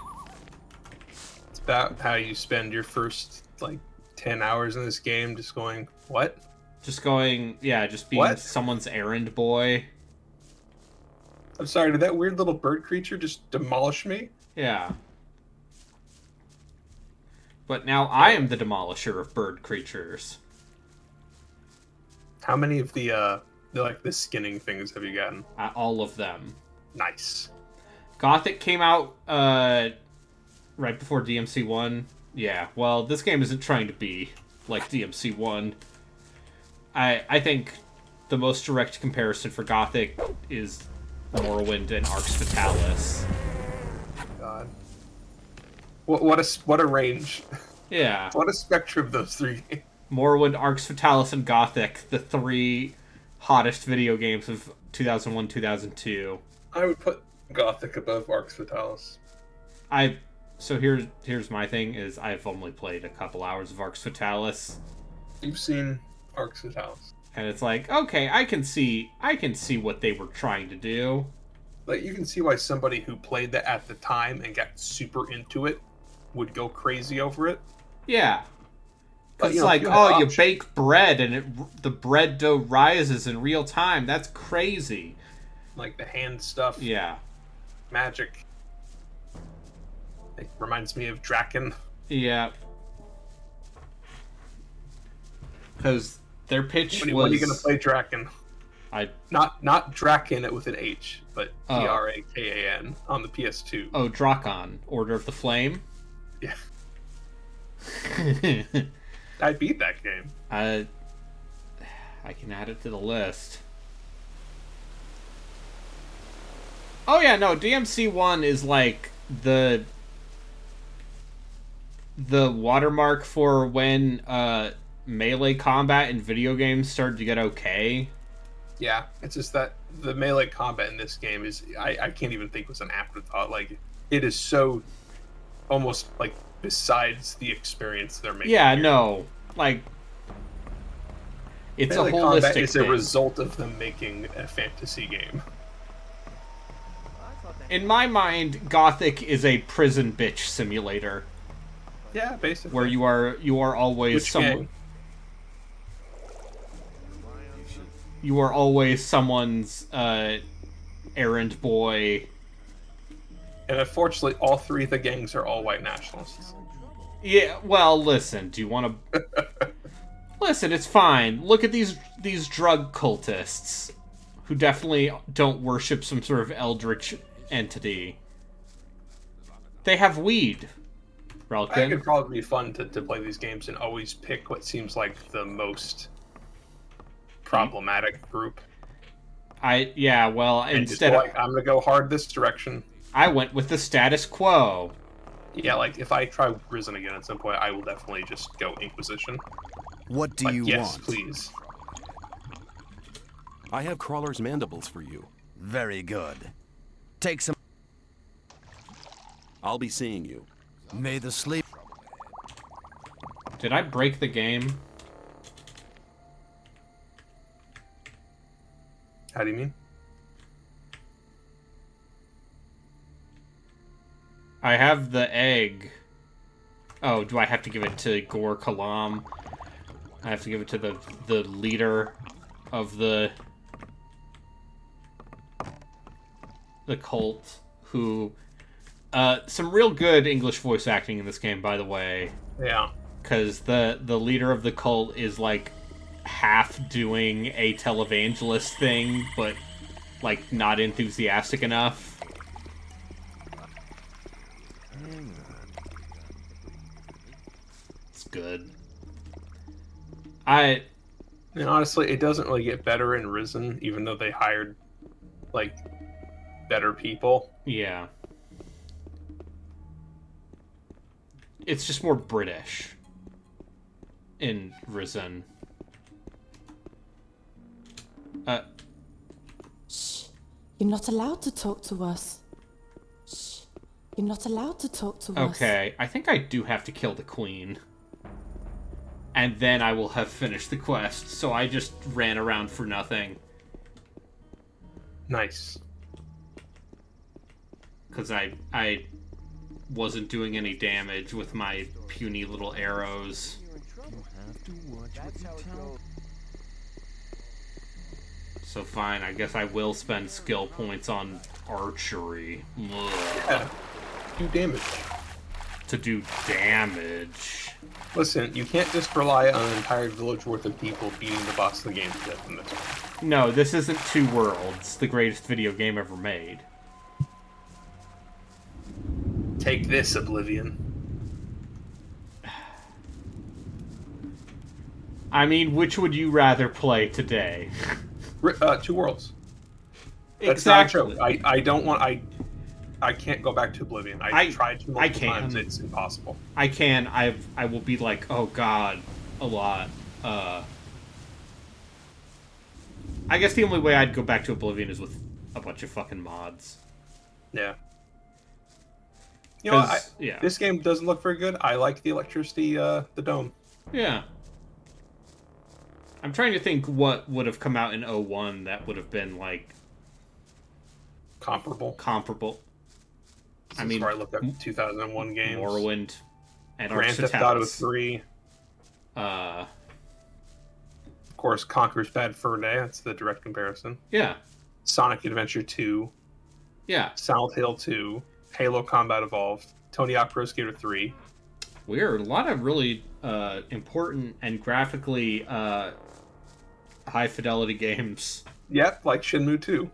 It's about how you spend your first, like, 10 hours in this game just going, what? Just going, yeah, just being someone's errand boy. I'm sorry, did that weird little bird creature just demolish me? Yeah. But now I am the demolisher of bird creatures. How many of the skinning things have you gotten? All of them. Nice. Gothic came out right before DMC 1. Yeah, well, this game isn't trying to be like DMC 1. I think the most direct comparison for Gothic is Morrowind and Arx Fatalis. God. What a range. Yeah. What a spectrum of those three games. Morrowind, Arx Fatalis, and Gothic, the 3 hottest video games of 2001, 2002. I would put Gothic above Arx Fatalis. So here's my thing, is I've only played a couple hours of Arx Fatalis. You've seen Arx Fatalis. And it's like, okay, I can see what they were trying to do. Like, you can see why somebody who played that at the time and got super into it would go crazy over it. Yeah. But, it's like, oh, you bake bread and the bread dough rises in real time. That's crazy. Like the hand stuff. Yeah. Magic. It reminds me of Draken. Yeah. Because their pitch when was... When are you going to play Draken? Not Draken with an H, but Drakan on the PS2. Oh, Drakon. Order of the Flame? Yeah. I beat that game. I can add it to the list. Oh yeah, no, DMC 1 is like the watermark for when melee combat in video games started to get okay. Yeah, it's just that the melee combat in this game is, I can't even think was an afterthought. Like, it is so almost like besides the experience they're making. Yeah, here. no. Like, it's melee a holistic combat is thing. a result of them making a fantasy game. In my mind, Gothic is a prison bitch simulator. Yeah, basically. Where you are always someone. You are always someone's errand boy. And unfortunately, all 3 of the gangs are all white nationalists. Yeah, well, listen. Do you want to? Listen, it's fine. Look at these drug cultists, who definitely don't worship some sort of eldritch entity. They have weed. I think it'd probably be fun to play these games and always pick what seems like the most problematic group. Yeah, well, and instead just I'm gonna go hard this direction. I went with the status quo. Yeah, like if I try Risen again at some point, I will definitely just go Inquisition. What do you yes, want? Please. I have Crawler's mandibles for you. Very good. Take some. I'll be seeing you. May the sleep. Did I break the game? How do you mean? I have the egg. Oh, do I have to give it to Gor Kalam? I have to give it to the leader of the cult, who some real good English voice acting in this game, by the way. Yeah. Because the leader of the cult is like half doing a televangelist thing, but like not enthusiastic enough. It's good. And honestly, it doesn't really get better in Risen, even though they hired like better people. Yeah. It's just more British in Risen. Shh. You're not allowed to talk to us. Shh. You're not allowed to talk to us. Okay, I think I do have to kill the queen. And then I will have finished the quest, so I just ran around for nothing. Nice. Because I wasn't doing any damage with my puny little arrows. So fine, I guess I will spend skill points on archery. Yeah. Do damage. To do damage. Listen, you can't just rely on an entire village worth of people beating the boss of the game to death in this one. No, this isn't Two Worlds, the greatest video game ever made. Take this, Oblivion. I mean, which would you rather play today? Two Worlds. That's Exactly. not a joke. I don't want... I can't go back to Oblivion. I tried to multiple times. It's impossible. I can. I will be like, oh god, a lot. I guess the only way I'd go back to Oblivion is with a bunch of fucking mods. Yeah. You know, yeah. This game doesn't look very good. I like the electricity, the dome. Yeah. I'm trying to think what would have come out in 01 that would have been, like... Comparable. I mean, I looked up 2001 games. Morrowind and Grand Theft Auto 3. Of course, Conker's Bad Fur Day. That's the direct comparison. Yeah. Sonic Adventure 2. Yeah. Silent Hill 2. Halo Combat Evolved. Tony Hawk Pro Skater 3. Weird. A lot of really important and graphically high-fidelity games. Yep, like Shenmue 2.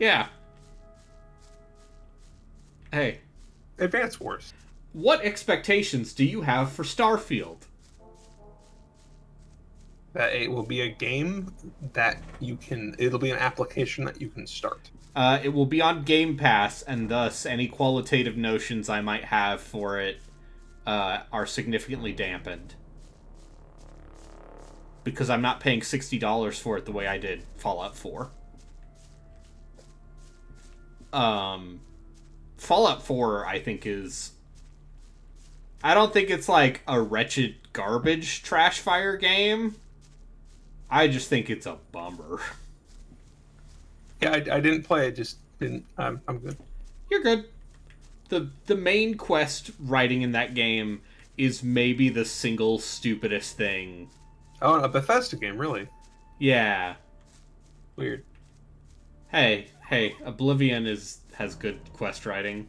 Yeah. Hey. Advance Wars. What expectations do you have for Starfield? That it will be a game that you can... It'll be an application that you can start. It will be on Game Pass, and thus any qualitative notions I might have for it are significantly dampened. Because I'm not paying $60 for it the way I did Fallout 4. Fallout 4, I think, is... I don't think it's like a wretched garbage trash fire game. I just think it's a bummer. Yeah, I didn't play it, just didn't... I'm good. You're good. The main quest writing in that game is maybe the single stupidest thing. Oh, a Bethesda game, really? Yeah. Weird. Hey, Oblivion has good quest writing.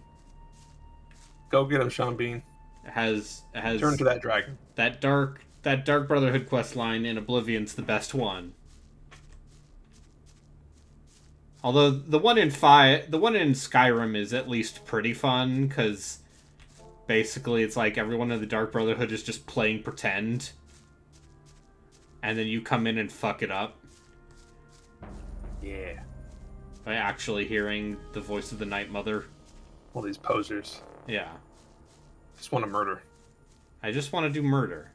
Go get him, Sean Bean. Has Turn to that dragon. That Dark Brotherhood quest line in Oblivion's the best one. Although the one in Skyrim is at least pretty fun, because basically it's like everyone in the Dark Brotherhood is just playing pretend. And then you come in and fuck it up. Yeah. By actually hearing the voice of the Night Mother. All these posers. Yeah. Just want to murder. I just want to do murder.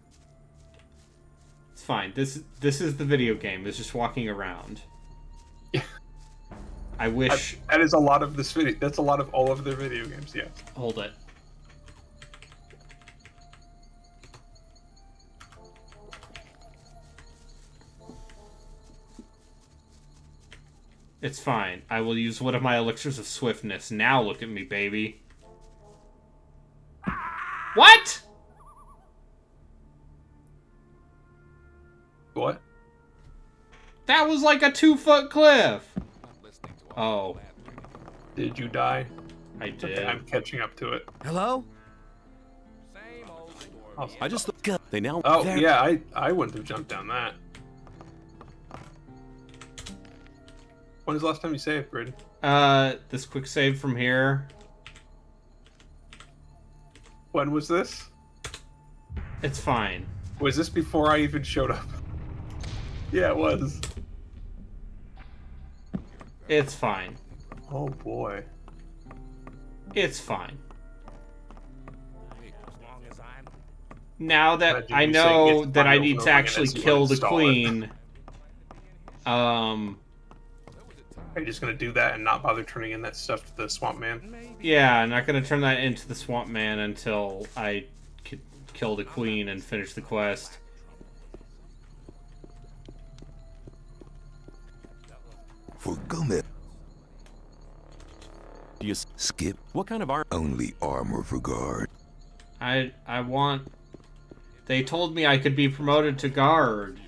It's fine. This is the video game. It's just walking around. Yeah. I wish... That is a lot of this video. That's a lot of all of their video games, yeah. Hold it. It's fine. I will use one of my elixirs of swiftness. Now look at me, baby. What? What? That was like a 2-foot cliff. Oh. Did you die? I did. Okay, I'm catching up to it. Hello? I just they now. Oh yeah, I wouldn't have jumped down that. When was the last time you saved, Braden? This quick save from here. When was this? It's fine. Was this before I even showed up? Yeah, it was. It's fine. Oh boy. It's fine. Now that I know that I need to actually kill the queen, Are you just gonna do that and not bother turning in that stuff to the swamp man? yeah, I'm not gonna turn that into the swamp man until I kill the queen and finish the quest. For Gomez. Do you skip? What kind of armor? Only armor for guard. I want... They told me I could be promoted to guard.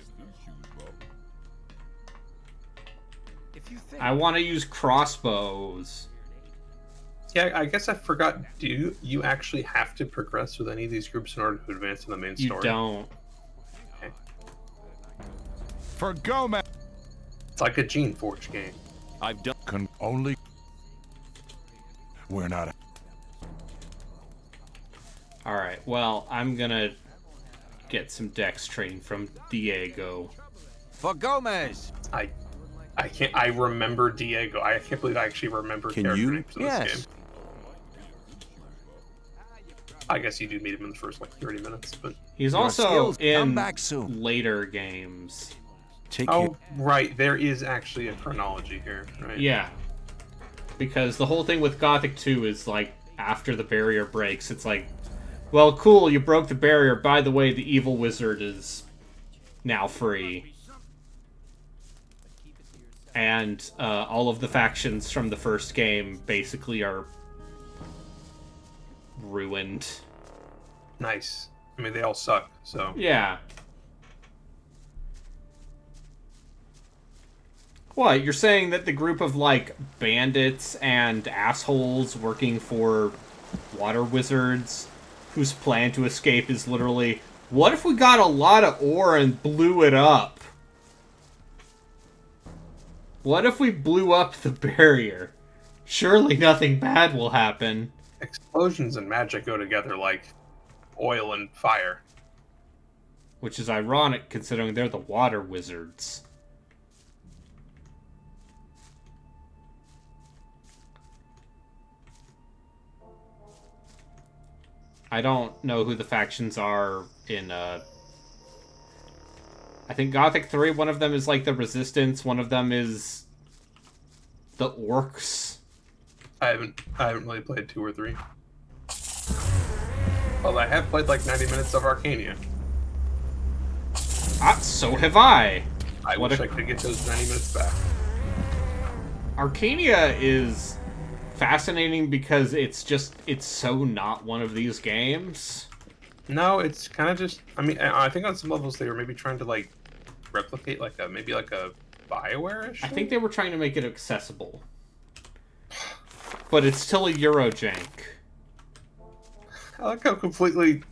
I want to use crossbows. Yeah, I guess I forgot. Do you actually have to progress with any of these groups in order to advance in the main story? You don't. Okay. For Gomez. It's like a Gene Forge game. I've done. Can only. We're not. Alright, well, I'm gonna get some dex training from Diego. For Gomez! I can't. I remember Diego. I can't believe I actually remember character names in this game. I guess you do meet him in the first like 30 minutes, but he's also in later games. Right. There is actually a chronology here, right? Yeah. Because the whole thing with Gothic 2 is like after the barrier breaks, it's like, well, cool, you broke the barrier. By the way, the evil wizard is now free. And all of the factions from the first game basically are ruined. Nice. I mean, they all suck, so... Yeah. What, you're saying that the group of, like, bandits and assholes working for water wizards whose plan to escape is literally, what if we got a lot of ore and blew it up? What if we blew up the barrier? Surely nothing bad will happen. Explosions and magic go together like oil and fire. Which is ironic considering they're the water wizards. I don't know who the factions are in, I think Gothic 3, one of them is like the Resistance, one of them is the Orcs. I haven't really played 2 or 3. Well, I have played like 90 minutes of Arcania. So have I. I wish I could get those 90 minutes back. Arcania is fascinating because it's so not one of these games. No, it's kind of just, I mean, I think on some levels they were maybe trying to like replicate like a BioWare-ish? I think they were trying to make it accessible. But it's still a Eurojank. I like how completely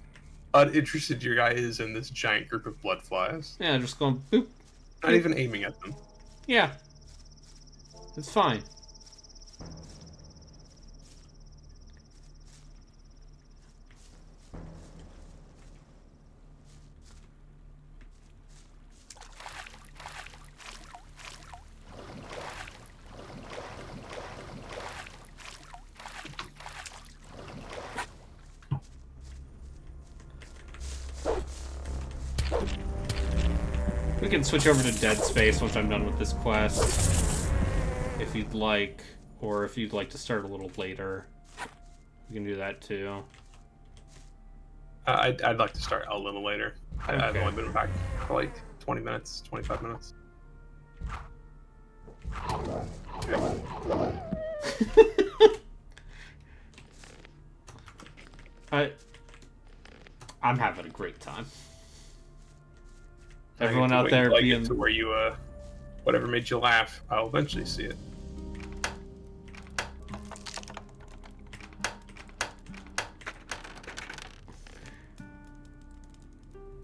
uninterested your guy is in this giant group of blood flies. Yeah, just going boop. Not even aiming at them. Yeah. It's fine. We can switch over to Dead Space once I'm done with this quest. If you'd like. Or if you'd like to start a little later. You can do that too. I'd like to start a little later. Okay. I've only been back for like 20 minutes, 25 minutes. I'm having a great time. I Everyone out there like being to where you whatever made you laugh, I'll eventually see it.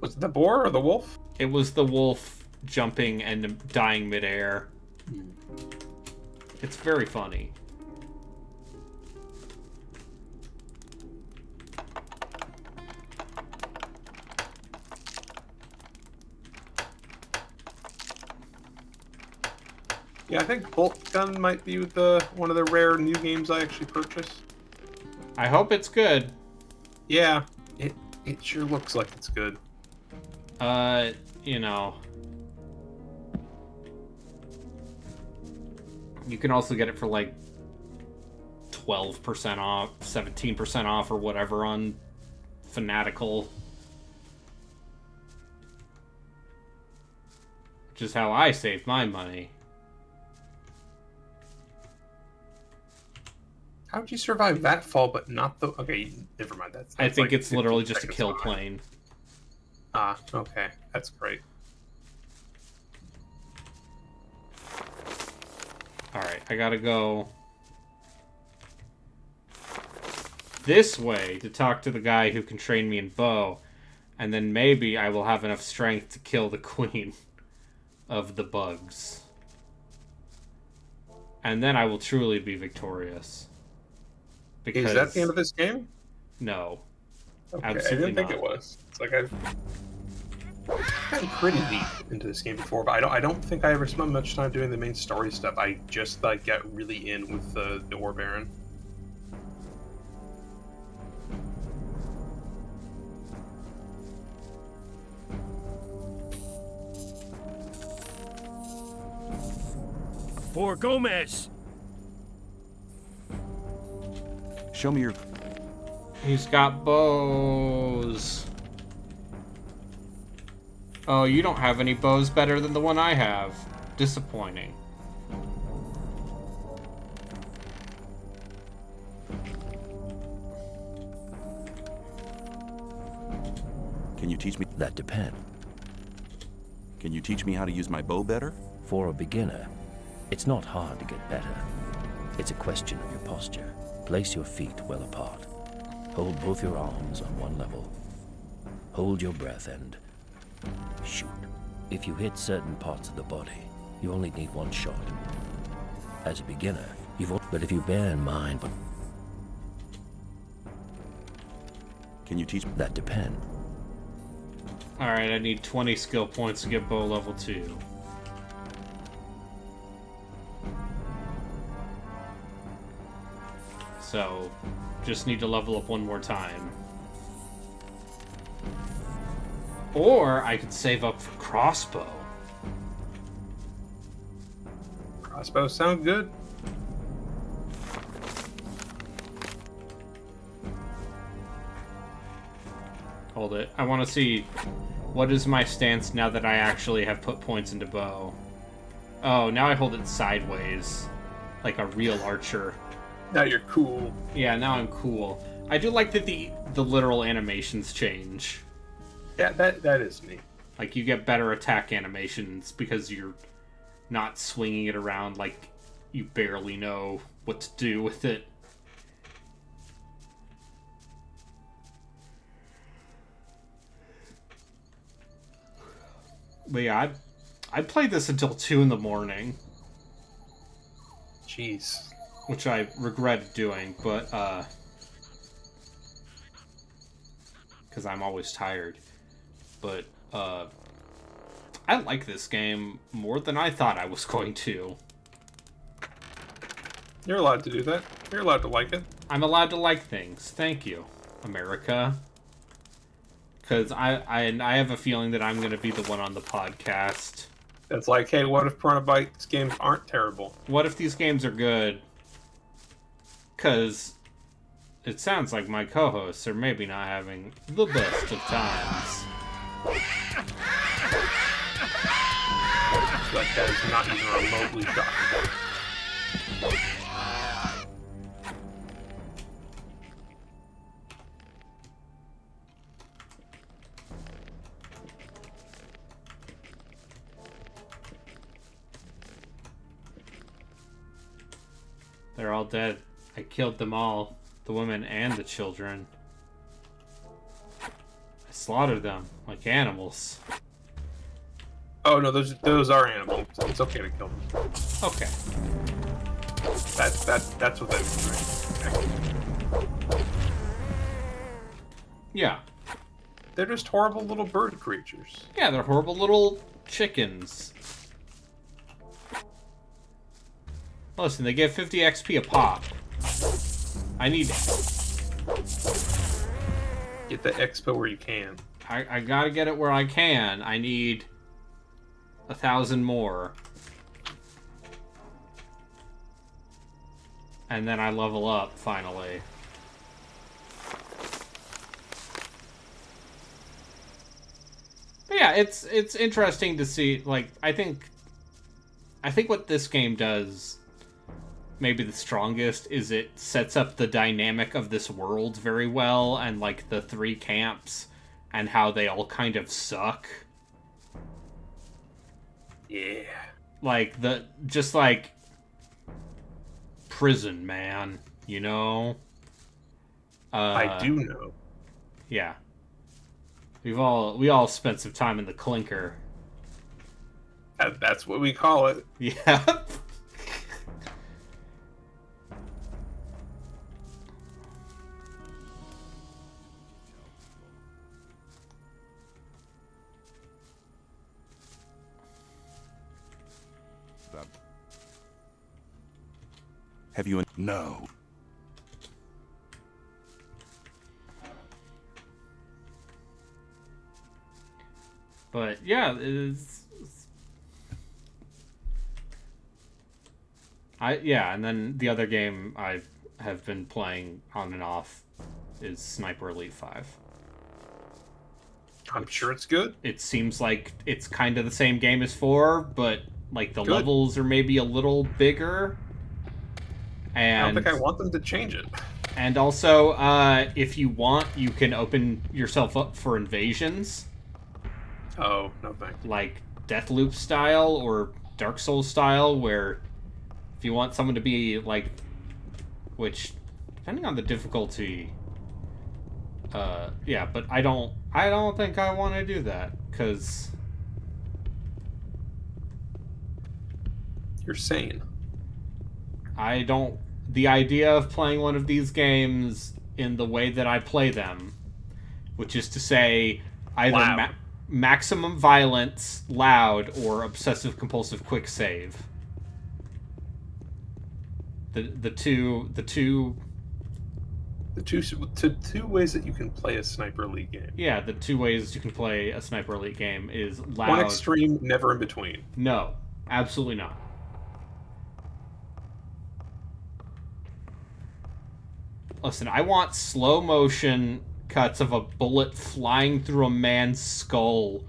Was it the boar or the wolf? It was the wolf jumping and dying midair. It's very funny. Yeah, I think Bolt Gun might be one of the rare new games I actually purchased. I hope it's good. Yeah, it sure looks like it's good. You know. You can also get it for like 12% off, 17% off, or whatever on Fanatical. Which is how I save my money. How'd you survive that fall, but not the... Okay, never mind. That's I think like it's literally 15 just a seconds kill behind. plane. Ah, okay. That's great. Alright, I gotta go this way to talk to the guy who can train me in bow, and then maybe I will have enough strength to kill the queen of the bugs. And then I will truly be victorious. Because... Is that the end of this game? No. Okay, Absolutely I didn't think not. it was. It's like I've gotten pretty deep into this game before, but I don't think I ever spent much time doing the main story stuff. I just like get really in with the Ore Baron. For Gomez! Show me your... He's got bows. Oh, you don't have any bows better than the one I have. Disappointing. Can you teach me... That depends. Can you teach me how to use my bow better? For a beginner, it's not hard to get better. It's a question of your posture. Place your feet well apart. Hold both your arms on one level. Hold your breath and shoot. If you hit certain parts of the body, you only need one shot. As a beginner, but if you bear in mind... Can you teach... That depends. Alright, I need 20 skill points to get bow level 2. So, just need to level up one more time. Or I could save up for crossbow. Crossbows sound good. Hold it. I want to see what is my stance now that I actually have put points into bow. Oh, now I hold it sideways. Like a real archer. Now you're cool. Yeah, now I'm cool. I do like that the literal animations change. Yeah, that is neat. Like, you get better attack animations because you're not swinging it around like you barely know what to do with it. But yeah, I played this until 2 in the morning. Jeez. Which I regret doing, but, because I'm always tired. But, I like this game more than I thought I was going to. You're allowed to do that. You're allowed to like it. I'm allowed to like things. Thank you, America. Because I have a feeling that I'm going to be the one on the podcast. It's like, hey, what if Piranha Bytes games aren't terrible? What if these games are good? Because it sounds like my co-hosts are maybe not having the best of times. Like, that is not even remotely shocking. They're all dead. I killed them all. The women and the children. I slaughtered them like animals. Oh no, those are animals. It's okay to kill them. Okay. That's what that means, right? Yeah. They're just horrible little bird creatures. Yeah, they're horrible little chickens. Listen, they get 50 XP a pop. I need... Get the expo where you can. I gotta get it where I can. I need 1,000 more. And then I level up, finally. But yeah, it's interesting to see, like, I think what this game does maybe the strongest is it sets up the dynamic of this world very well, and like the 3 camps and how they all kind of suck. Yeah. Like just like prison, man, you know? I do know. Yeah. We all spent some time in the clinker. That's what we call it. Yeah. Have you... No. But yeah, and then the other game I have been playing on and off is Sniper Elite 5. I'm sure it's good. It seems like it's kind of the same game as 4, but like the Good. levels are maybe a little bigger. And I don't think I want them to change it. And also, if you want, you can open yourself up for invasions. Oh, no thanks. Like Deathloop style or Dark Souls style, where if you want someone to be like, which depending on the difficulty, yeah, but I don't think I want to do that, because you're sane. I don't. The idea of playing one of these games in the way that I play them, which is to say, either maximum violence, loud, or obsessive compulsive quick save. The two ways that you can play a Sniper Elite game. Yeah, the 2 ways you can play a Sniper Elite game is loud. One extreme, never in between. No, absolutely not. Listen, I want slow motion cuts of a bullet flying through a man's skull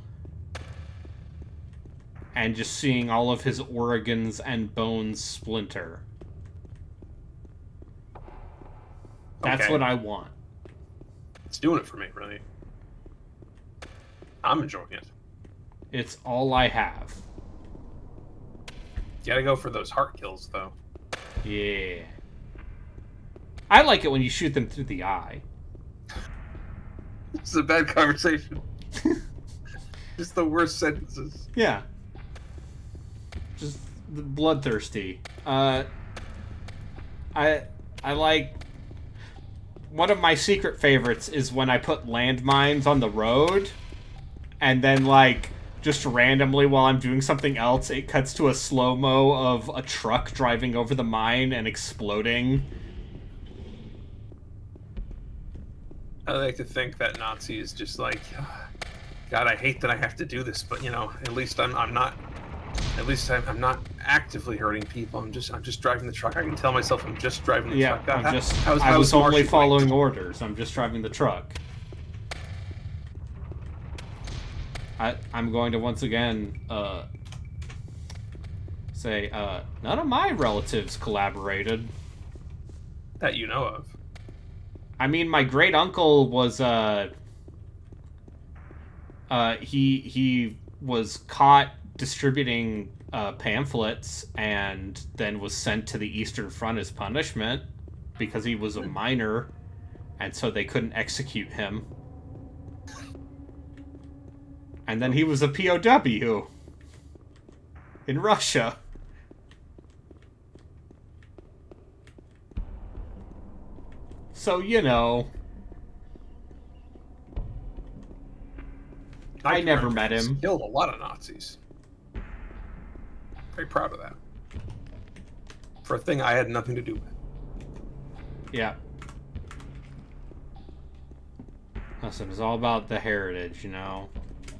and just seeing all of his organs and bones splinter. That's Okay. what I want. It's doing it for me, really. I'm enjoying it. It's all I have. You gotta go for those heart kills, though. Yeah. I like it when you shoot them through the eye. This is a bad conversation. Just the worst sentences. Yeah. Just bloodthirsty. I like... One of my secret favorites is when I put landmines on the road, and then, like, just randomly while I'm doing something else, it cuts to a slow-mo of a truck driving over the mine and exploding. I like to think that Nazi is just like, God, I hate that I have to do this, but you know, at least I'm not actively hurting people. I'm just driving the truck. I can tell myself I'm just driving the truck. I was only following orders. I'm just driving the truck. I'm going to once again say none of my relatives collaborated. That you know of. I mean, my great uncle was he was caught distributing pamphlets and then was sent to the Eastern Front as punishment because he was a minor, and so they couldn't execute him. And then he was a POW in Russia. So, you know, I never met him. Killed a lot of Nazis. Very proud of that. For a thing I had nothing to do with. Yeah. Listen, it's all about the heritage, you know?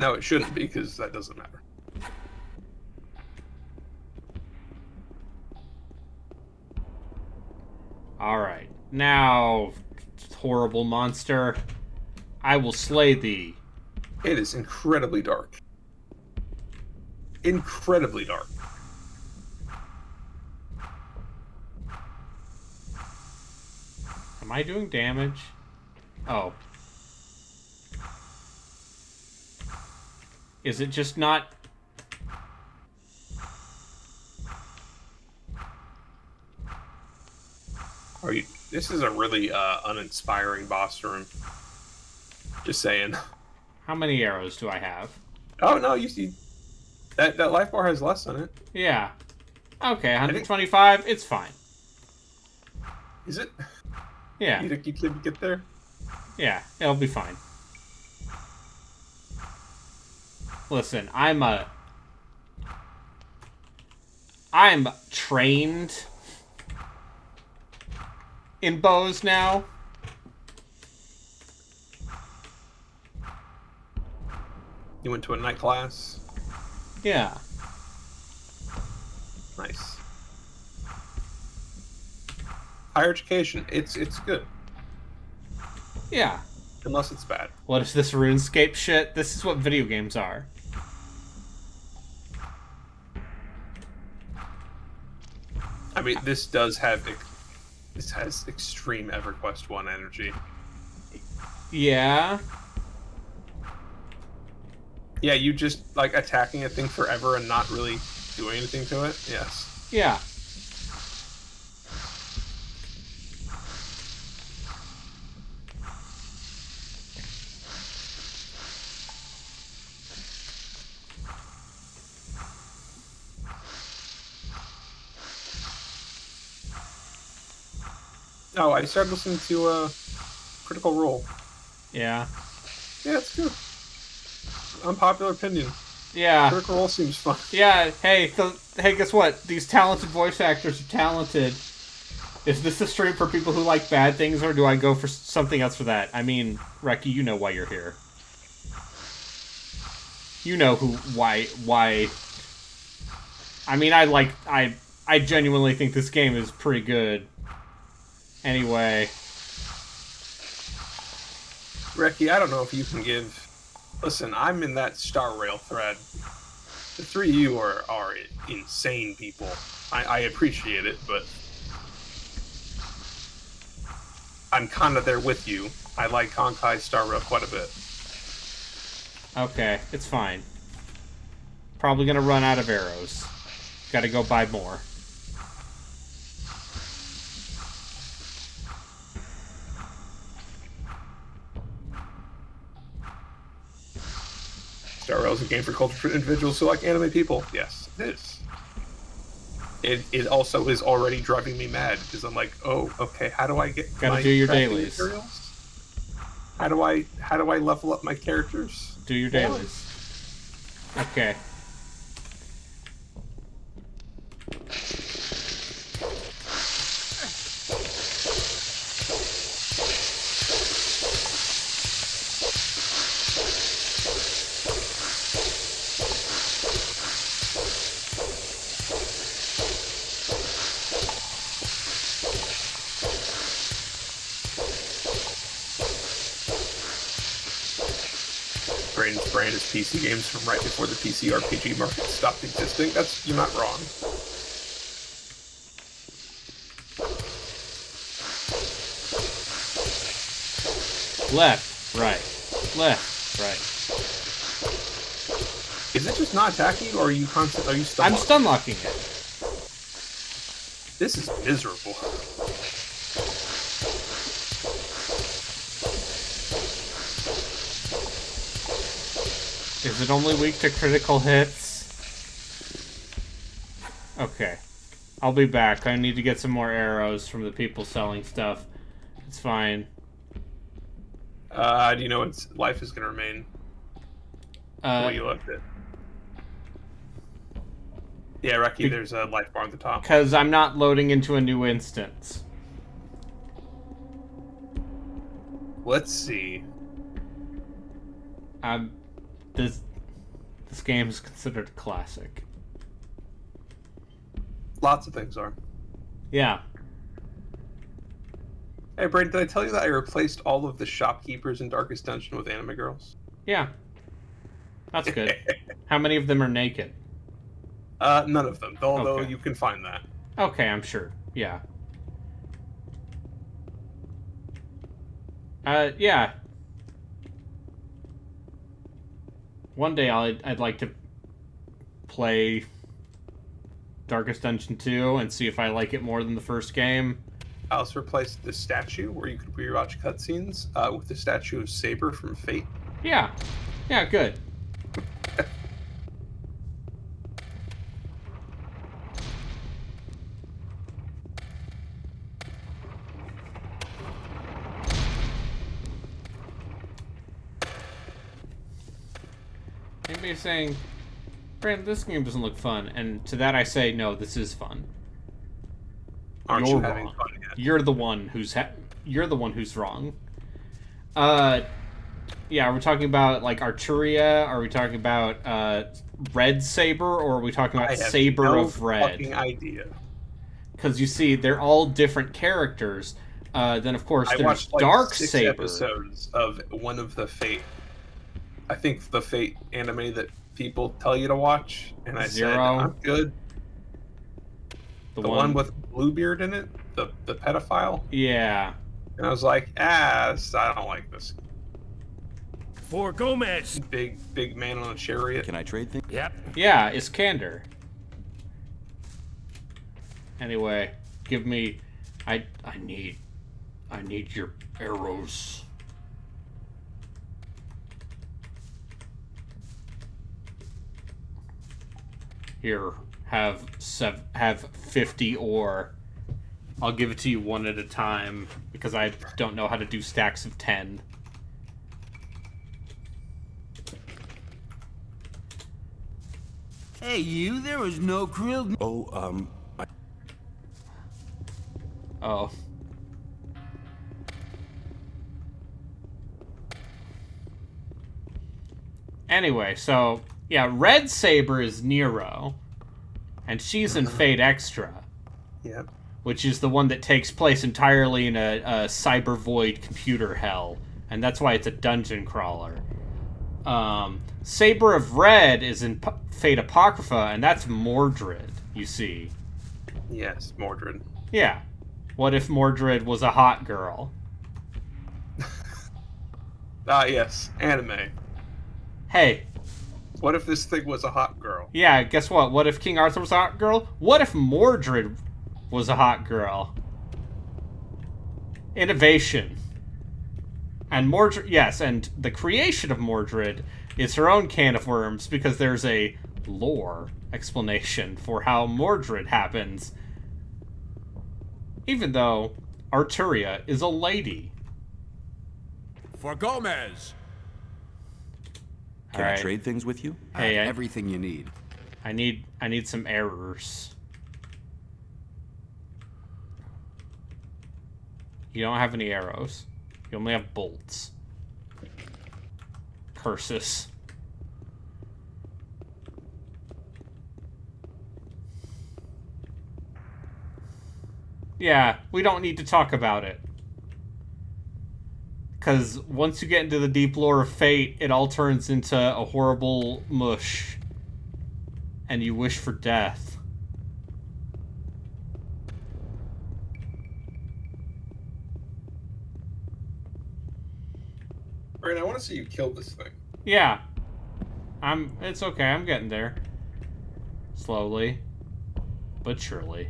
No, it shouldn't be, because that doesn't matter. Alright. Now, horrible monster, I will slay thee. It is incredibly dark. Incredibly dark. Am I doing damage? Oh. Is it just not... Are you? This is a really uninspiring boss room. Just saying. How many arrows do I have? Oh no, you see, that life bar has less on it. Yeah. Okay, 125. It's fine. Is it? Yeah. You think you can get there? Yeah, it'll be fine. Listen, I'm trained in bows now. You went to a night class? Yeah. Nice. Higher education, it's good. Yeah. Unless it's bad. What is this RuneScape shit? This is what video games are. I mean, this has extreme EverQuest 1 energy. Yeah. Yeah, you just like attacking a thing forever and not really doing anything to it? Yes. Yeah. Oh, I started listening to Critical Role. Yeah. Yeah, it's good. Unpopular opinion. Yeah. Critical Role seems fun. Yeah, hey, guess what? These talented voice actors are talented. Is this a stream for people who like bad things, or do I go for something else for that? I mean, Reki, you know why you're here. You know why. I mean, I genuinely think this game is pretty good. Anyway. Reki, I don't know if you can give... Listen, I'm in that Star Rail thread. The three of you are insane people. I appreciate it, but... I'm kind of there with you. I like Honkai Star Rail quite a bit. Okay, it's fine. Probably gonna run out of arrows. Gotta go buy more. Star Rail is a game for cultured individuals who like anime people. Yes, it is. It also is already driving me mad because I'm like, oh, okay, how do I get Gotta do your crafting dailies. materials? How do I level up my characters? Do your dailies. Okay. Brandon's brand is PC games from right before the PC RPG market stopped existing. You're not wrong. Left, right. Left, right. Is it just not attacking you, or are you stun? I'm stun locking it. This is miserable. Is it only weak to critical hits? Okay. I'll be back. I need to get some more arrows from the people selling stuff. It's fine. Do you know its life is going to remain? The way you left it. Yeah, Reki, there's a life bar on the top. Because I'm not loading into a new instance. Let's see. This game is considered a classic. Lots of things are. Yeah. Hey, Brandon, did I tell you that I replaced all of the shopkeepers in Darkest Dungeon with anime girls? Yeah. That's good. How many of them are naked? None of them, although you can find that. Okay, I'm sure. Yeah. Yeah. One day I'd like to play Darkest Dungeon 2 and see if I like it more than the first game. I also replaced the statue where you could rewatch cutscenes with the statue of Saber from Fate. Yeah. Yeah, good. Anybody's saying, Brandon, this game doesn't look fun, and to that I say, no, this is fun. Aren't You're you having wrong. fun yet? You're the one who's wrong. Yeah, are we talking about like Arturia? Are we talking about Red Saber, or are we talking about Saber of Red? Fucking idea. Because you see, they're all different characters. Then of course there's watched, like, Dark 6 Saber. episodes of one of the Fate. I think the Fate anime that people tell you to watch, and I said I'm good. The one with Bluebeard in it, the pedophile. Yeah. And I was like, I don't like this. For Gomez. Big man on a chariot. Can I trade things? Yep. Yeah, it's Candor. Anyway, give me. I need your arrows. Here, have 50 ore. I'll give it to you one at a time because I don't know how to do stacks of 10. Hey, you, there was no krill. Oh, Oh. Anyway, so, yeah, Red Saber is Nero, and she's in Fate Extra. Yep. Which is the one that takes place entirely in a cyber void computer hell, and that's why it's a dungeon crawler. Saber of Red is in Fate Apocrypha, and that's Mordred, you see. Yes, Mordred. Yeah. What if Mordred was a hot girl? Yes, anime. Hey. What if this thing was a hot girl? Yeah, guess what? What if King Arthur was a hot girl? What if Mordred was a hot girl? Innovation. And Mordred, yes, and the creation of Mordred is her own can of worms because there's a lore explanation for how Mordred happens. Even though Arturia is a lady. For Gomez. Can I trade things with you? Hey, everything you need. I need some errors. You don't have any arrows. You only have bolts. Curses. Yeah, we don't need to talk about it. Because once you get into the deep lore of Fate, it all turns into a horrible mush. And you wish for death. Brandon, I want to see you kill this thing. Yeah. It's okay, I'm getting there. Slowly. But surely.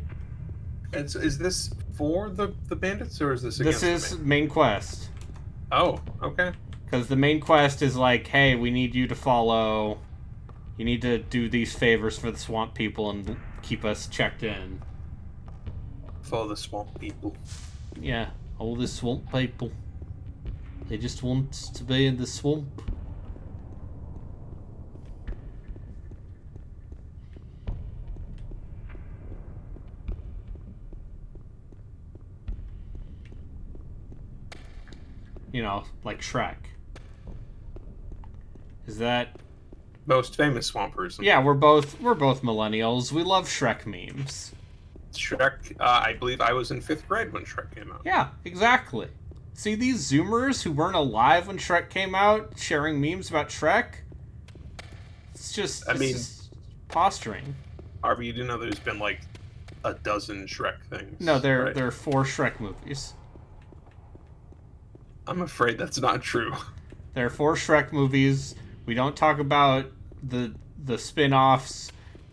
And so is this for the bandits, or is this against This is main quest. Oh, okay. Because the main quest is like, hey, we need you to follow... You need to do these favors for the swamp people and keep us checked in. Follow the swamp people. Yeah, all the swamp people. They just want to be in the swamp. You know, like Shrek. Is that most famous swamp person? Yeah, we're both millennials. We love Shrek memes. Shrek, I believe I was in 5th grade when Shrek came out. Yeah, exactly. See these Zoomers who weren't alive when Shrek came out sharing memes about Shrek? It's just posturing. Harvey, you do know there's been like a dozen Shrek things. No, there right? are 4 Shrek movies. I'm afraid that's not true. There are 4 Shrek movies. We don't talk about the spin-offs,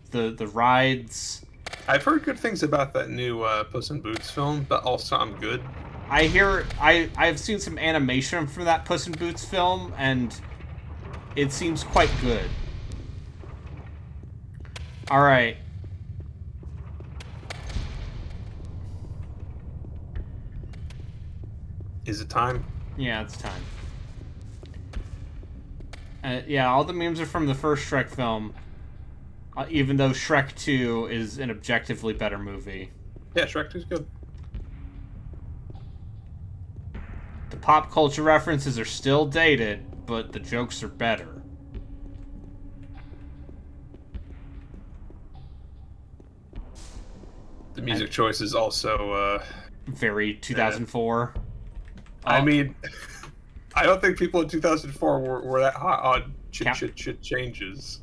the rides. I've heard good things about that new Puss in Boots film, but also I'm good. I've seen some animation for that Puss in Boots film, and it seems quite good. All right. Is it time? Yeah, it's time. Yeah, all the memes are from the first Shrek film, even though Shrek 2 is an objectively better movie. Yeah, Shrek 2 is good. The pop culture references are still dated, but the jokes are better. The music choice is also very 2004. I mean, I don't think people in 2004 were that hot on chit changes.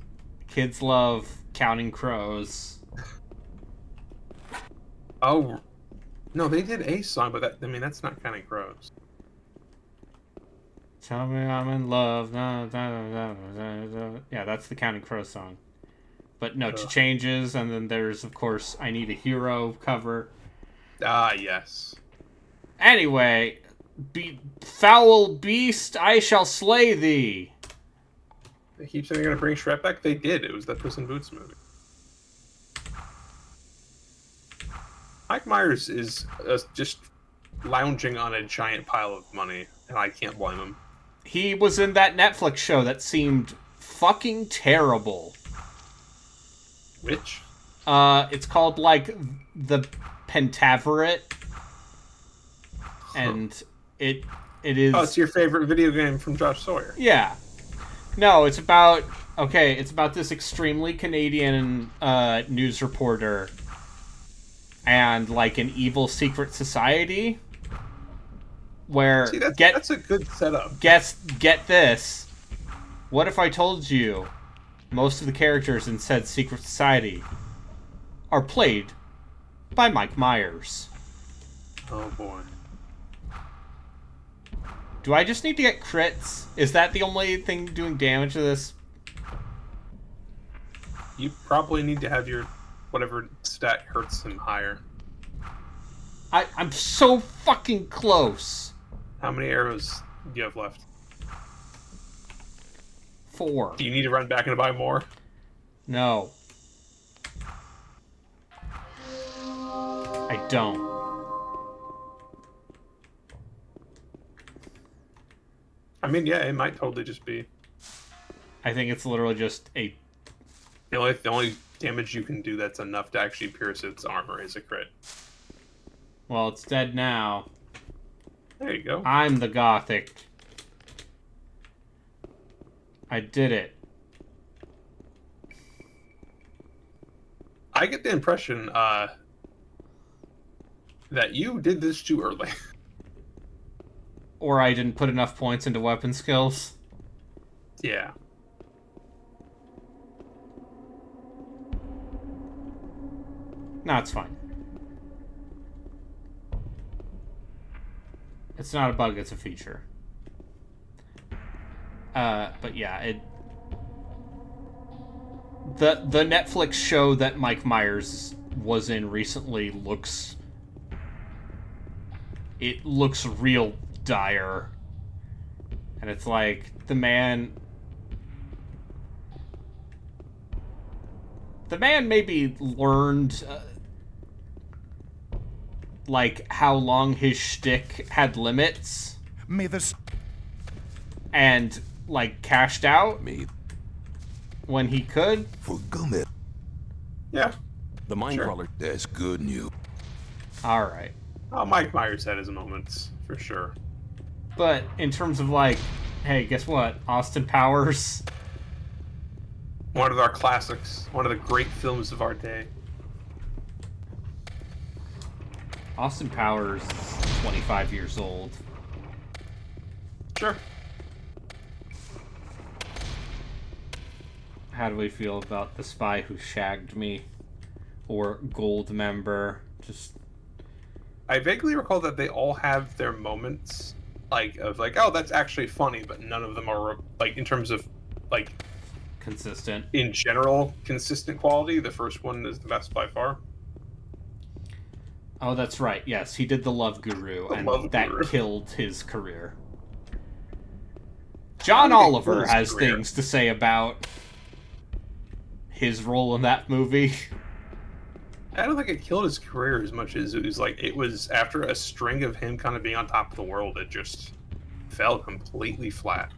Kids love Counting Crows. Oh, no, they did a song, but that's not Counting Crows. Tell me I'm in love. Yeah, that's the Counting Crows song. But no, changes, and then there's, of course, I Need a Hero cover. Ah, yes. Anyway, foul beast, I shall slay thee. They keep saying they're going to bring Shrek back. They did. It was the Puss in Boots movie. Mike Myers is just lounging on a giant pile of money, and I can't blame him. He was in that Netflix show that seemed fucking terrible. Which? It's called, like, The Pentaveret. And it is... Oh, it's your favorite video game from Josh Sawyer. Yeah. No, it's about this extremely Canadian news reporter and, like, an evil secret society where... See, that's a good setup. Get this. What if I told you most of the characters in said secret society are played by Mike Myers? Oh, boy. Do I just need to get crits? Is that the only thing doing damage to this? You probably need to have your whatever stat hurts him higher. I'm so fucking close. How many arrows do you have left? 4. Do you need to run back and buy more? No. I don't. I mean, yeah, it might totally just be. I think it's literally just a... The only damage you can do that's enough to actually pierce its armor is a crit. Well, it's dead now. There you go. I'm the Gothic. I did it. I get the impression that you did this too early. Or I didn't put enough points into weapon skills. Yeah. No, it's fine. It's not a bug, it's a feature. But yeah, the Netflix show that Mike Myers was in recently looks real dire. And it's like the man maybe learned like how long his shtick had limits. And like cashed out when he could. Yeah. The Minecrawler. That's good news. Alright. Oh, Mike Myers had his moments, for sure. But in terms of like, hey, guess what? Austin Powers. One of our classics. One of the great films of our day. Austin Powers is 25 years old. Sure. How do we feel about The Spy Who Shagged Me? Or Goldmember? Just... I vaguely recall that they all have their moments oh, that's actually funny, but none of them are like in terms of like consistent in general consistent quality. The first one is the best by far. Oh, that's right. Yes, he did the Love Guru, and that killed his career. John Oliver has things to say about his role in that movie. I don't think it killed his career as much as it was after a string of him kind of being on top of the world, it just fell completely flat.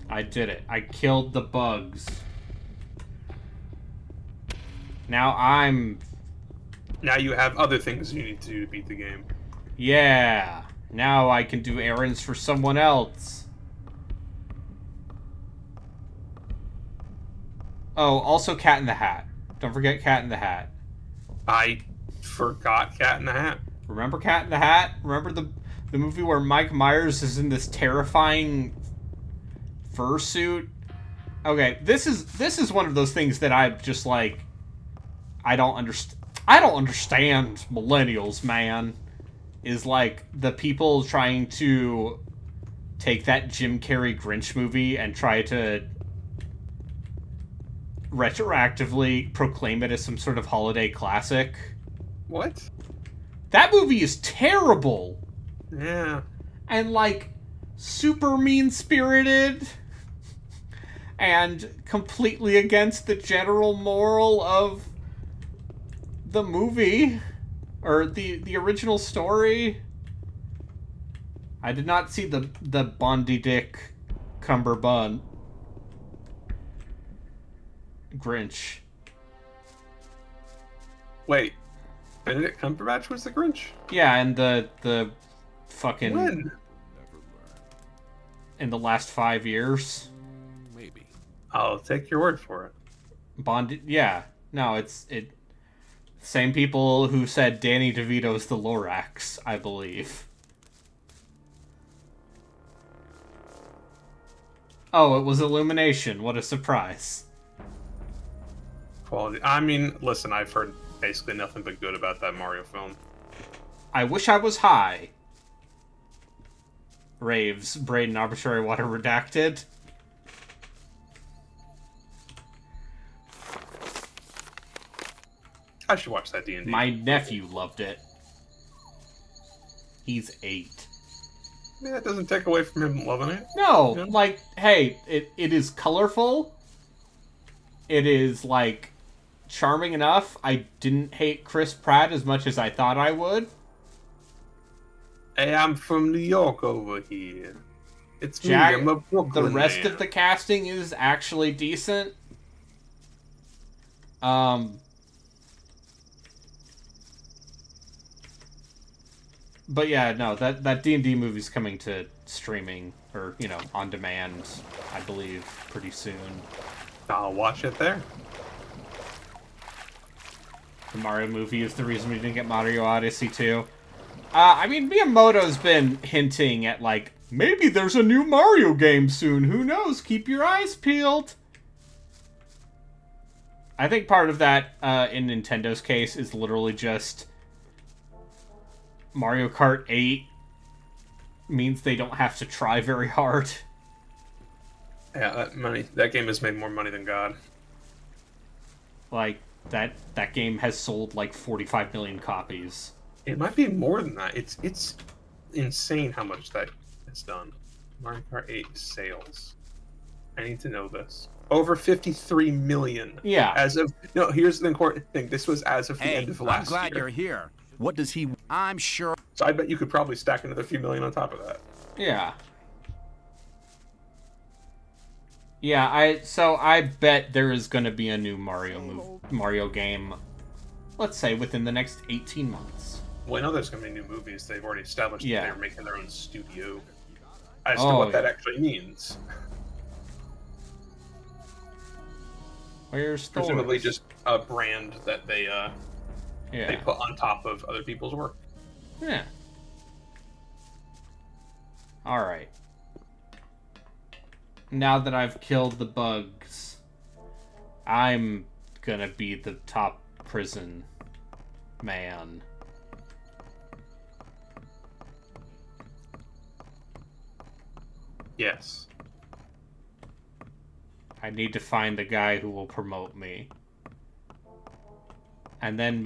I did it. I killed the bugs. Now you have other things you need to do to beat the game. Yeah. Now I can do errands for someone else. Oh, also Cat in the Hat. Don't forget Cat in the Hat. I forgot Cat in the Hat. Remember Cat in the Hat? Remember the movie where Mike Myers is in this terrifying fursuit? Okay, this is one of those things that I'm just like, I don't understand millennials, man. Is like the people trying to take that Jim Carrey Grinch movie and try to retroactively proclaim it as some sort of holiday classic. What? That movie is terrible. Yeah. And like super mean-spirited and completely against the general moral of the movie or the original story. I did not see the Bondi Dick Cumberbund Grinch. Wait, Benedict Cumberbatch was the Grinch? Yeah, and the fucking when? In the last 5 years. Maybe. I'll take your word for it. Bondi, yeah, no, it. Same people who said Danny DeVito's the Lorax, I believe. Oh, it was Illumination. What a surprise. Quality. I mean, listen, I've heard basically nothing but good about that Mario film. I wish I was high. Raves, Braden Arbitrary Water Redacted. I should watch that D&D. My nephew loved it. He's 8. Yeah, it doesn't take away from him loving it. No, Yeah. like, hey, it is colorful. It is, like, charming enough. I didn't hate Chris Pratt as much as I thought I would. Hey, I'm from New York over here. It's Jack, me, I'm a Brooklyn the rest man. of the casting is actually decent. But yeah, no, that D&D movie's coming to streaming, or, you know, on demand, I believe, pretty soon. I'll watch it there. The Mario movie is the reason we didn't get Mario Odyssey 2. I mean, Miyamoto's been hinting at, like, maybe there's a new Mario game soon, who knows, keep your eyes peeled. I think part of that, in Nintendo's case, is literally just Mario Kart 8 means they don't have to try very hard. Yeah, that game has made more money than God. Like, that game has sold like 45 million copies. It might be more than that. It's insane how much that has done. Mario Kart 8 sales. I need to know this. Over 53 million. Yeah. Here's the important thing. This was as of the end of last year. I'm glad you're here. What does he... I'm sure... So I bet you could probably stack another few million on top of that. Yeah. Yeah, I bet there is going to be a new Mario game, let's say, within the next 18 months. Well, I know there's going to be new movies. They've already established that they're making their own studio. As to Oh, what that actually means. Where's Presumably Thor's? just a brand that they put on top of other people's work. Yeah. Alright. Now that I've killed the bugs, I'm gonna be the top prison man. Yes. I need to find the guy who will promote me. And then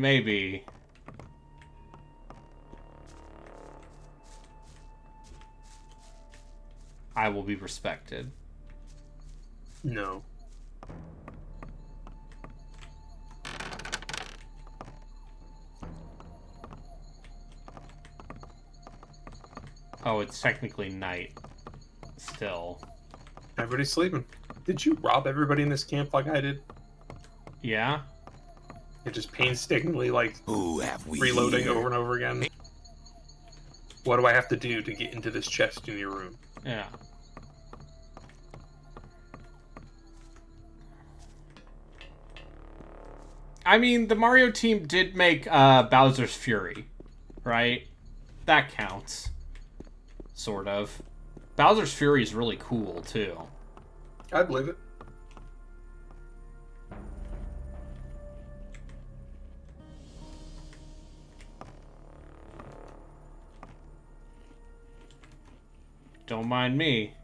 maybe I will be respected. No. Oh, it's technically night. Still. Everybody's sleeping. Did you rob everybody in this camp like I did? Yeah. It just painstakingly, like, Who have we reloading here? over and over again. What do I have to do to get into this chest in your room? Yeah. I mean, the Mario team did make Bowser's Fury, right? That counts. Sort of. Bowser's Fury is really cool, too. I believe it. Don't mind me.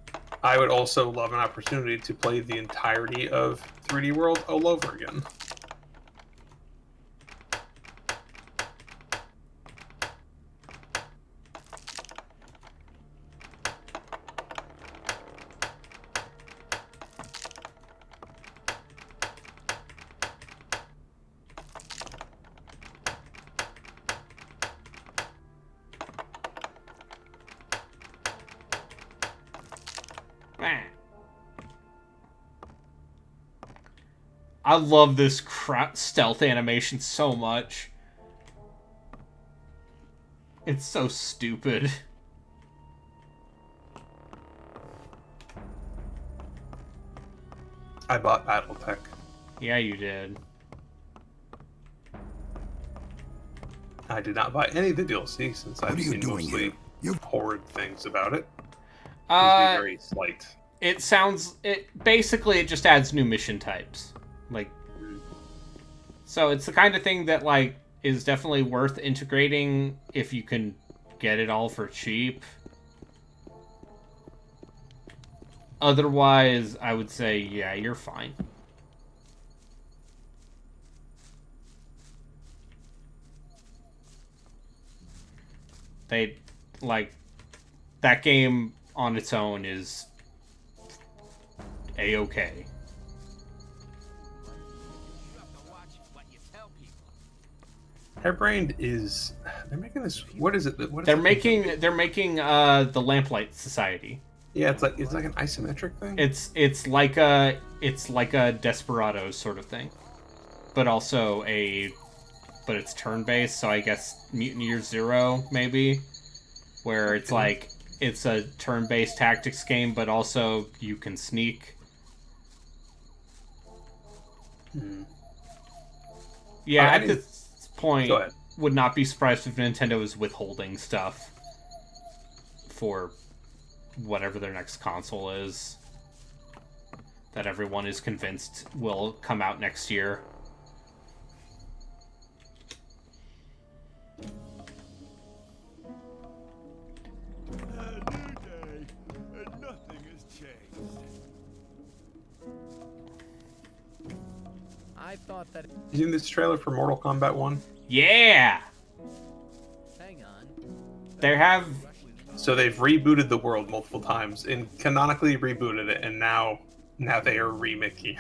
I would also love an opportunity to play the entirety of 3D World all over again. I love this stealth animation so much. It's so stupid. I bought Battletech. Yeah, you did. I did not buy any of the DLC since I've seen mostly horrid things about it. Very slight. Basically it just adds new mission types. Like, so it's the kind of thing that, like, is definitely worth integrating if you can get it all for cheap. Otherwise, I would say, yeah, you're fine. They, like, that game on its own is A-okay. Hairbrained is... They're making this... What is it? They're making the Lamplight Society. Yeah, it's like an isometric thing. It's like a Desperados sort of thing, but also but it's turn-based. So I guess Mutant Year Zero maybe, where it's like it's a turn-based tactics game, but also you can sneak. Yeah, at this point, would not be surprised if Nintendo is withholding stuff for whatever their next console is that everyone is convinced will come out next year. I thought that. You seen this trailer for Mortal Kombat 1? Yeah! Hang on. They have... So they've rebooted the world multiple times and canonically rebooted it, and now they are remaking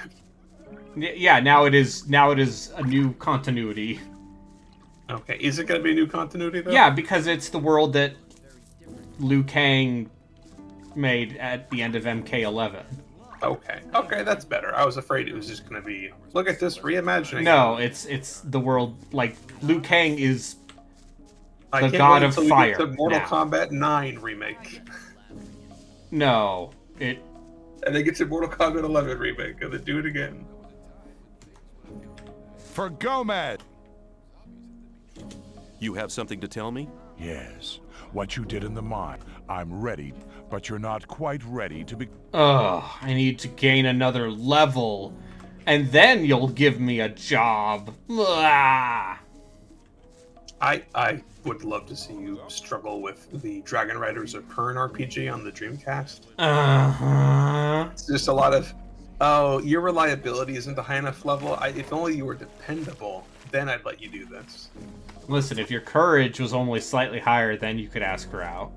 it. Yeah, now it is a new continuity. Okay, is it going to be a new continuity though? Yeah, because it's the world that Liu Kang made at the end of MK11. Okay, that's better. I was afraid it was just going to be, look at this reimagining. No, it's the world, like, Liu Kang is the god of fire. Get to Mortal Kombat 9 remake. No, and they get to Mortal Kombat 11 remake, and then do it again. For Gomez! You have something to tell me? Yes. What you did in the mine. I'm ready, but you're not quite ready to be... Ugh, I need to gain another level, and then you'll give me a job. Ugh. I would love to see you struggle with the Dragon Riders of Pern RPG on the Dreamcast. It's just a lot of, oh, your reliability isn't a high enough level. If only you were dependable, then I'd let you do this. Listen, if your courage was only slightly higher, then you could ask her out.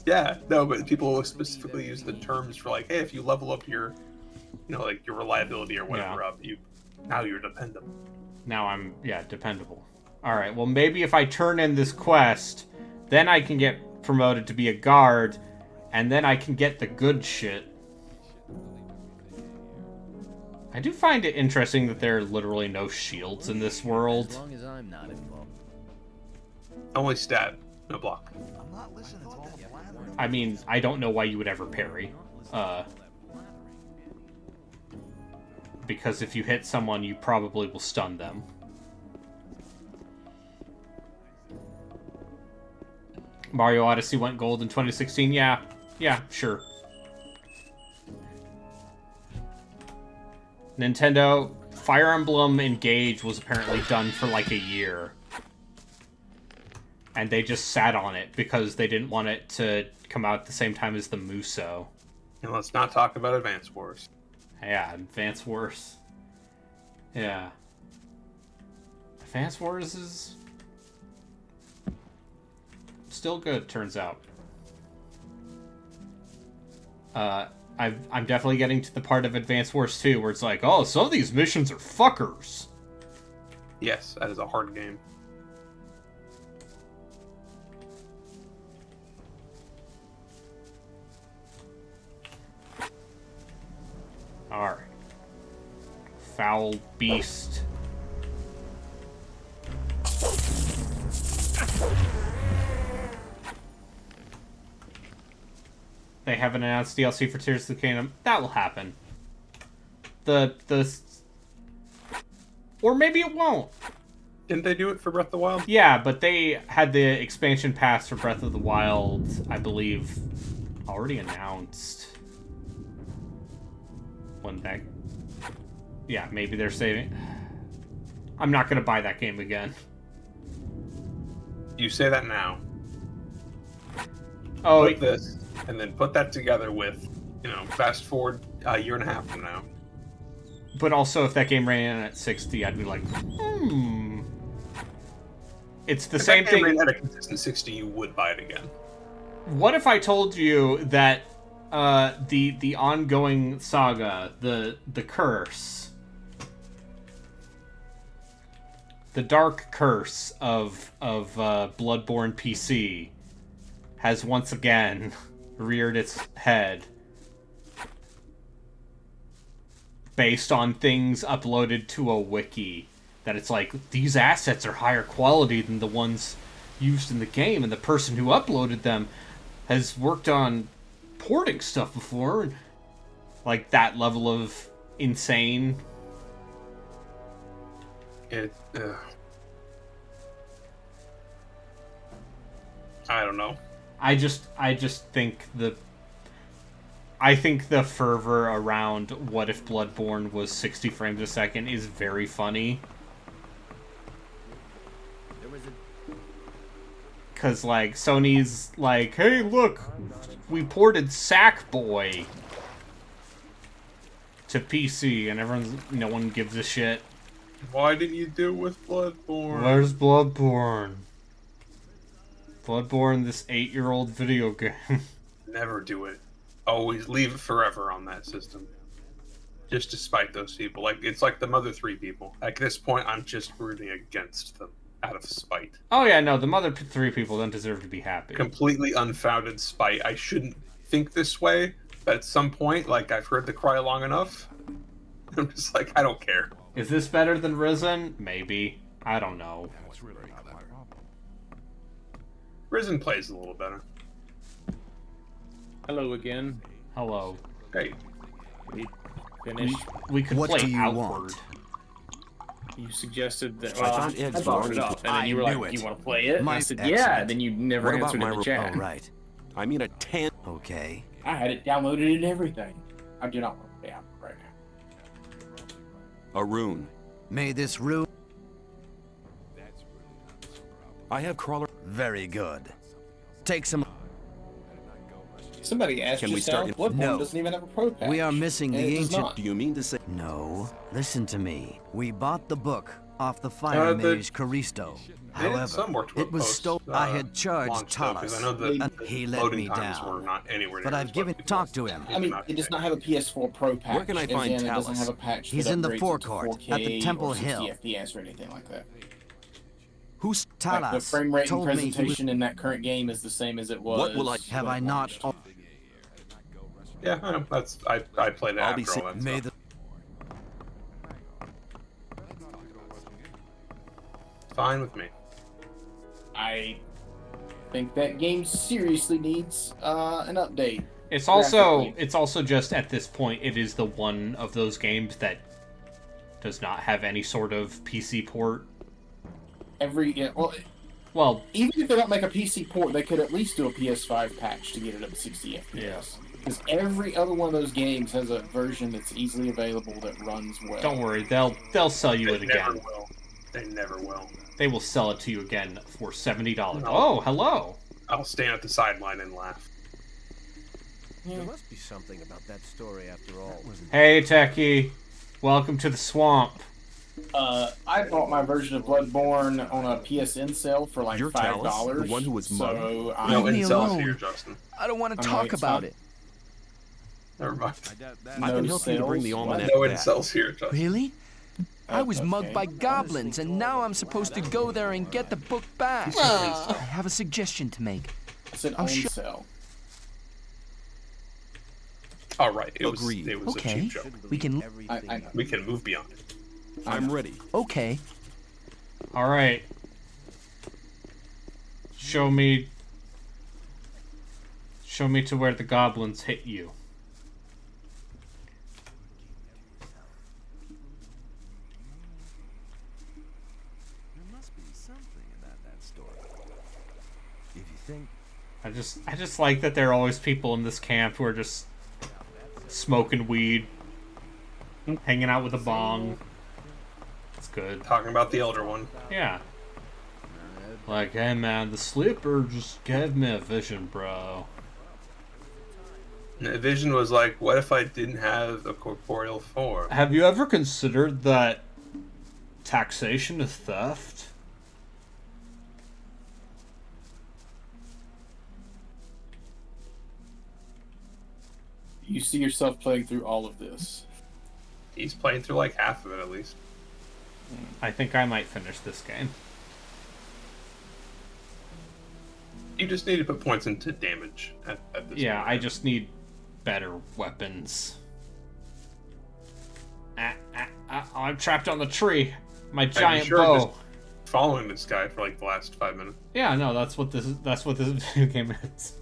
Yeah, no, but people will specifically use the terms for like, hey, if you level up your, like your reliability or whatever up, now you're dependable. Now I'm, dependable. Alright, well maybe if I turn in this quest, then I can get promoted to be a guard, and then I can get the good shit. I do find it interesting that there are literally no shields in this world. As long as I'm not involved. Only stab, no block. I mean, I don't know why you would ever parry. Because if you hit someone, you probably will stun them. Mario Odyssey went gold in 2016? Yeah, sure. Nintendo, Fire Emblem Engage was apparently done for like a year. And they just sat on it because they didn't want it to come out at the same time as the Muso. And let's not talk about Advance Wars. Yeah, Advance Wars. Yeah. Advance Wars is still good, turns out. I'm definitely getting to the part of Advance Wars 2 where it's like, oh, some of these missions are fuckers. Yes, that is a hard game. Alright. Foul beast. They haven't announced DLC for Tears of the Kingdom. That will happen. Or maybe it won't. Didn't they do it for Breath of the Wild? Yeah, but they had the expansion pass for Breath of the Wild, I believe, already announced. One back. Yeah, maybe they're saving. I'm not gonna buy that game again. You say that now. Oh, put this, and then put that together with, fast forward a year and a half from now. But also, if that game ran at 60, I'd be like, It's the same thing. If that game ran at a consistent 60, you would buy it again. What if I told you that the ongoing saga, the curse, the dark curse of Bloodborne PC has once again reared its head based on things uploaded to a wiki, that it's like, these assets are higher quality than the ones used in the game, and the person who uploaded them has worked on porting stuff before, and like that level of insane. I don't know. I just think I think the fervor around what if Bloodborne was 60 frames a second is very funny. Because, like, Sony's like, hey, look, we ported Sackboy to PC, and no one gives a shit. Why didn't you do it with Bloodborne? Where's Bloodborne? Bloodborne, this 8-year-old video game. Never do it. Always leave it forever on that system. Just to spite those people. Like, it's like the Mother 3 people. At this point, I'm just rooting against them out of spite. Oh yeah, no, the Mother 3 people don't deserve to be happy. Completely unfounded spite. I shouldn't think this way, but at some point, like, I've heard the cry long enough. I'm just like, I don't care. Is this better than Risen? Maybe. I don't know. Risen plays a little better. Hello again. Hello. Hey. We finished. We could What play do you Outward. want? You suggested that. I brought it up, and then you were like, "Do you want to play it?" And I said, "Yeah." Then you never answered in the chat. Oh, right. I mean a 10. Okay. I had it downloaded and everything. I do not want to play out right now. A rune. May this rune. I have crawler. Very good. Take some. Somebody asked Can we just start now, in- Bloodborne No. doesn't even have a pro patch. We are missing and the it does ancient. not. Do you mean to say? No. Listen to me. We bought the book off the fire mage Caristo. However, somewhere to it was post, stolen. I had charged launch, though, 'cause I know Talos, the and he let loading me times down. were not anywhere But near I've as given. what Talk to him. I mean, it does not have a PS4 Pro patch. Where can I as find in it doesn't Talos? have a patch He's that in the upgrades it to forecourt, 4K at the Temple or 60 Hill. FPS or anything like that. Who's Like, the Talos? frame rate and told me he was. presentation in that current game is the same as it was. What will I- Have I not? Yeah, I know. I played it I'll be after all that May stuff. Fine with me. I think that game seriously needs an update. It's also graphically. just at this point it is the one of those games that does not have any sort of PC port. Well, even if they don't make a PC port, they could at least do a PS5 patch to get it up to 60 FPS. Because every other one of those games has a version that's easily available that runs well. Don't worry, they'll sell you it again. Never will. They never will. They will sell it to you again for $70. No. Oh, hello. I'll stand at the sideline and laugh. There must be something about that story after all. Hey, Techie. Welcome to the swamp. I bought my version of Bloodborne on a PSN sale for like Your $5. Talos, the one who was mugged? So No I incels here, Justin. I don't want to Oh, talk it's about not- it. Never mind. I can help you to bring the almanac No back. incels here, Justin. Really? I was okay. mugged by goblins, and now I'm supposed to go there and get the book back. I have a suggestion to make. It's an I'll own show- sale. All right, it was Agreed. a Okay, cheap joke. we can. I know. We can move beyond it. I'm ready. Okay. All right. Show me to where the goblins hit you. There must be something about that story. If you think I just like that there are always people in this camp who are just smoking weed, hanging out with a bong. It's good. Talking about the Elder One. Yeah. Like, hey man, the sleeper just gave me a vision, bro. And the vision was like, what if I didn't have a corporeal form? Have you ever considered that taxation is theft? You see yourself playing through all of this. He's playing through like half of it at least. I think I might finish this game. You just need to put points into damage at this Yeah, point. I just need better weapons. I'm trapped on the tree. My Are you giant sure bow. just following this guy for like the last 5 minutes. Yeah, no, that's what this video game is.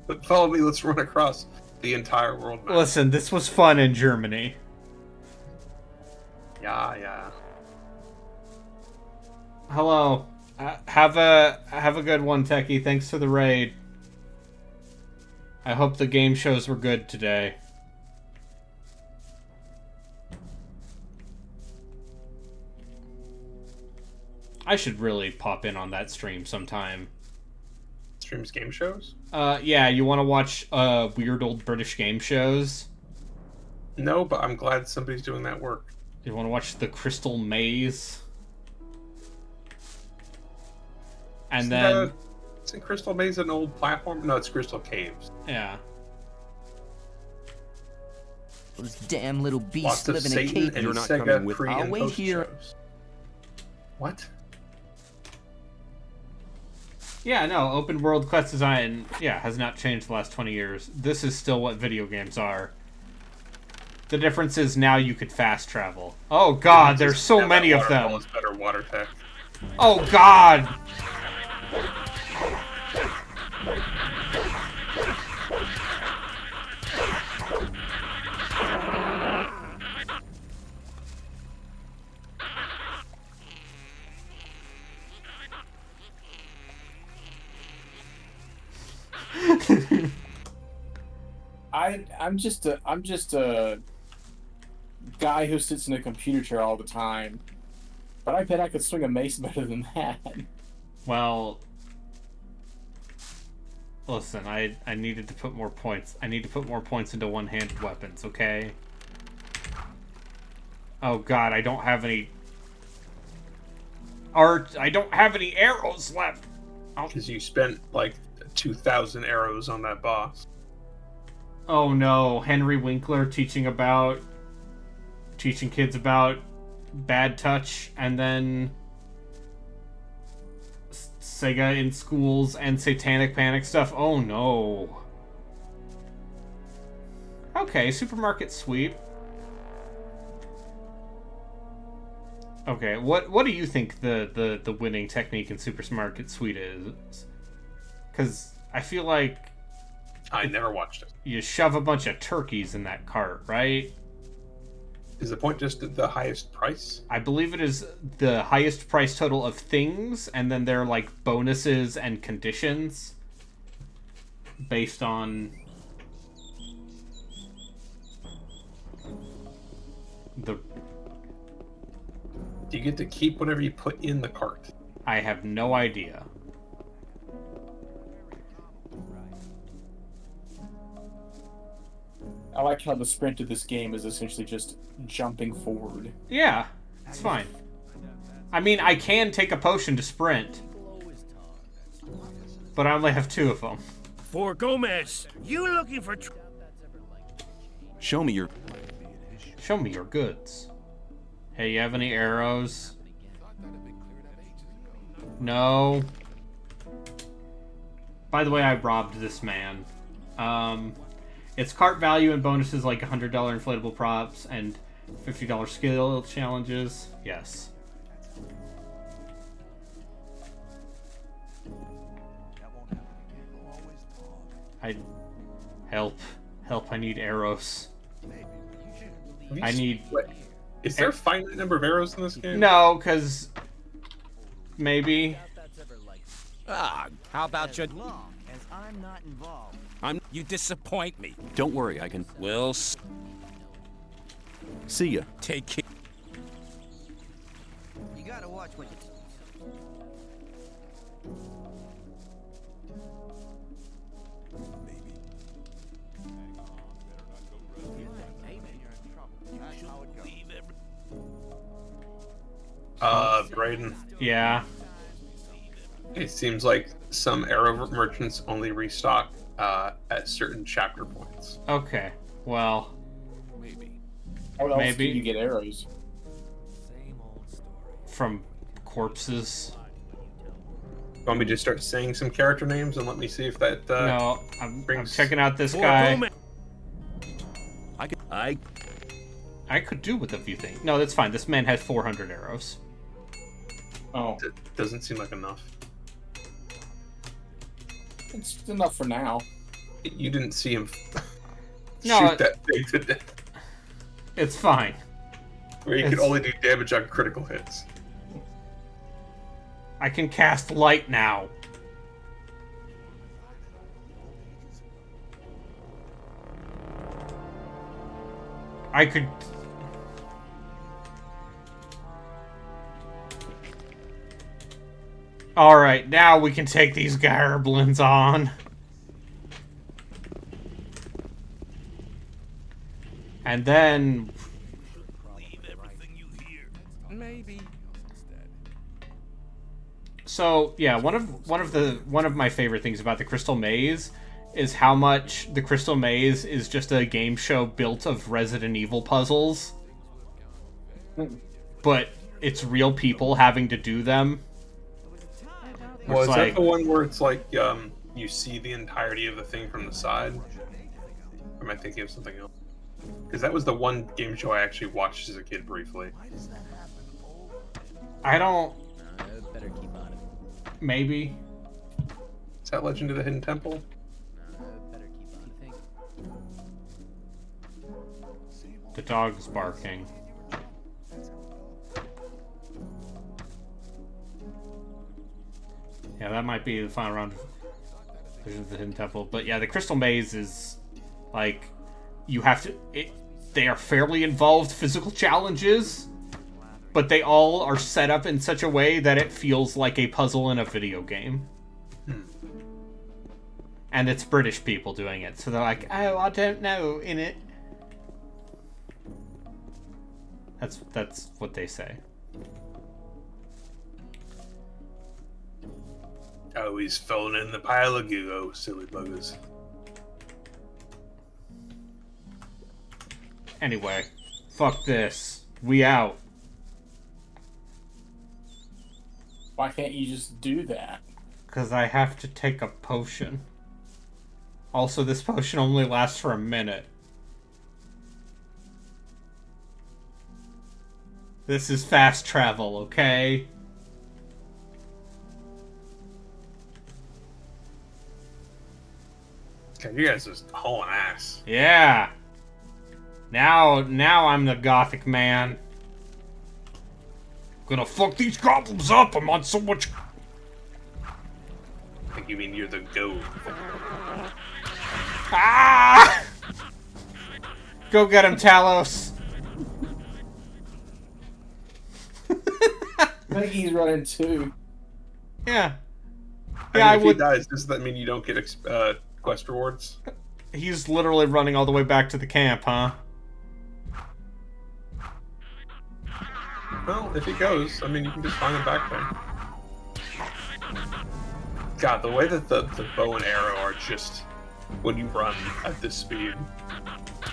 But follow me, let's run across the entire world map. Listen, this was fun in Germany. Yeah. Hello. Have a good one, Techie. Thanks for the raid. I hope the game shows were good today. I should really pop in on that stream sometime. Streams game shows? Yeah, you want to watch weird old British game shows? No, but I'm glad somebody's doing that work. You want to watch The Crystal Maze? And then... Isn't Crystal Maze an old platform? No, it's Crystal Caves. Yeah. Those damn little Lots beasts of live in a Satan cave. and You're not Sega coming with- pre- I'll and wait post here. shows. What? Yeah, no, open world quest design, has not changed the last 20 years. This is still what video games are. The difference is now you could fast travel. Oh god, there's so many of them. It's better water tech. Oh god! I'm just a guy who sits in a computer chair all the time, But I bet I could swing a mace better than that. Well, listen, I needed to put more points. I need to put more points into one-handed weapons, okay? Oh god, I don't have any... I don't have any arrows left! Because you spent, like, 2,000 arrows on that boss. Oh no, Henry Winkler teaching kids about bad touch, and then Sega in schools and satanic panic stuff. Oh no. Okay, supermarket sweep. Okay, what do you think the winning technique in supermarket sweep is? Because I feel like I never watched it. You shove a bunch of turkeys in that cart, right? Is the point just the highest price? I believe it is the highest price total of things, and then there are like bonuses and conditions based on the... Do you get to keep whatever you put in the cart? I have no idea. I like how the sprint of this game is essentially just jumping forward. Yeah, it's fine. I mean, I can take a potion to sprint, but I only have 2 of them. For Gomez, you looking for... Show me your goods. Hey, you have any arrows? No. By the way, I robbed this man. Its cart value and bonuses like $100 inflatable props and $50 skill challenges. Yes. Help. I need arrows. I need... Wait, is there a finite number of arrows in this game? No, because... Maybe. Ah, how about you? As I'm not involved. You disappoint me. Don't worry, I can... We'll see ya. Take care. You gotta watch what you... Brayden. Yeah. It seems like some arrow merchants only restock at certain chapter points. Okay. Well. How else maybe. do you get arrows? From corpses. You want me to start saying some character names and let me see if that no, I'm checking out this guy. I could do with a few things. No, that's fine. This man has 400 arrows. Oh. It doesn't seem like enough. It's enough for now. You didn't see him No, shoot that thing to death. It's fine. Where you can only do damage on critical hits. I can cast light now. I could... Alright, now we can take these goblins on. And then... Maybe. So, yeah, one of my favorite things about the Crystal Maze is how much the Crystal Maze is just a game show built of Resident Evil puzzles. But it's real people having to do them. Well, is that the one where it's like you see the entirety of the thing from the side? Or am I thinking of something else? Because that was the one game show I actually watched as a kid briefly. I don't... Better keep on it. Maybe. Is that Legend of the Hidden Temple? Better keep on it. The dog's barking. Yeah, that might be the final round of Vision of the Hidden Temple. But yeah, the Crystal Maze is like you have to. They are fairly involved physical challenges, but they all are set up in such a way that it feels like a puzzle in a video game. And it's British people doing it, so they're like, oh, I don't know, in it. That's what they say. Oh, he's falling in the pile of goo, oh, silly buggers. Anyway, fuck this. We out. Why can't you just do that? Because I have to take a potion. Also, this potion only lasts for a minute. This is fast travel, okay? God, you guys just hauling ass. Yeah. Now I'm the gothic man. Gonna fuck these goblins up. I'm on so much. I think you mean you're the go. Ah! Go get him, Talos. I think he's running too. Yeah. Yeah, if he dies, does that mean you don't get quest rewards? He's literally running all the way back to the camp, huh? Well, if he goes, I mean, you can just find him back there. God, the way that the bow and arrow are just when you run at this speed.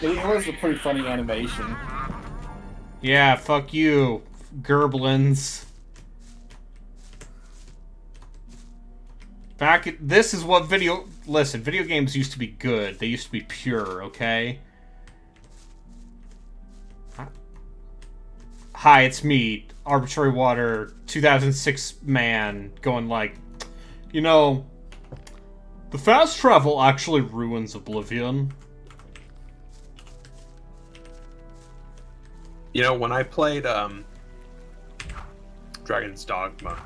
It was a pretty funny animation. Yeah, fuck you, Gerblins. This is what listen, video games used to be good. They used to be pure, okay? Hi, it's me, Arbitrary Water, 2006 man, going like, you know, the fast travel actually ruins Oblivion. You know, when I played Dragon's Dogma,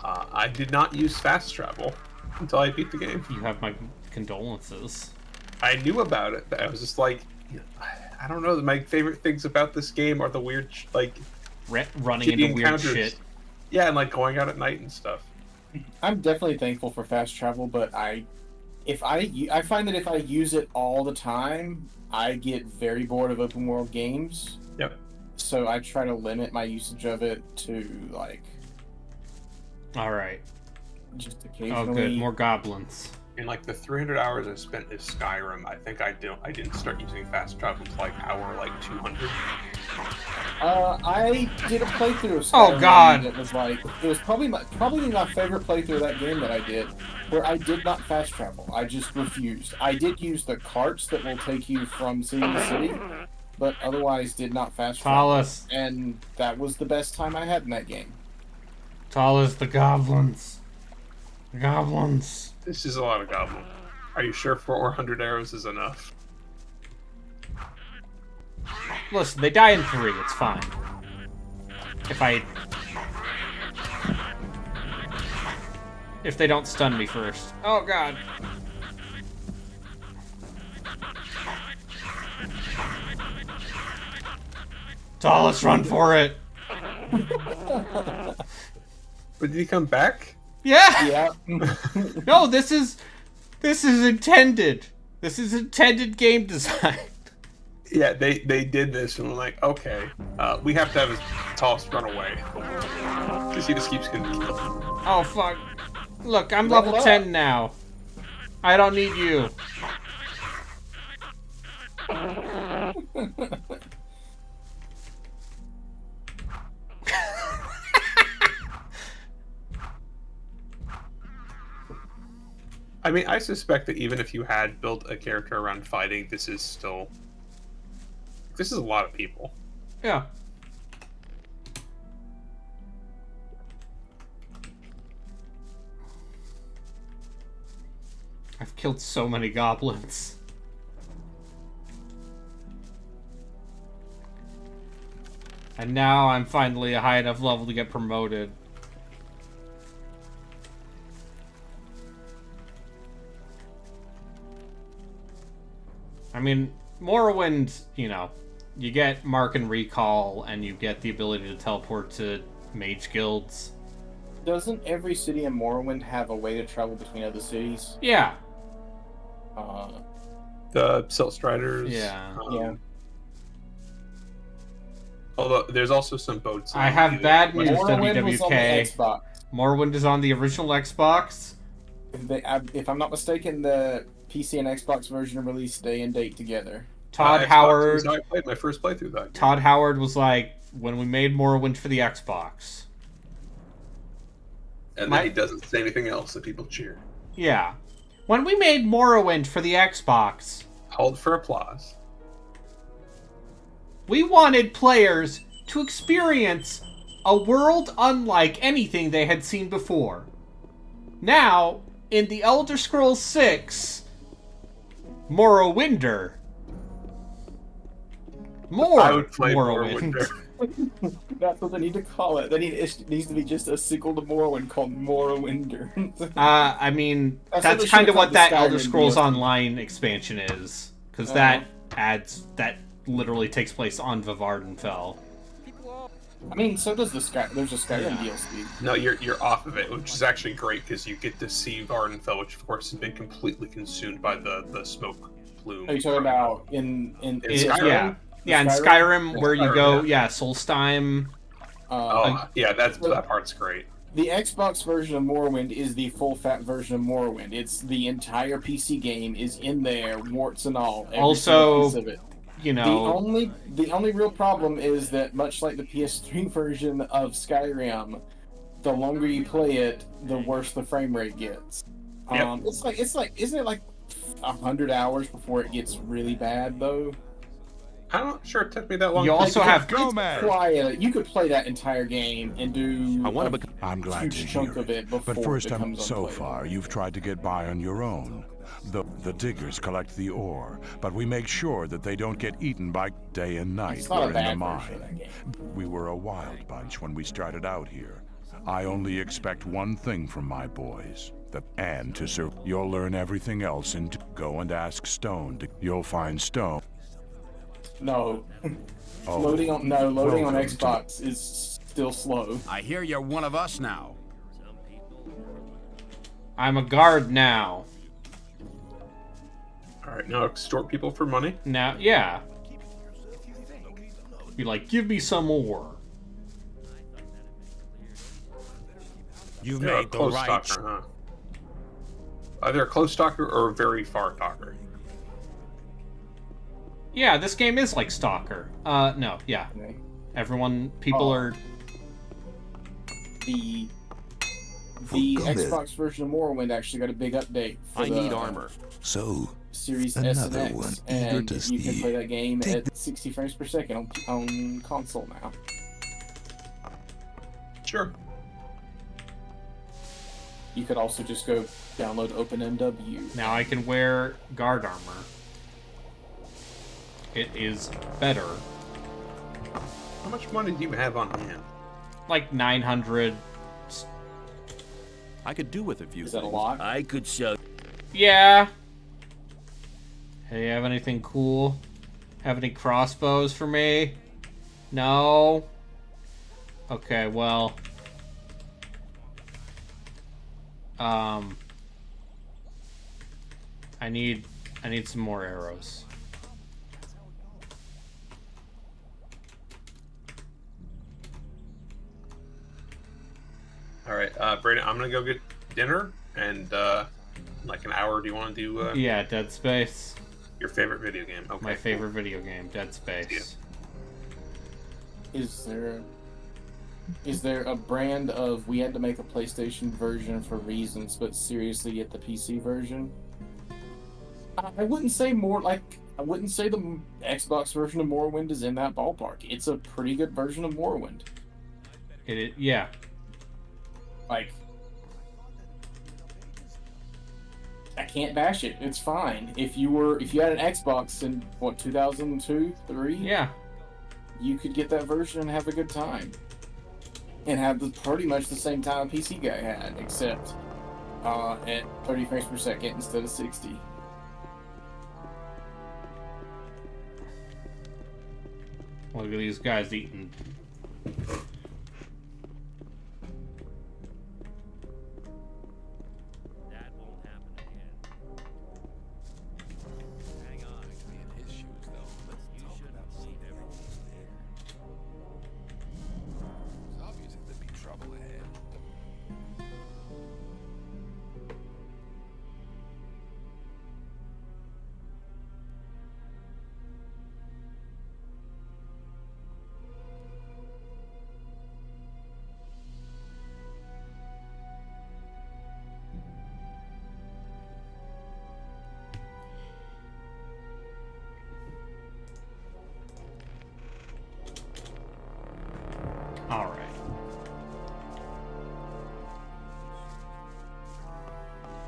I did not use fast travel until I beat the game. You have my condolences. I knew about it, but I was just like, I don't know. My favorite things about this game are the weird, running into weird shit. Yeah, and like going out at night and stuff. I'm definitely thankful for fast travel, but I find that if I use it all the time, I get very bored of open world games. Yep. So I try to limit my usage of it to like. All right. Just occasionally. Oh, good. More goblins. In like the 300 hours I spent in Skyrim, I think I didn't start using fast travel until like hour 200. I did a playthrough of Skyrim. Oh God! It was probably my favorite playthrough of that game that I did, where I did not fast travel. I just refused. I did use the carts that will take you from city to city, but otherwise did not fast travel. Talos. And that was the best time I had in that game. Talos, the goblins. The goblins. This is a lot of goblins. Are you sure 400 arrows is enough? Listen, they die in 3. It's fine. If they don't stun me first. Oh God. Talos, run for it. But did he come back? Yeah. No, this is intended. This is intended game design. Yeah, they did this and we're like, okay, we have to have his Talos run away. Because he just keeps getting killed. Oh fuck. Look, I'm level 10 now. I don't need you. I mean, I suspect that even if you had built a character around fighting, this is a lot of people. Yeah. I've killed so many goblins. And now I'm finally a high enough level to get promoted. I mean, Morrowind, you know, You get Mark and Recall, and you get the ability to teleport to mage guilds. Doesn't every city in Morrowind have a way to travel between other cities? Yeah. The Silt Striders. Yeah. Yeah. Although there's also some boats. I have bad news, Morrowind was on the WWK. Xbox. Morrowind is on the original Xbox. If I'm not mistaken, the PC and Xbox version are released day and date together. Todd Howard. I played my first playthrough that game. Todd Howard was like, when we made Morrowind for the Xbox. And then he doesn't say anything else, and people cheer. Yeah. When we made Morrowind for the Xbox. Hold for applause. We wanted players to experience a world unlike anything they had seen before. Now, in The Elder Scrolls 6, Morrowinder. I would play Morrowind. That's what they need to call it. It needs to be just a sequel to Morrowind called Morrowinder. I mean, that's kind of what that Elder Scrolls Online expansion is. Because that literally takes place on Vvardenfell. I mean, so does there's a Skyrim DLC. No, you're off of it, which is actually great because you get to see Vardenfell, which of course has been completely consumed by the smoke plume. Are you talking about in Skyrim? Yeah, in Skyrim, where you go, Solstheim. That part's great. The Xbox version of Morrowind is the full-fat version of Morrowind. It's the entire PC game is in there, warts and all. Also, piece of it. You know, the only real problem is that much like the PS3 version of Skyrim, the longer you play it, the worse the frame rate gets. Yep. It's like isn't it like 100 hours before it gets really bad though? I'm not sure it took me that long. You also have quiet. You could play that entire game and do I'm glad to hear it. But first, so far, you've tried to get by on your own. The diggers collect the ore, but we make sure that they don't get eaten by day and night. We're in the mine. We were a wild bunch when we started out here. I only expect one thing from my boys. And to serve. You'll learn everything else and go and ask Stone. You'll find Stone. No. Oh, loading on Xbox is still slow. I hear you're one of us now. I'm a guard now. Alright, now extort people for money? Now, yeah. Be like, give me some more. You've They're made the right stalker, huh? Either a close stalker or a very far stalker. Yeah, this game is like Stalker. No, yeah. People are... The Xbox version of Morrowind actually got a big update for need armor. So, Series S and another one X, eager and to you can see. play that game at 60 frames per second on console now. Sure. You could also just go download OpenMW. Now I can wear guard armor. It is better. How much money do you have on hand? Like 900. I could do with a few. Is that a lot? I could sell. Yeah. Hey, have anything cool? Have any crossbows for me? No. Okay, well. I need some more arrows. Alright, Brayden, I'm gonna go get dinner, and like an hour, do you want to do... Yeah, Dead Space. Your favorite video game. Okay. My favorite video game, Dead Space. Is there a brand of we had to make a PlayStation version for reasons, but seriously get the PC version? I wouldn't say the Xbox version of Morrowind is in that ballpark. It's a pretty good version of Morrowind. Yeah. Like, I can't bash it. It's fine. If you had an Xbox in 2002, 3? Yeah. You could get that version and have a good time. And have pretty much the same time a PC guy had, except at 30 frames per second instead of 60. Look at these guys eating. That won't happen again. Hang on. I could be in his shoes, though. Let's talk about something else there. It's obvious that there'd be trouble ahead. All right.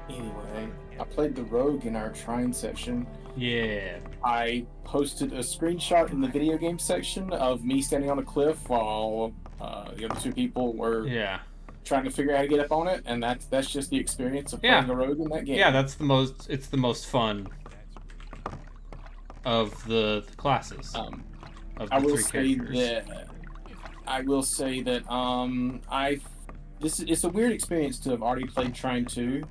Anyway, I played the rogue in our shrine section. Yeah. I posted a screenshot in the video game section of me standing on a cliff while the other two people were trying to figure out how to get up on it, and that's just the experience of playing a rogue in that game. Yeah, it's the most fun of the classes. Of the I will three say characters. that it's a weird experience to have already played Shrine 2,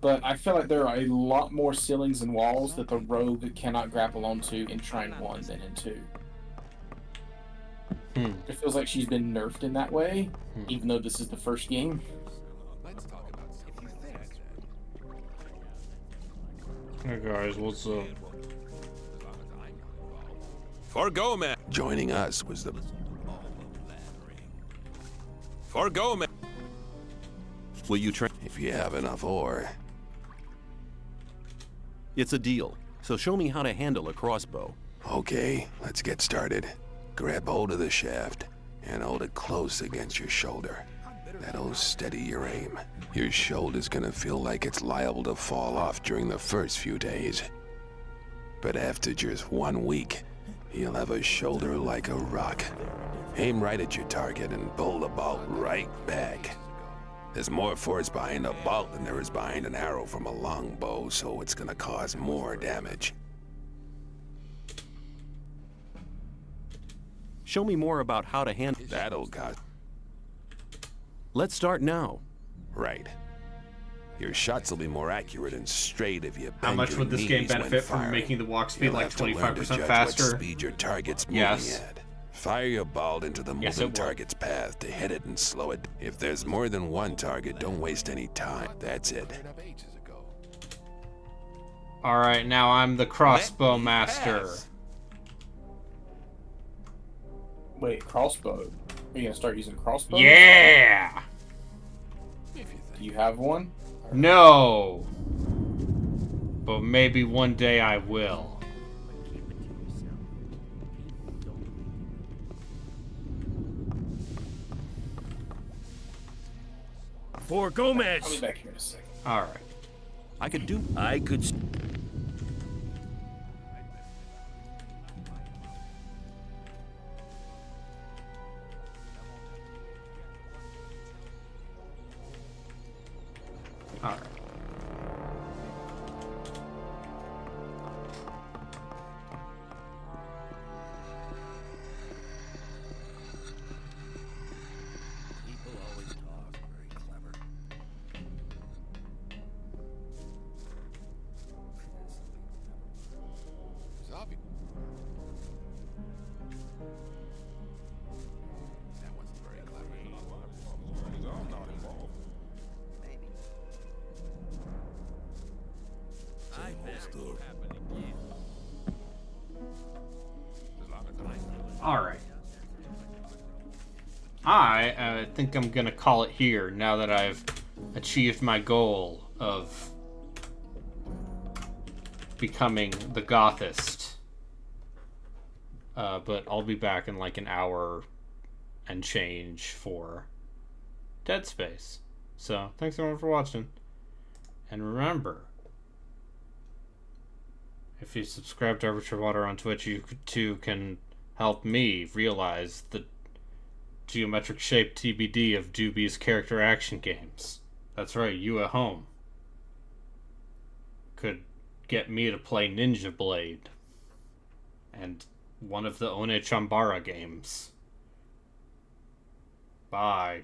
but I feel like there are a lot more ceilings and walls that the rogue cannot grapple onto in Shrine 1 than in 2. It feels like she's been nerfed in that way, even though this is the first game. Let's talk about something else. Hey guys, what's up? For Gomez. Joining us was the... For Gomez. Will you try? If you have enough ore. It's a deal. So show me how to handle a crossbow. Okay, let's get started. Grab hold of the shaft and hold it close against your shoulder. That'll steady your aim. Your shoulder's gonna feel like it's liable to fall off during the first few days. But after just 1 week, you'll have a shoulder like a rock. Aim right at your target and pull the bolt right back. There's more force behind a bolt than there is behind an arrow from a longbow, so it's gonna cause more damage. Show me more about how to handle... That'll cause... Let's start now. Right. Your shots will be more accurate and straight if you bend How much your would this game knees when benefit from firing. making the walk speed You'll like have to learn to 25% judge faster? What speed your target's moving at. Fire your bolt into the moving target's path to hit it and slow it. If there's more than one target, don't waste any time. That's it. Alright, now I'm the crossbow master. Wait, crossbow? Are you gonna start using crossbow? Yeah! Do you have one? No! But maybe one day I will. For Gomez. I'll be back here in a second. Alright. I could do... I could... Alright. People always talk very clever. Zombie. That wasn't very clever. I'm not involved. Maybe. Alright. I think I'm gonna call it here now that I've achieved my goal of becoming the Gothist. But I'll be back in like an hour and change for Dead Space. So, thanks everyone for watching. And remember, if you subscribe to Arbiter Water on Twitch, you too can help me realize the geometric shaped TBD of Doobie's character action games. That's right, you at home could get me to play Ninja Blade and one of the One Chambara games. Bye.